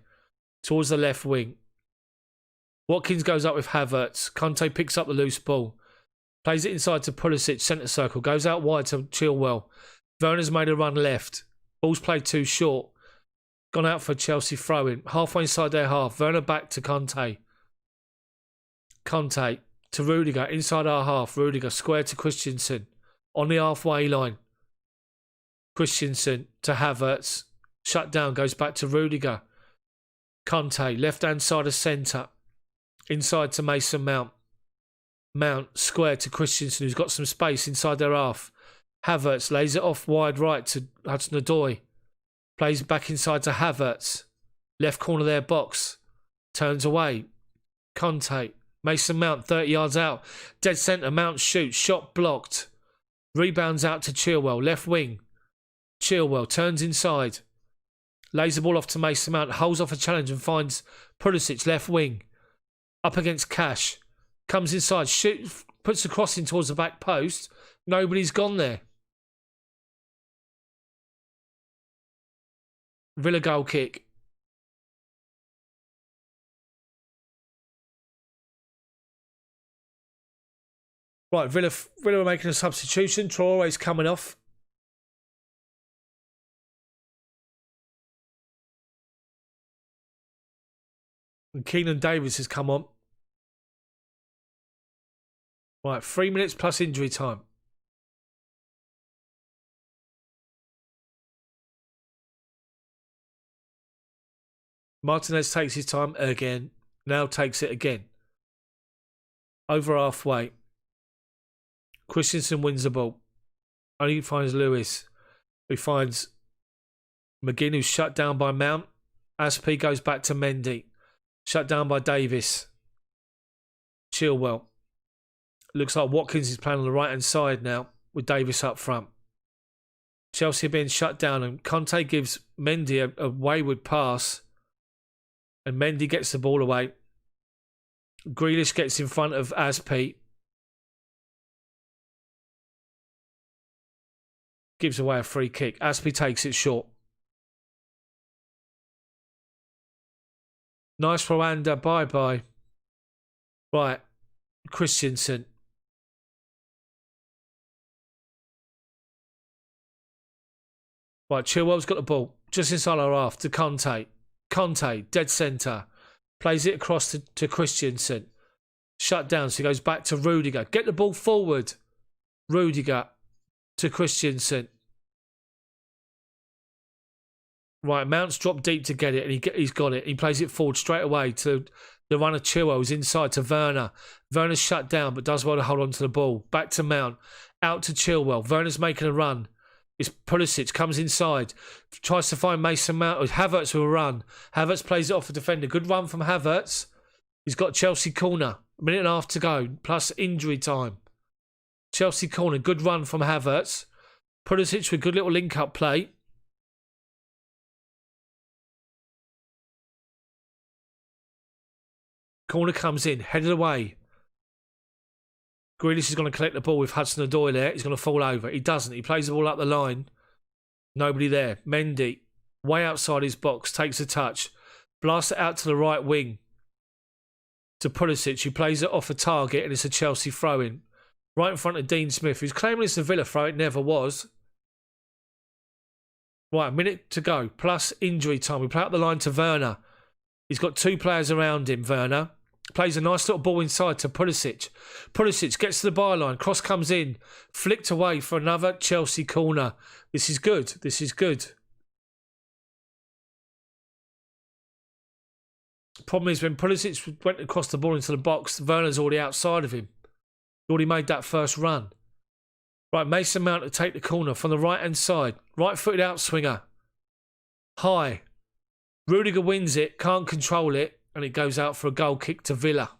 towards the left wing. Watkins goes up with Havertz. Conte picks up the loose ball. Plays it inside to Pulisic, centre circle. Goes out wide to Chilwell. Werner's made a run left. Ball's played too short. Gone out for Chelsea throw-in. Halfway inside their half. Werner back to Conte. Conte to Rudiger. Inside our half. Rudiger square to Christensen. On the halfway line. Christensen to Havertz. Shut down. Goes back to Rudiger. Conte. Left-hand side of centre. Inside to Mason Mount. Mount square to Christensen, who's got some space inside their half. Havertz lays it off wide right to Hudson-Odoi. Plays back inside to Havertz. Left corner of their box. Turns away. Conte. Mason Mount 30 yards out. Dead centre. Mount shoots. Shot blocked. Rebounds out to Chilwell. Left wing. Chilwell turns inside. Lays the ball off to Mason Mount. Holds off a challenge and finds Pulisic left wing. Up against Cash. Comes inside, shoots, puts the crossing towards the back post. Nobody's gone there. Villa goal kick. Right, Villa are making a substitution. Traore's coming off. And Keenan Davis has come on. Right, 3 minutes plus injury time. Martinez takes his time again. Now takes it again. Over halfway. Christensen wins the ball. Only finds Lewis. Who finds McGinn, who's shut down by Mount. Aspi goes back to Mendy. Shut down by Davis. Chilwell. Looks like Watkins is playing on the right-hand side now with Davis up front. Chelsea being shut down and Conte gives Mendy a wayward pass and Mendy gets the ball away. Grealish gets in front of Aspi. Gives away a free kick. Aspi takes it short. Nice Rwanda. Bye-bye. Right. Christensen. Right, Chilwell's got the ball just inside our half to Conte. Conte, dead centre. Plays it across to Christensen. Shut down, so he goes back to Rudiger. Get the ball forward. Rudiger to Christensen. Right, Mount's dropped deep to get it, and he's got it. He plays it forward straight away to the runner Chilwell, who's inside to Werner. Werner's shut down, but does well to hold on to the ball. Back to Mount. Out to Chilwell. Werner's making a run. It's Pulisic, comes inside, tries to find Mason Mount. Havertz will run. Havertz plays it off the defender. Good run from Havertz. He's got Chelsea corner. A minute and a half to go, plus injury time. Chelsea corner, good run from Havertz. Pulisic with good little link-up play. Corner comes in, headed away. Grealish is going to collect the ball with Hudson-Odoi there. He's going to fall over. He doesn't. He plays the ball up the line. Nobody there. Mendy, way outside his box, takes a touch. Blasts it out to the right wing. To Pulisic, who plays it off a target, and it's a Chelsea throw-in. Right in front of Dean Smith, who's claiming it's a Villa throw. It never was. Right, a minute to go. Plus injury time. We play up the line to Werner. He's got two players around him, Werner. Plays a nice little ball inside to Pulisic. Pulisic gets to the byline. Cross comes in. Flicked away for another Chelsea corner. This is good. This is good. Problem is when Pulisic went across the ball into the box, Werner's already outside of him. He already made that first run. Right, Mason Mount to take the corner from the right-hand side. Right-footed outswinger. High. Rudiger wins it. Can't control it. And it goes out for a goal kick to Villa.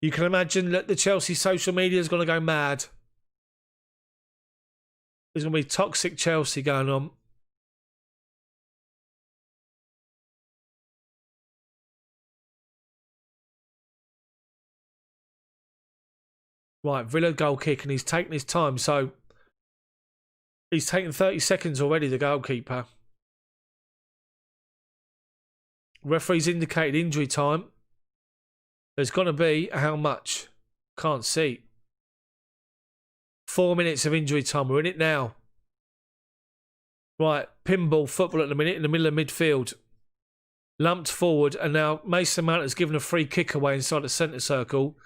You can imagine that the Chelsea social media is going to go mad. There's going to be toxic Chelsea going on. Right, Villa goal kick, and he's taking his time. So he's taken 30 seconds already, the goalkeeper. Referee's indicated injury time. There's going to be how much? Can't see. 4 minutes of injury time. We're in it now. Right, pinball football at the minute in the middle of midfield. Lumped forward, and now Mason Mount has given a free kick away inside the centre circle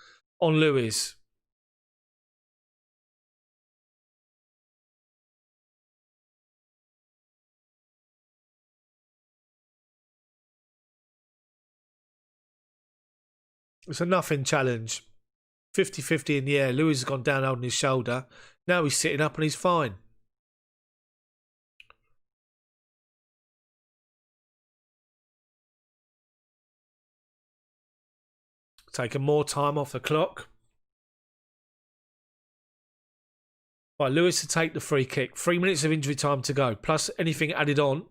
on Lewis. It's a nothing challenge. 50-50 in the air. Lewis has gone down holding his shoulder. Now he's sitting up and he's fine. Taking more time off the clock. Right, Lewis to take the free kick. 3 minutes of injury time to go, plus anything added on.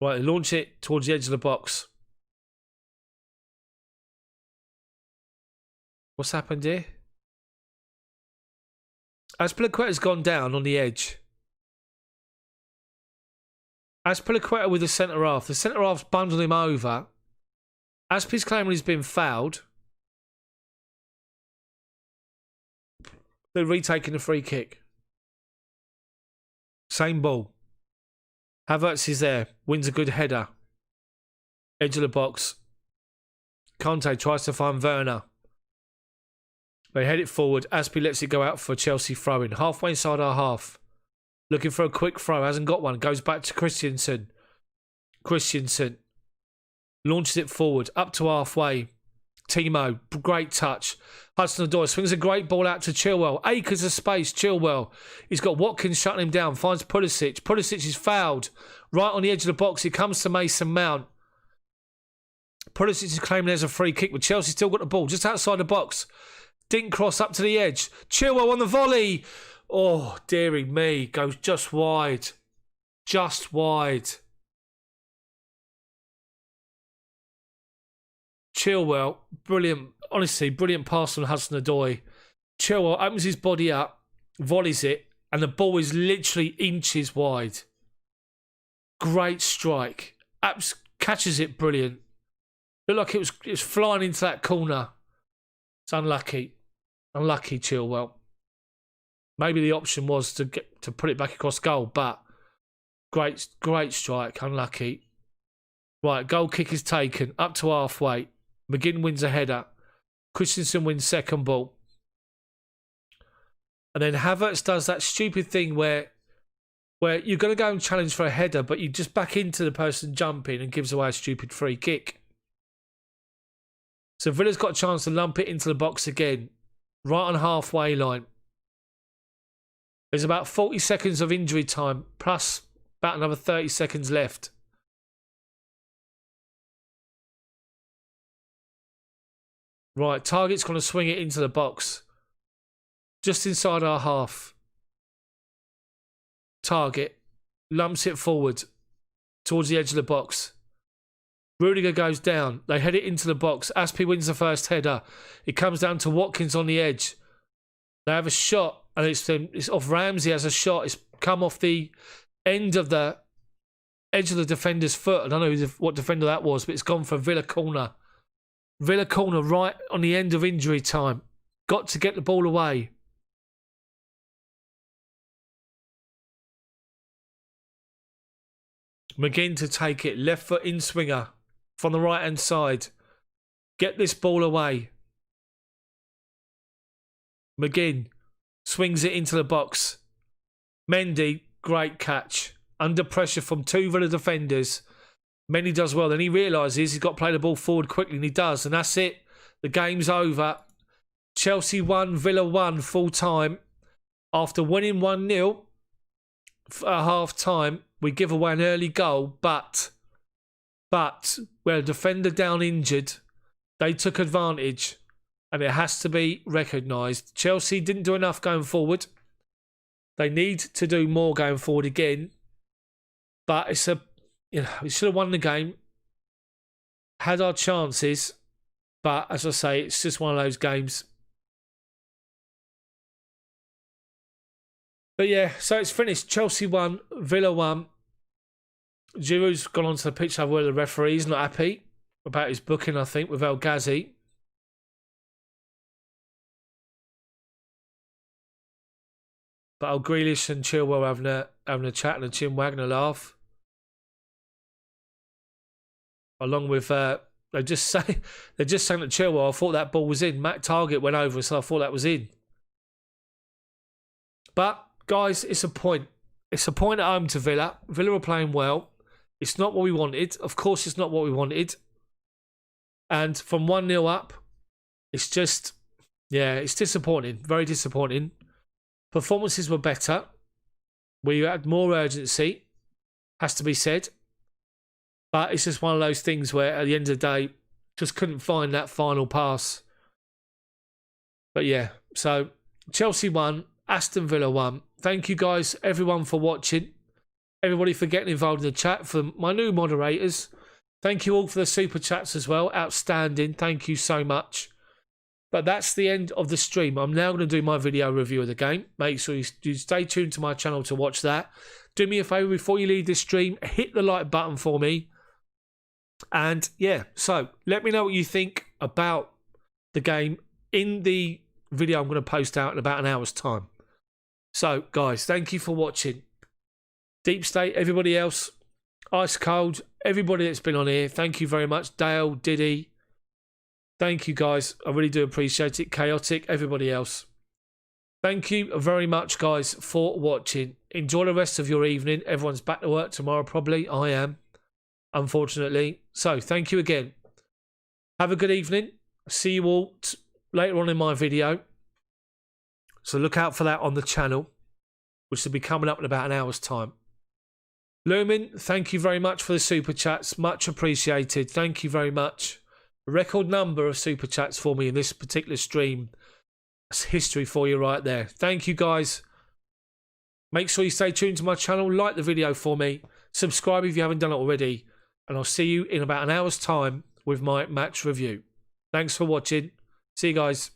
Right, launch it towards the edge of the box. What's happened here? Azpilicueta's gone down on the edge. Azpilicueta with the centre half. The centre half's bundled him over. Azpi's claiming he's been fouled. They're retaking the free kick. Same ball. Havertz is there. Wins a good header. Edge of the box. Conte tries to find Werner. They head it forward. Azpi lets it go out for Chelsea throw-in. Halfway inside our half. Looking for a quick throw. Hasn't got one. Goes back to Christensen. Christensen. Launches it forward. Up to halfway. Timo. Great touch. Hudson-Odoi swings a great ball out to Chilwell. Acres of space. Chilwell. He's got Watkins shutting him down. Finds Pulisic. Pulisic is fouled. Right on the edge of the box. He comes to Mason Mount. Pulisic is claiming there's a free kick, but Chelsea still got the ball just outside the box. Didn't cross up to the edge. Chilwell on the volley. Oh, dearie me. Goes just wide. Just wide. Chilwell, brilliant. Honestly, brilliant pass from Hudson-Odoi. Chilwell opens his body up, volleys it, and the ball is literally inches wide. Great strike. Catches it brilliant. Looked like it was flying into that corner. It's unlucky. Unlucky, Chilwell. Maybe the option was to put it back across goal, but great strike. Unlucky. Right, goal kick is taken. Up to halfway. McGinn wins a header. Christensen wins second ball. And then Havertz does that stupid thing where you're going to go and challenge for a header, but you just back into the person jumping and gives away a stupid free kick. So Villa's got a chance to lump it into the box again. Right on halfway line. There's about 40 seconds of injury time, plus about another 30 seconds left. Right, Target's going to swing it into the box. Just inside our half. Target lumps it forward towards the edge of the box. Rudiger goes down. They head it into the box. Aspi wins the first header. It comes down to Watkins on the edge. They have a shot, and it's off Ramsey has a shot. It's come off the end of the edge of the defender's foot. I don't know what defender that was, but it's gone for Villa corner. Villa corner right on the end of injury time. Got to get the ball away. McGinn to take it. Left foot in swinger from the right hand side. Get this ball away. McGinn swings it into the box. Mendy, great catch. Under pressure from two Villa defenders. Mendy does well. Then he realises he's got to play the ball forward quickly, and he does. And that's it. The game's over. Chelsea 1, Villa 1 full time. After winning 1-0 at half time, we give away an early goal, but well, defender down injured. They took advantage, and it has to be recognised. Chelsea didn't do enough going forward. They need to do more going forward again. But we should have won the game. Had our chances, but as I say, it's just one of those games. But yeah, so it's finished. Chelsea 1, Villa 1. Giroud's gone onto the pitch over where the referee's not happy about his booking, I think, with El Ghazi. But Al Grealish and Chilwell having a chat and a chin wagging a laugh. Along with they're just saying to Chilwell, I thought that ball was in. Matt Target went over, so I thought that was in. But guys, it's a point. It's a point at home to Villa. Villa are playing well. It's not what we wanted. Of course, it's not what we wanted. And from 1-0 up, it's just, yeah, it's disappointing. Very disappointing. Performances were better. We had more urgency, has to be said. But it's just one of those things where at the end of the day, just couldn't find that final pass. But yeah, so Chelsea won, Aston Villa won. Thank you guys, everyone, for watching. Everybody for getting involved in the chat. For my new moderators, thank you all for the super chats as well. Outstanding. Thank you so much. But that's the end of the stream. I'm now going to do my video review of the game. Make sure you stay tuned to my channel to watch that. Do me a favour before you leave this stream. Hit the like button for me. And yeah, so let me know what you think about the game in the video I'm going to post out in about an hour's time. So guys, thank you for watching. Deep State, everybody else, Ice Cold, everybody that's been on here, thank you very much. Dale, Diddy, thank you guys. I really do appreciate it. Chaotic, everybody else. Thank you very much, guys, for watching. Enjoy the rest of your evening. Everyone's back to work tomorrow, probably. I am, unfortunately. So, thank you again. Have a good evening. See you all later on in my video. So, look out for that on the channel, which will be coming up in about an hour's time. Lumen, thank you very much for the super chats. Much appreciated. Thank you very much. A record number of super chats for me in this particular stream. That's history for you right there. Thank you, guys. Make sure you stay tuned to my channel. Like the video for me. Subscribe if you haven't done it already. And I'll see you in about an hour's time with my match review. Thanks for watching. See you guys.